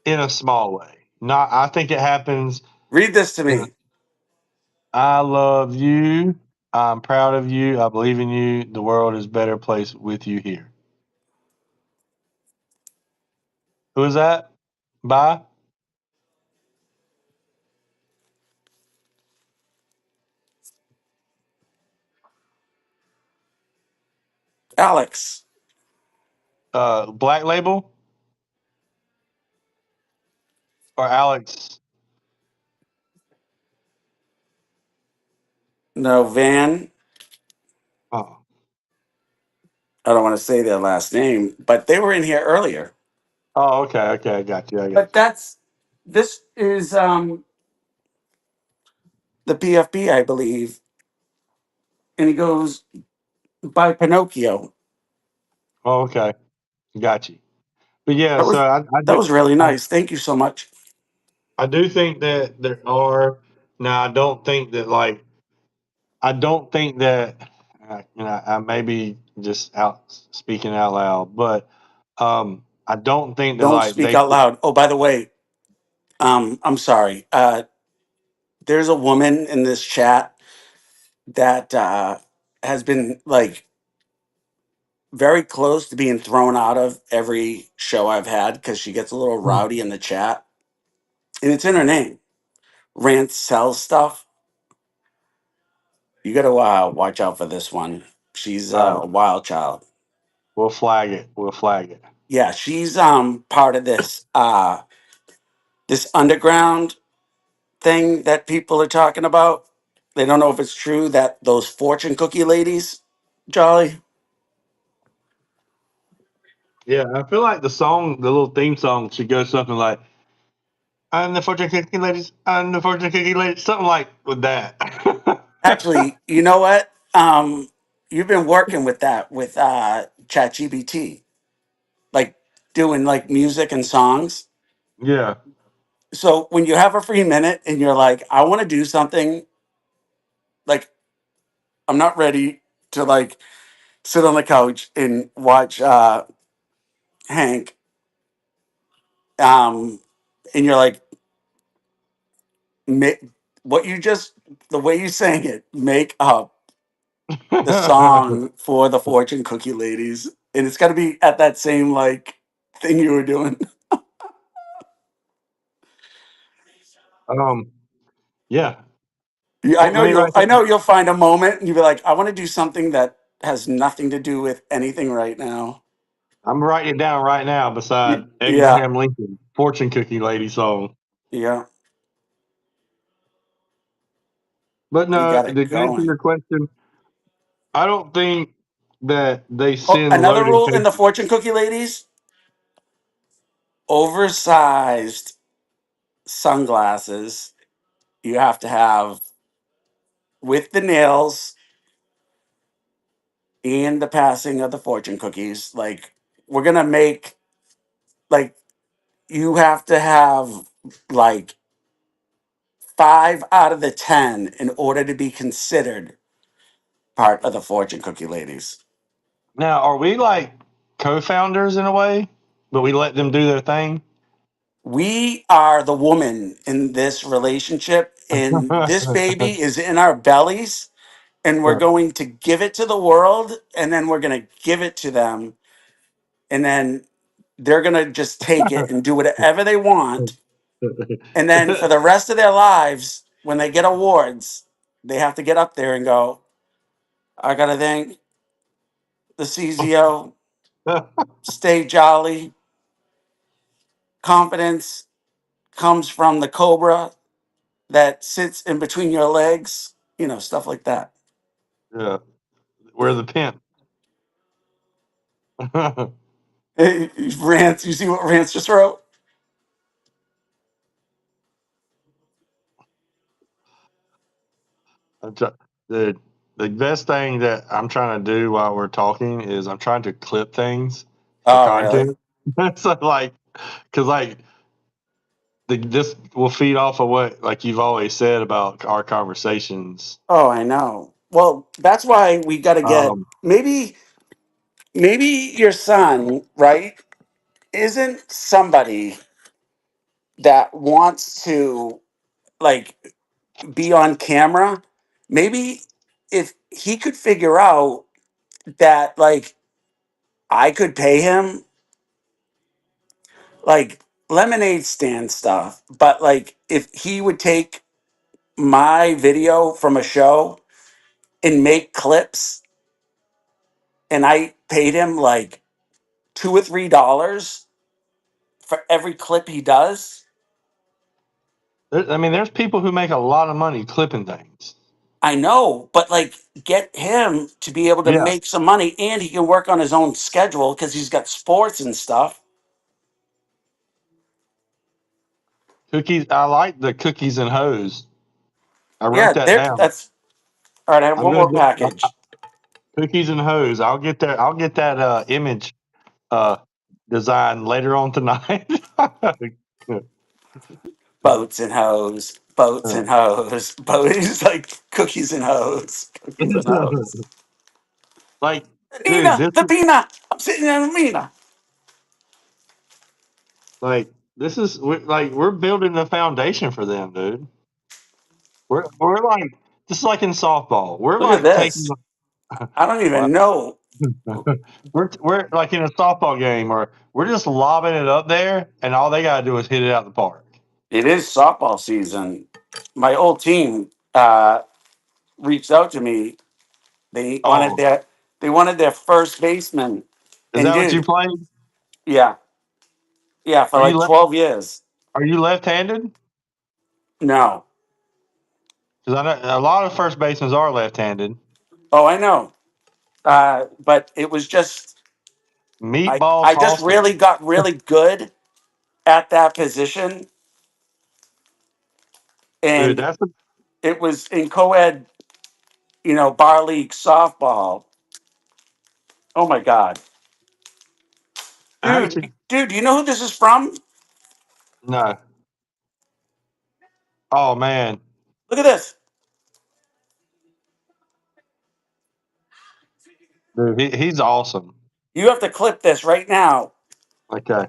In a small way. Not, I think it happens. Read this to In, me. I love you. I'm proud of you. I believe in you. The world is a better place with you here. Who is that? By? Alex. Black Label or Alex? No, Van. Oh, I don't want to say their last name, but they were in here earlier. oh, okay, okay. I got you. I got But you. this is the PFP, I believe. And he goes by Pinocchio. Oh, okay, got you. But yeah, That so was that was really nice. Thank you so much. I do think that there are. Now, I don't think that like I don't think that, I may be just out speaking out loud, but I don't think that Don't like speak they. out loud. Oh, by the way, I'm sorry. There's a woman in this chat that has been like very close to being thrown out of every show I've had because she gets a little rowdy in the chat, and it's in her name. Rants sells stuff. You got to watch out for this one. She's Uh, a wild child. We'll flag it. We'll flag it. Yeah, she's part of this underground thing that people are talking about. They don't know if it's true that those fortune cookie ladies, Jolly. Yeah, I feel like the song, the little theme song, should go something like "I'm the fortune cookie ladies, I'm the fortune cookie ladies," something like with that. Actually, you know what? You've been working with that with ChatGPT, like doing like music and songs. Yeah. So when you have a free minute and you're like, I want to do something, like I'm not ready to like sit on the couch and watch Hank, and you're like, make, what you just the way you sang it, make up the song for the fortune cookie ladies, and it's got to be at that same like thing you were doing. um. Yeah. Yeah, Well, let me write I that. know you'll find a moment and you'll be like, I want to do something that has nothing to do with anything right now. I'm writing it down right now beside Yeah, Abraham Lincoln, fortune cookie lady song. yeah, But you no, got it to answer going. your question, I don't think that they Oh, send another loaded rule in the patients. fortune cookie ladies: oversized sunglasses. You have to have with the nails and the passing of the fortune cookies. Like we're gonna make like you have to have like 5 out of the 10 in order to be considered part of the fortune cookie ladies. Now, are we like co-founders in a way, but we let them do their thing? We are the woman in this relationship, and this baby is in our bellies, and we're going to give it to the world, and then we're going to give it to them, and then they're going to just take it and do whatever they want. And then for the rest of their lives, when they get awards, they have to get up there and go, I got to thank the CZO, stay jolly, confidence comes from the cobra that sits in between your legs, stuff like that. Yeah, we're the pimp. Rance, you see what Rance just wrote? I'm try- the the best thing that I'm trying to do while we're talking is I'm trying to clip things for Oh, really? content. So like, because like this will feed off of what like you've always said about our conversations. Oh, I know. Well, that's why we got to get Um, maybe your son, right, isn't somebody that wants to like be on camera. Maybe if he could figure out that like I could pay him like lemonade stand stuff, but like if he would take my video from a show and make clips and I paid him like $2 or $3 for every clip he does. I mean, there's people who make a lot of money clipping things. I know, but like get him to be able to Yeah, make some money and he can work on his own schedule because he's got sports and stuff. cookies. I like the cookies and hose. I wrote Yeah, that down. that's all right. I have I'm one gonna more get package. cookies and hose. I'll get that. I'll get that image uh, design later on tonight. Boats and hose, boats and hose, boats like cookies and hose, cookies and hose. like, dude, Nina, the peanut. I'm sitting in the Nina. like this is we're building the foundation for them, dude. We're like this is like in softball. We're Look at like taking this. I don't what even know. we're like in a softball game, or we're just lobbing it up there, and all they gotta do is hit it out the park. It is softball season. My old team reached out to me. They wanted Oh, their they wanted their first baseman Is And that what you dude, played? yeah, yeah, for Are you like left? 12 years. Are you left-handed? No. Because I know a lot of first basemen are left-handed. Oh, I know. But it was just Meatball I just Carlson. really got really good at that position, Dude, and that's a, it was in co-ed, bar league softball. Oh my god, I hate you. dude, do you know who this is from? No. Oh man. Look at this. Dude, he's awesome. You have to clip this right now. Okay.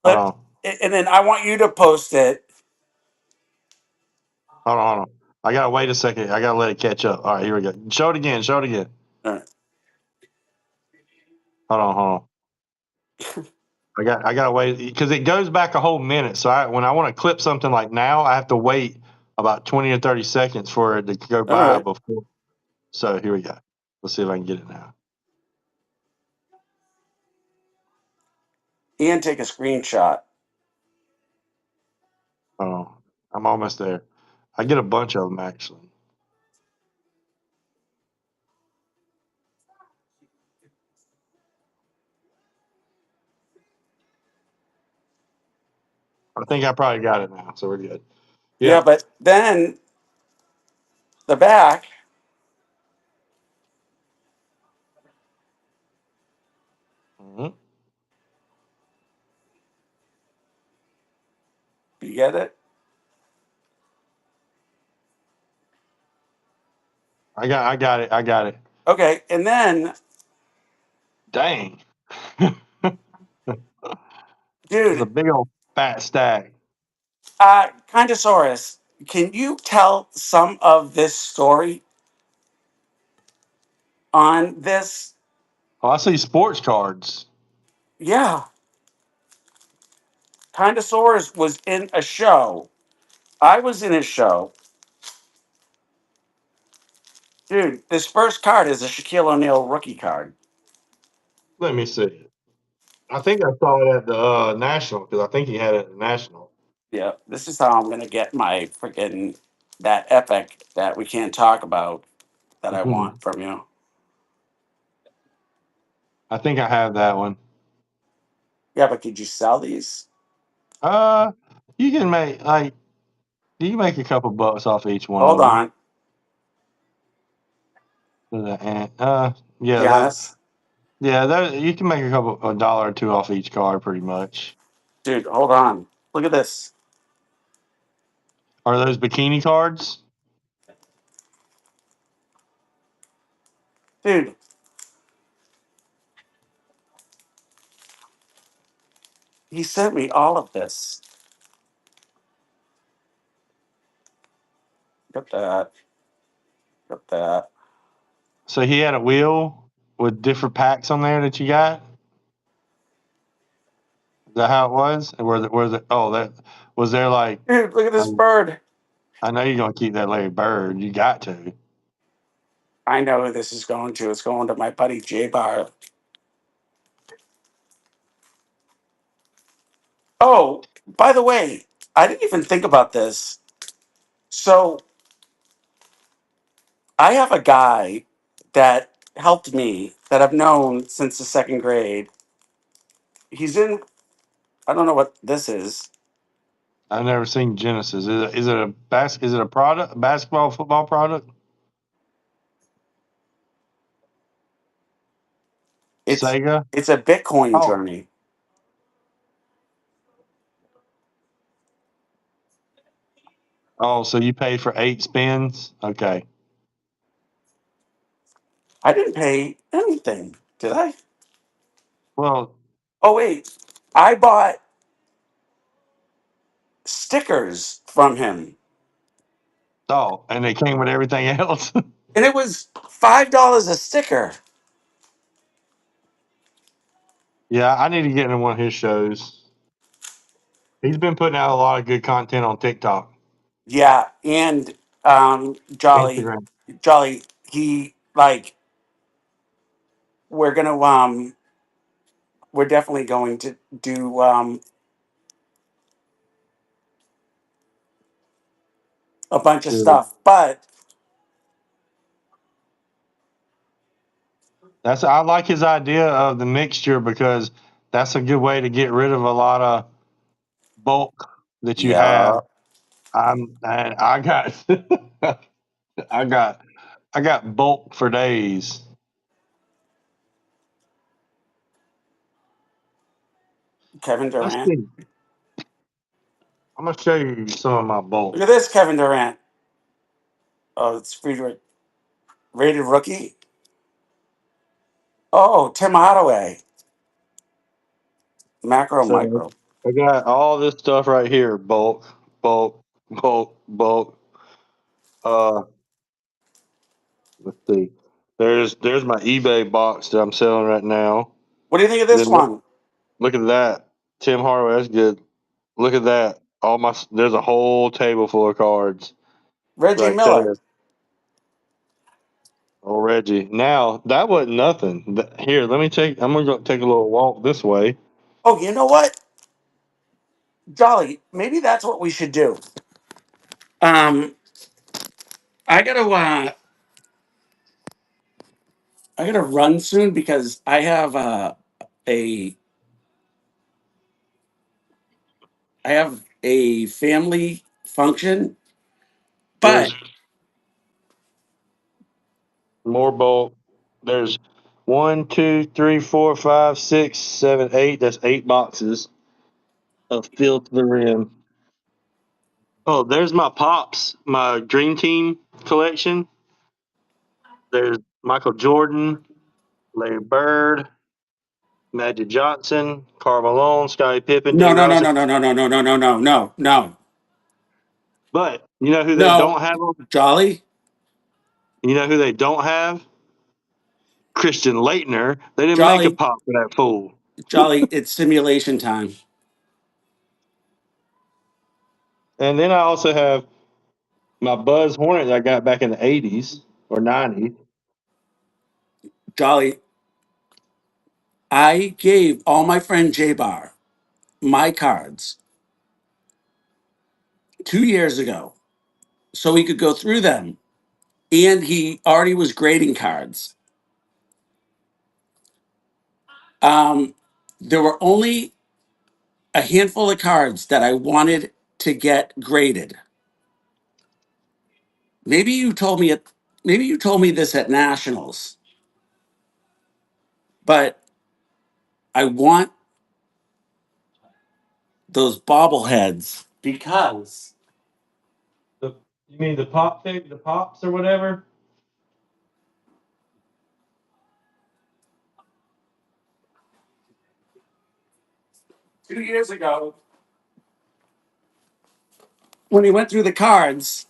Hold Clip, on. and then I want you to post it. Hold on. I gotta wait a second. I gotta let it catch up. All right, here we go. Show it again. Show it again. Uh, Hold on. I gotta wait because it goes back a whole minute. So when I want to clip something like now, I have to wait about 20 or 30 seconds for it to go All by right, before. So here we go. Let's see if I can get it now. and take a screenshot. Oh, I'm almost there. I get a bunch of them actually. I think I probably got it now, so we're good. Yeah, Yeah. but then the back. hmm You get it? I got it. I got it. Okay, and then, Dang. It's a dude, big old fat stack. Kindosaurus, can you tell some of this story on this? Oh, I see sports cards. Yeah, Kindosaurus was in a show. I was in a show. Dude, this first card is a Shaquille O'Neal rookie card. Let me see. I think I saw it at the national because I think he had it at the national. Yeah, this is how I'm gonna get my freaking that epic that we can't talk about that I Mhm. want from you. I think I have that one. Yeah, but could you sell these? Uh, you can make like you can make a couple bucks off each one Hold of them. on, Yeah, Giannis. you can make a dollar or two off each card, pretty much. Dude, hold on. Look at this. Are those bikini cards? Dude, he sent me all of this. Got that. Got that. So he had a wheel with different packs on there that you got. Is that how it was? And oh, that was there like, Dude, look at I, this bird. I know you're going to keep that Larry Bird. You got to. I know who this is going to. It's going to my buddy J Bar. Oh, by the way, I didn't even think about this. So I have a guy that helped me that I've known since the second grade. He's in, I don't know what this is. I've never seen Genesis. Is it a product, a basketball, football product? It's Sega? it's a Bitcoin Oh, journey. oh, so you paid for 8 spins? Okay. I didn't pay anything, did I? Well, Oh wait, I bought stickers from him, oh, and they came with everything else. and it was $5 a sticker. Yeah, I need to get into one of his shows. He's been putting out a lot of good content on TikTok, Yeah, and Jolly, Instagram. he we're gonna we're definitely going to do a bunch of Good. stuff. But I like his idea of the mixture because that's a good way to get rid of a lot of bulk that you yeah, have. I got I got I got bulk for days. Kevin Let's Durant. see. I'm gonna show you some of my bulk. Look at this, Kevin Durant. Oh, it's Friedrich. Rated rookie. Oh, Tim Hardaway. Macro, So micro. I got all this stuff right here. Bulk, bulk, bulk, bulk. Uh, let's see. There's my eBay box that I'm selling right now. What do you think of this Then one? look at that. Tim Hardaway, that's good. Look at that. There's a whole table full of cards Reggie right Miller. there. Oh, Reggie. Now that wasn't nothing. Here, let me take. I'm gonna go take a little walk this way. Oh, you know what? Jolly, maybe that's what we should do. Um, I gotta I gotta run soon because I have a I have a family function. But There's more bulk. There's 1, 2, 3, 4, 5, 6, 7, 8. That's 8 boxes of filled to the rim. Oh, there's my pops, my Dream Team collection. There's Michael Jordan, Larry Bird, Magic Johnson, Karl Malone, Scottie Pippen, no, David no, no, Robinson. no, no, no, no, no, no, no, no, no, no, But you know who they no, don't have? Jolly, You know who they don't have? Christian Leitner. They didn't make a Jolly, pop for that fool. Jolly. It's simulation time. And then I also have my Buzz Hornet that I got back in the 80s or 90s. Jolly, I gave all my friend J Bar my cards 2 years ago so he could go through them, and he already was grading cards. Um, there were only a handful of cards that I wanted to get graded. Maybe you told me it. Maybe you told me this at nationals, but I want those bobbleheads because You mean the pops or whatever? 2 years ago, when he went through the cards,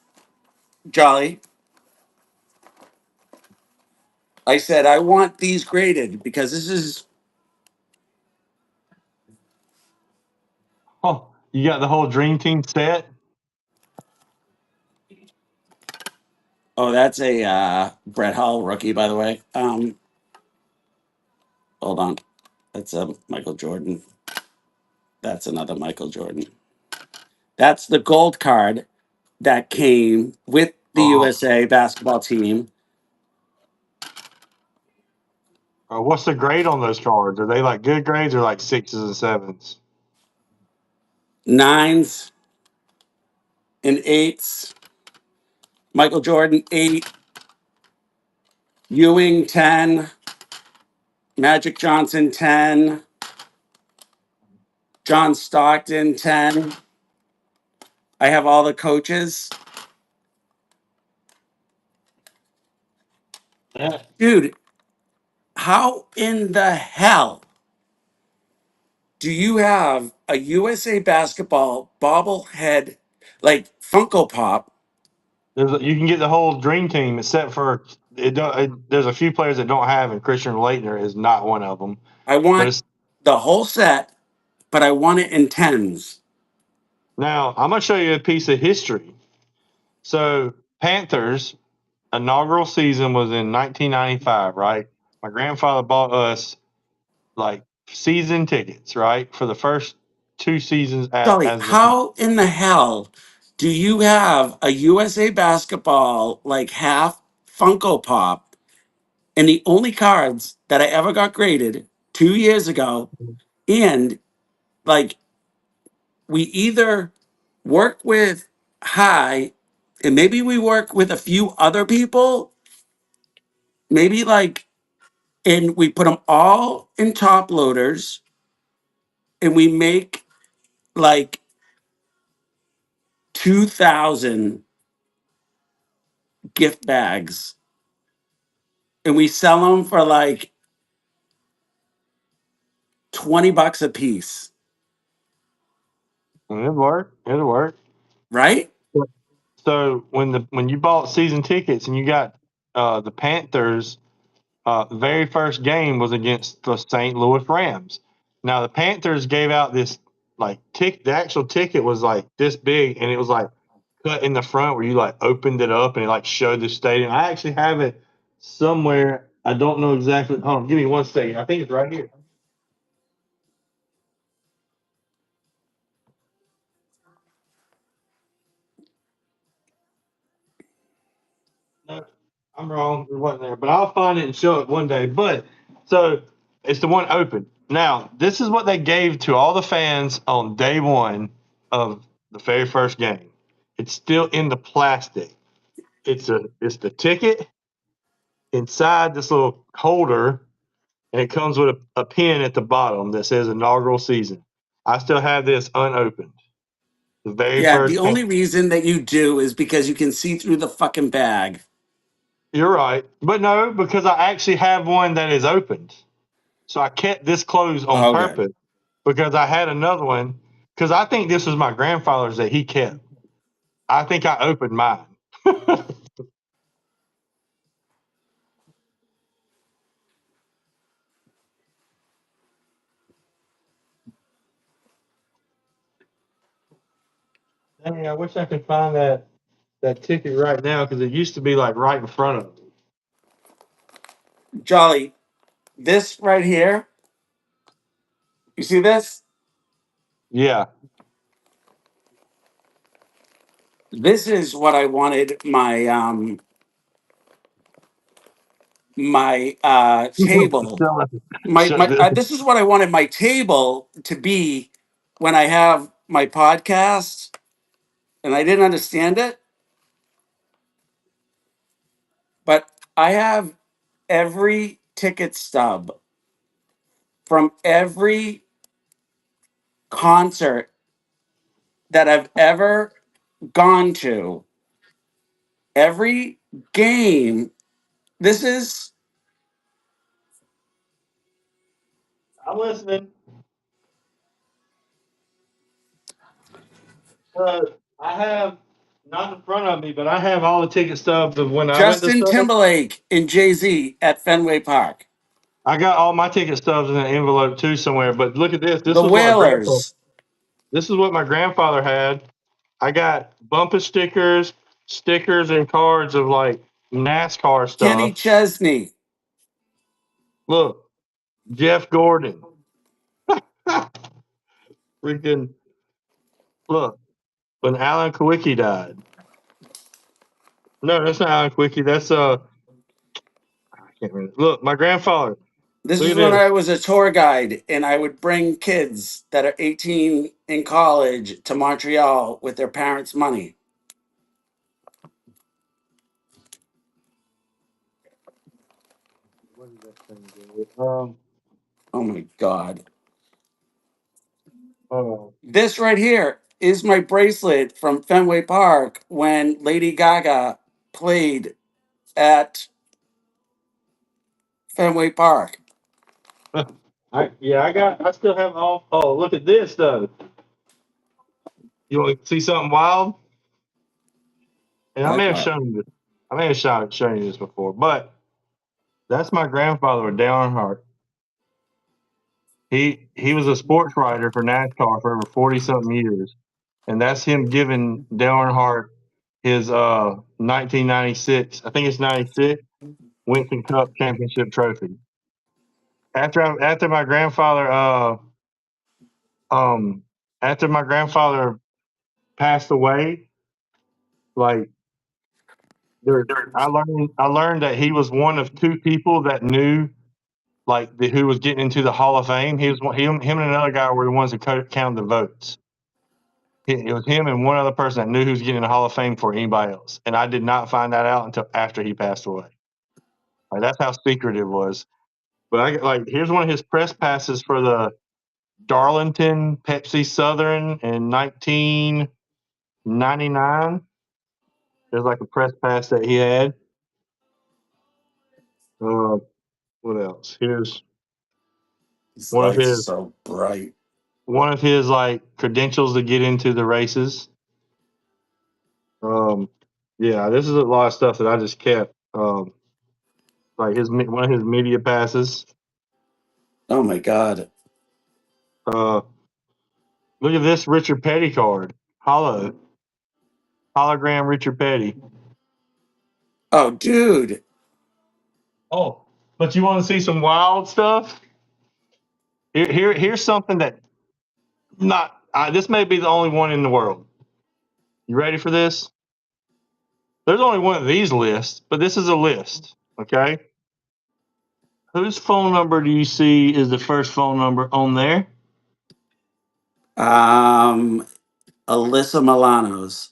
Jolly, I said, I want these graded because this is, Oh, you got the whole Dream Team set? oh, that's a Brett Hall rookie, by the way. Hold on. That's a Michael Jordan. That's another Michael Jordan. That's the gold card that came with the Oh. USA basketball team. What's the grade on those cards? Are they like good grades or like sixes and sevens? Nines and eights. Michael Jordan, 8. Ewing, 10. Magic Johnson, 10. John Stockton, 10. I have all the coaches. Yeah. Dude, how in the hell do you have a USA basketball bobblehead like Funko Pop? You can get the whole Dream Team except for there's a few players that don't have, and Christian Leitner is not one of them. I But want it's the whole set, but I want it in tens. now I'm gonna show you a piece of history. So Panthers inaugural season was in 1995, right? My grandfather bought us like season tickets, right, for the first 2 seasons Sully, as the how in the hell do you have a USA basketball like half Funko Pop and the only cards that I ever got graded 2 years ago? And like, we either work with High and maybe we work with a few other people, maybe like, and we put them all in top loaders and we make like 2,000 gift bags and we sell them for like $20 a piece, it'll work. It'll work. right? So when you bought season tickets and you got the Panthers, very first game was against the St. Louis Rams. Now the Panthers gave out this like the actual ticket was like this big and it was like cut in the front where you like opened it up and it like showed the stadium. I actually have it somewhere. I don't know exactly. Hold on, give me 1 second. I think it's right here. No, I'm wrong. It wasn't there, but I'll find it and show it one day. But so it's the one open. Now, this is what they gave to all the fans on day one of the very first game. It's still in the plastic. It's the ticket inside this little holder, and it comes with a pin at the bottom that says inaugural season. I still have this unopened. The very Yeah, the first game. only reason that you do is because you can see through the fucking bag. You're right. But no, because I actually have one that is opened. So I kept this closed on Okay. purpose because I had another one. Because I think this was my grandfather's that he kept. I think I opened mine. Dang, I wish I could find that ticket right now because it used to be like right in front of me. Jolly, this right here, you see this? Yeah. This is what I wanted my table. Shut this. This is what I wanted my table to be when I have my podcast, and I didn't understand it, but I have every ticket stub from every concert that I've ever gone to, every game. This is I'm listening. I have not in front of me, but I have all the ticket stubs of when I went to Justin stuff. Timberlake and Jay-Z at Fenway Park. I got all my ticket stubs in an envelope too somewhere. But look at this. This The is what my grandfather. Whalers. This is what my grandfather had. I got bumper stickers, and cards of like NASCAR Kenny stuff. Chesney. Look, Jeff Gordon. Freaking look, when Alan Kawicki died. No, that's not Alan Kawicki. That's I can't remember. Look, my grandfather. This Look is at when I this. was a tour guide and I would bring kids that are 18 in college to Montreal with their parents' money. What did that thing do? Oh my God. Oh, This right here is my bracelet from Fenway Park when Lady Gaga played at Fenway Park. I still have all. Oh, look at this though. You want to see something wild? And I may Like have what? shown you this. I may have shown you this before, but that's my grandfather, Dale Earnhardt. He was a sports writer for NASCAR for over 40 something years, and that's him giving Dale Earnhardt his 1996. I think it's 96 Winston Cup championship trophy. after my grandfather um after my grandfather passed away, like I learned that he was one of two people that knew who was getting into the Hall of Fame. Him and another guy were the ones that counted the votes. It was him and one other person that knew who was getting in the Hall of Fame for anybody else, and I did not find that out until after he passed away. Like that's how secretive it was. But here's one of his press passes for the Darlington Pepsi Southern in 1999. There's like a press pass that he had. Uh, what else? Here's These one of lights are his so bright. like credentials to get into the races. Um, yeah, this is a lot of stuff that I just kept. Like one of his media passes. Oh my god. Uh, look at this Richard Petty card. Hologram Richard Petty. Oh, dude. Oh, but you want to see some wild stuff? Here's something that not. This may be the only one in the world. You ready for this? There's only one of these lists, but this is a list. Okay. Whose phone number do you see is the first phone number on there? Um, Alyssa Milano's.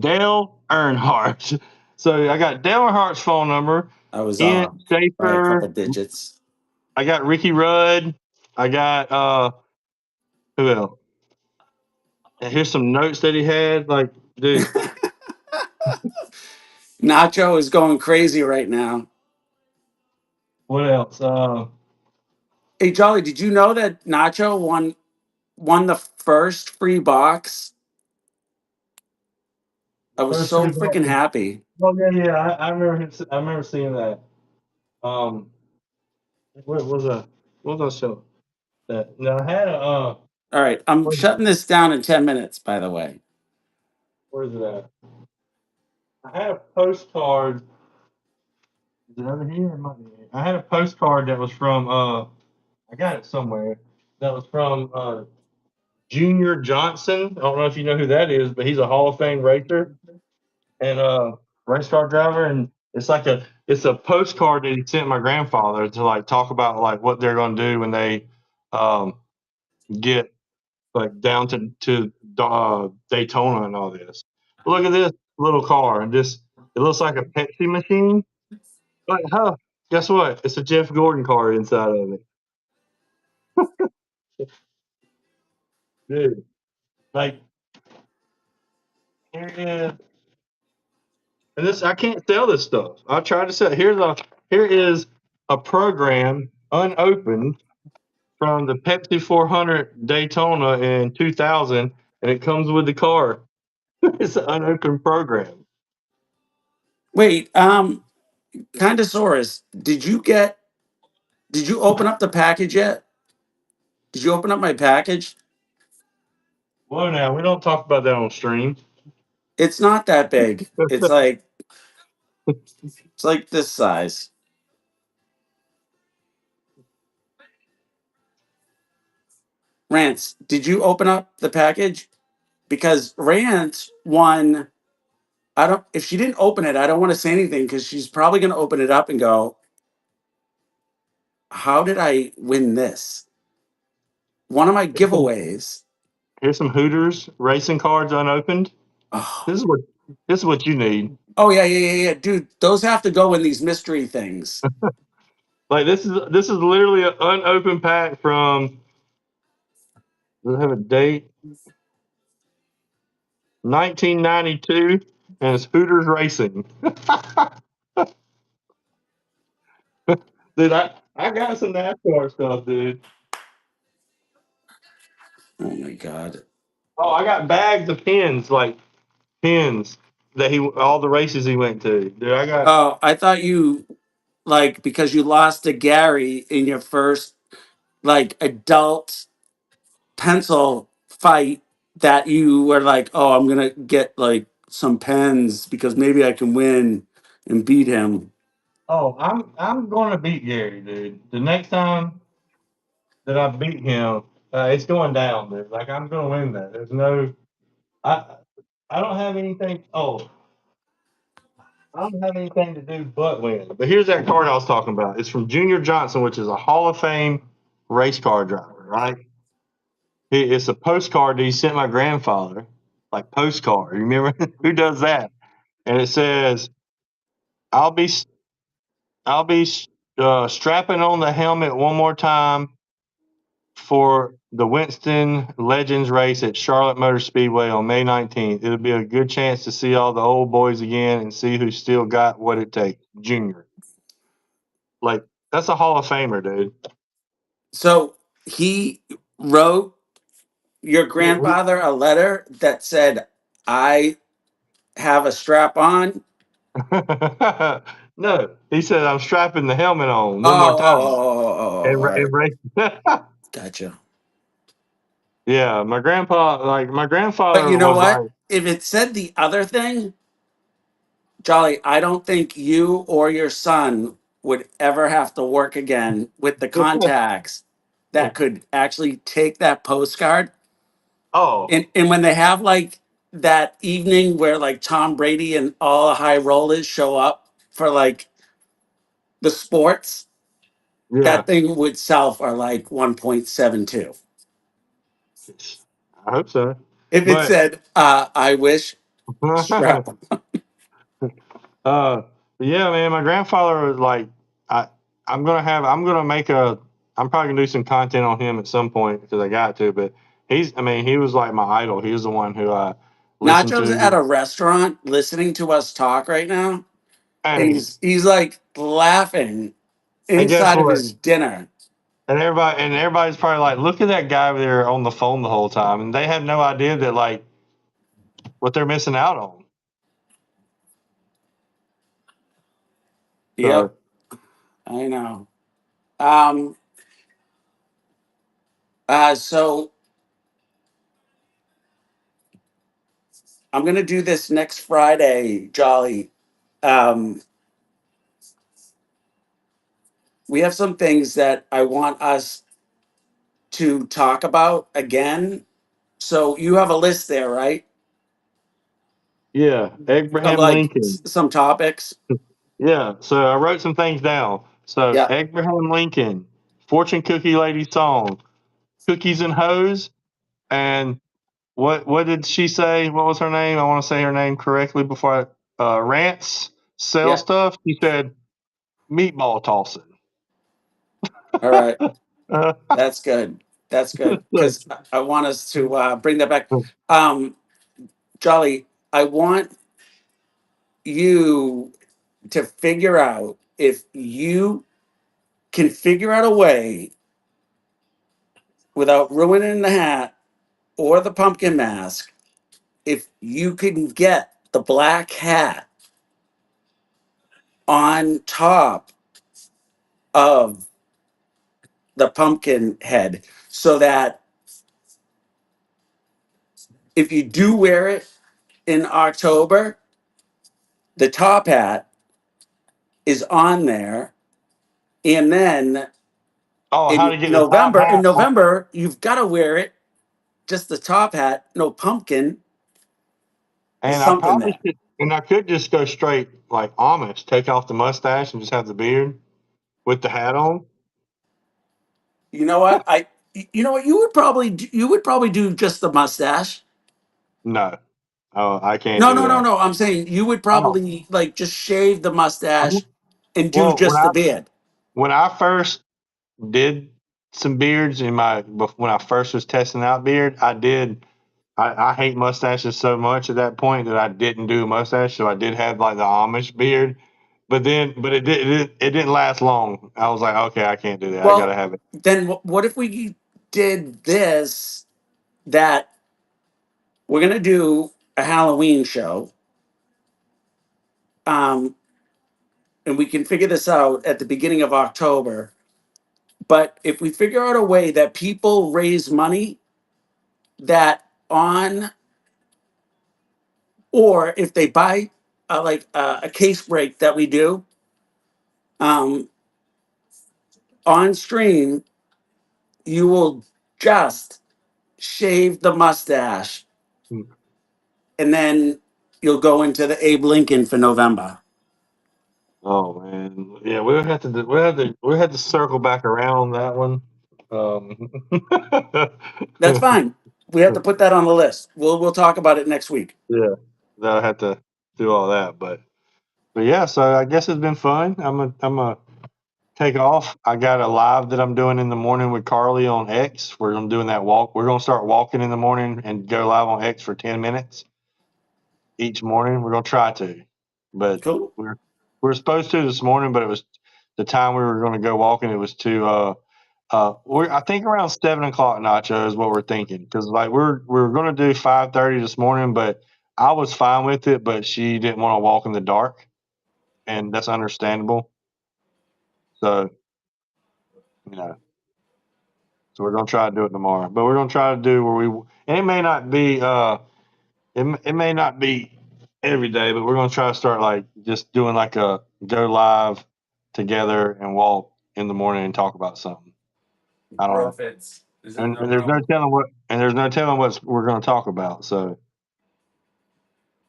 Dale Earnhardt. So I got Dale Earnhardt's phone number. I was Ian off by a Schaefer. couple digits. I got Ricky Rudd. I got who else? And here's some notes that he had. Like, dude, Nacho is going crazy right now. what else? Hey, Jolly, did you know that Nacho won the first free box? I was First so three freaking balls. happy. Oh yeah. I remember. I remember seeing that. Um, what was a what was I show? That no, I had a All right, I'm shutting this down in 10 minutes, by the way. where is it at? I had a postcard. Is it over here? It might be here. I had a postcard that was from I got it somewhere. That was from Junior Johnson. I don't know if you know who that is, but he's a Hall of Fame racer and race car driver. And it's a postcard that he sent my grandfather to like talk about like what they're going to do when they um, get like down to Daytona and all this. But look at this little car and just it looks like a Pepsi machine. But huh, guess what? It's a Jeff Gordon car inside of it, dude. Like here it is. And this I can't sell this stuff. I tried to sell. Here is a program unopened from the Pepsi 400 Daytona in 2000, and it comes with the car. It's an unopened program. Wait, Kindosaurus, did you open up the package yet? Did you open up my package? Well, now we don't talk about that on stream. It's not that big. It's like this size. Rance, did you open up the package? Because Rance won. I don't. If she didn't open it, I don't want to say anything because she's probably going to open it up and go, "How did I win this?" One of my giveaways. Here's some Hooters racing cards unopened. Oh, This is what this is what you need. oh yeah, dude. Those have to go in these mystery things. Like this is literally an unopened pack from. Does it have a date? 1992, and it's Hooters Racing. Dude, I got some NASCAR stuff, dude. Oh my god. Oh, I got bags of pins, like pins that all the races he went to. Dude, I got Oh, I thought you like because you lost to Gary in your first like adult pencil fight that you were like, oh, I'm gonna get like some pens because maybe I can win and beat him. Oh, I'm going to beat Gary, dude. The next time that I beat him, it's going down, dude. Like I'm going to win that. There's no, I I don't have anything. Oh, I don't have anything to do but win. But here's that card I was talking about. It's from Junior Johnson, which is a Hall of Fame race car driver, right? It's a postcard that he sent my grandfather, like postcard. You remember who does that? And it says, "I'll be I'll be strapping on the helmet one more time for the Winston Legends race at Charlotte Motor Speedway on May 19th. It'll be a good chance to see all the old boys again and see who still got what it takes." Junior. Like, that's a Hall of Famer, dude. So he wrote your Yeah, grandfather a letter that said, "I have a strap on." no, he said, "I'm strapping the helmet on one more Oh, oh, time." oh, oh, oh, oh, And, all right. and race. Gotcha. Yeah, my But grandfather you know was what? like, If it said the other thing, Jolly, I don't think you or your son would ever have to work again with the contacts that could actually take that postcard. "Oh, And when they have like that evening where like Tom Brady and all the high rollers show up for like the sports, yeah." that thing would sell for like 1.72. I hope so. If it But said, I wish strap. Uh, yeah, man, my grandfather was like, I, I'm gonna make I'm probably gonna do some content on him at some point because I got to, but I mean, he was like my idol. He was the one who I listened Nacho's at to. a restaurant listening to us talk right now. And Hey, he's like laughing and guess inside of what? his dinner. And everybody's probably like, look at that guy over there on the phone the whole time, and they have no idea that like what they're missing out on. Yep, So I know. Um, so I'm gonna do this next Friday, Jolly. Um, we have some things that I want us to talk about again. So you have a list there, right? yeah, Of Abraham like Lincoln. some topics. Yeah, so I wrote some things down. So Yeah, Abraham Lincoln, Fortune Cookie Lady song, Cookies and Hose, and what did she say? What was her name? I want to say her name correctly before Rants sell yeah. stuff. She said meatball tossing. All right, Uh, that's good. That's good because I want us to bring that back. Um, Jolly, I want you to figure out if you can figure out a way without ruining the hat or the pumpkin mask, if you can get the black hat on top of the pumpkin head so that if you do wear it in October, the top hat is on there. And then oh, how to get the top In hat? November, you've got to wear it, just the top hat, no pumpkin. There's And I something probably there. should, and I could just go straight like Amish, take off the mustache and just have the beard with the hat on. You know what? You know what? You would probably do just the mustache. No, oh, I can't No, do no, no, that. no. I'm saying you would Oh, probably like just shave the mustache and do well, just the beard. when I first did some beards when I first was testing out beard, I did. I hate mustaches so much at that point that I didn't do a mustache, so I did have like the Amish beard. But it didn't last long. I was like, okay, I can't do that. I gotta Well, have it. then what if we did this? That we're gonna do a Halloween show, um, and we can figure this out at the beginning of October. But if we figure out a way that people raise money that on, or if they buy a case break that we do, Um, on stream, you will just shave the mustache, Hmm. and then you'll go into the Abe Lincoln for November. Oh man, yeah, we had to circle back around that one. Um, That's fine. We have to put that on the list. We'll talk about it next week. yeah, I had to do all that, but yeah. So I guess it's been fun. I'm a take off. I got a live that I'm doing in the morning with Carly on X. Where I'm doing that walk. We're gonna start walking in the morning and go live on X for 10 minutes each morning. We're gonna try to, but Cool. we're supposed to this morning, but it was the time we were gonna go walking. It was too I think around 7 o'clock, Nacho, is what we're thinking, because like we're gonna do 5:30 this morning, but I was fine with it, but she didn't want to walk in the dark, and that's understandable. So you know, so we're gonna try to do it tomorrow, but we're gonna try to do where we. And it may not be it may not be every day, but we're gonna try to start like just doing like a go live together and walk in the morning and talk about something. I don't know. Profits. Is that And no there's no problem? telling what we're going to talk about. So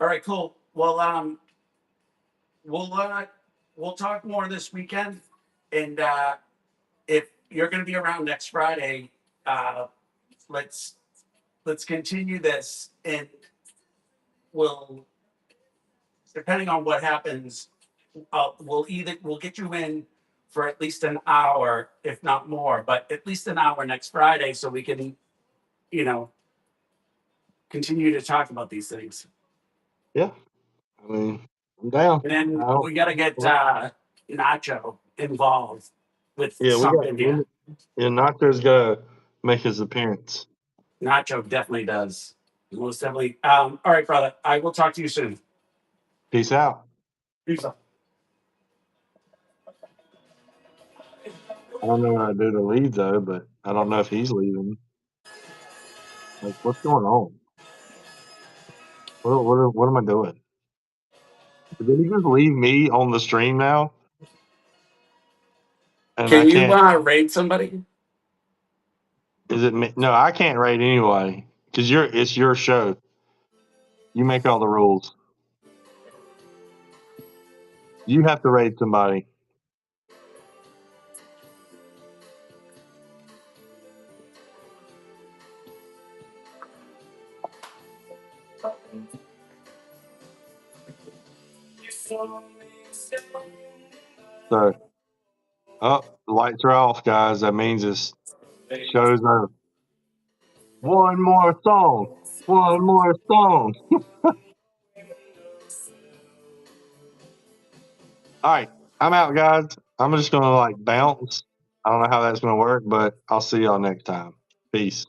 All right, cool. Well, we'll uh, we'll talk more this weekend, and if you're going to be around next Friday, uh, let's let's continue this, and we'll, depending on what happens, we'll get you in for at least an hour, if not more, but at least an hour next Friday, so we can, you know, continue to talk about these things. yeah, I mean, I'm down. And then I don't, we got to get Nacho involved with yeah, something here. yeah, Nacho's got to make his appearance. Nacho definitely does. Most definitely. All right, brother. I will talk to you soon. Peace out. Peace. I don't know how to do the lead though, but I don't know if he's leaving. Like, what's going on? What am I doing? Did he just leave me on the stream now? And I Can you can't. rate somebody? Is it me? No, I can't rate anyway because it's your show. You make all the rules. You have to rate somebody. So, oh, the lights are off, guys. That means it's show's over. One more song. One more song. All right, I'm out, guys. I'm just gonna like bounce. I don't know how that's gonna work, but I'll see y'all next time. Peace.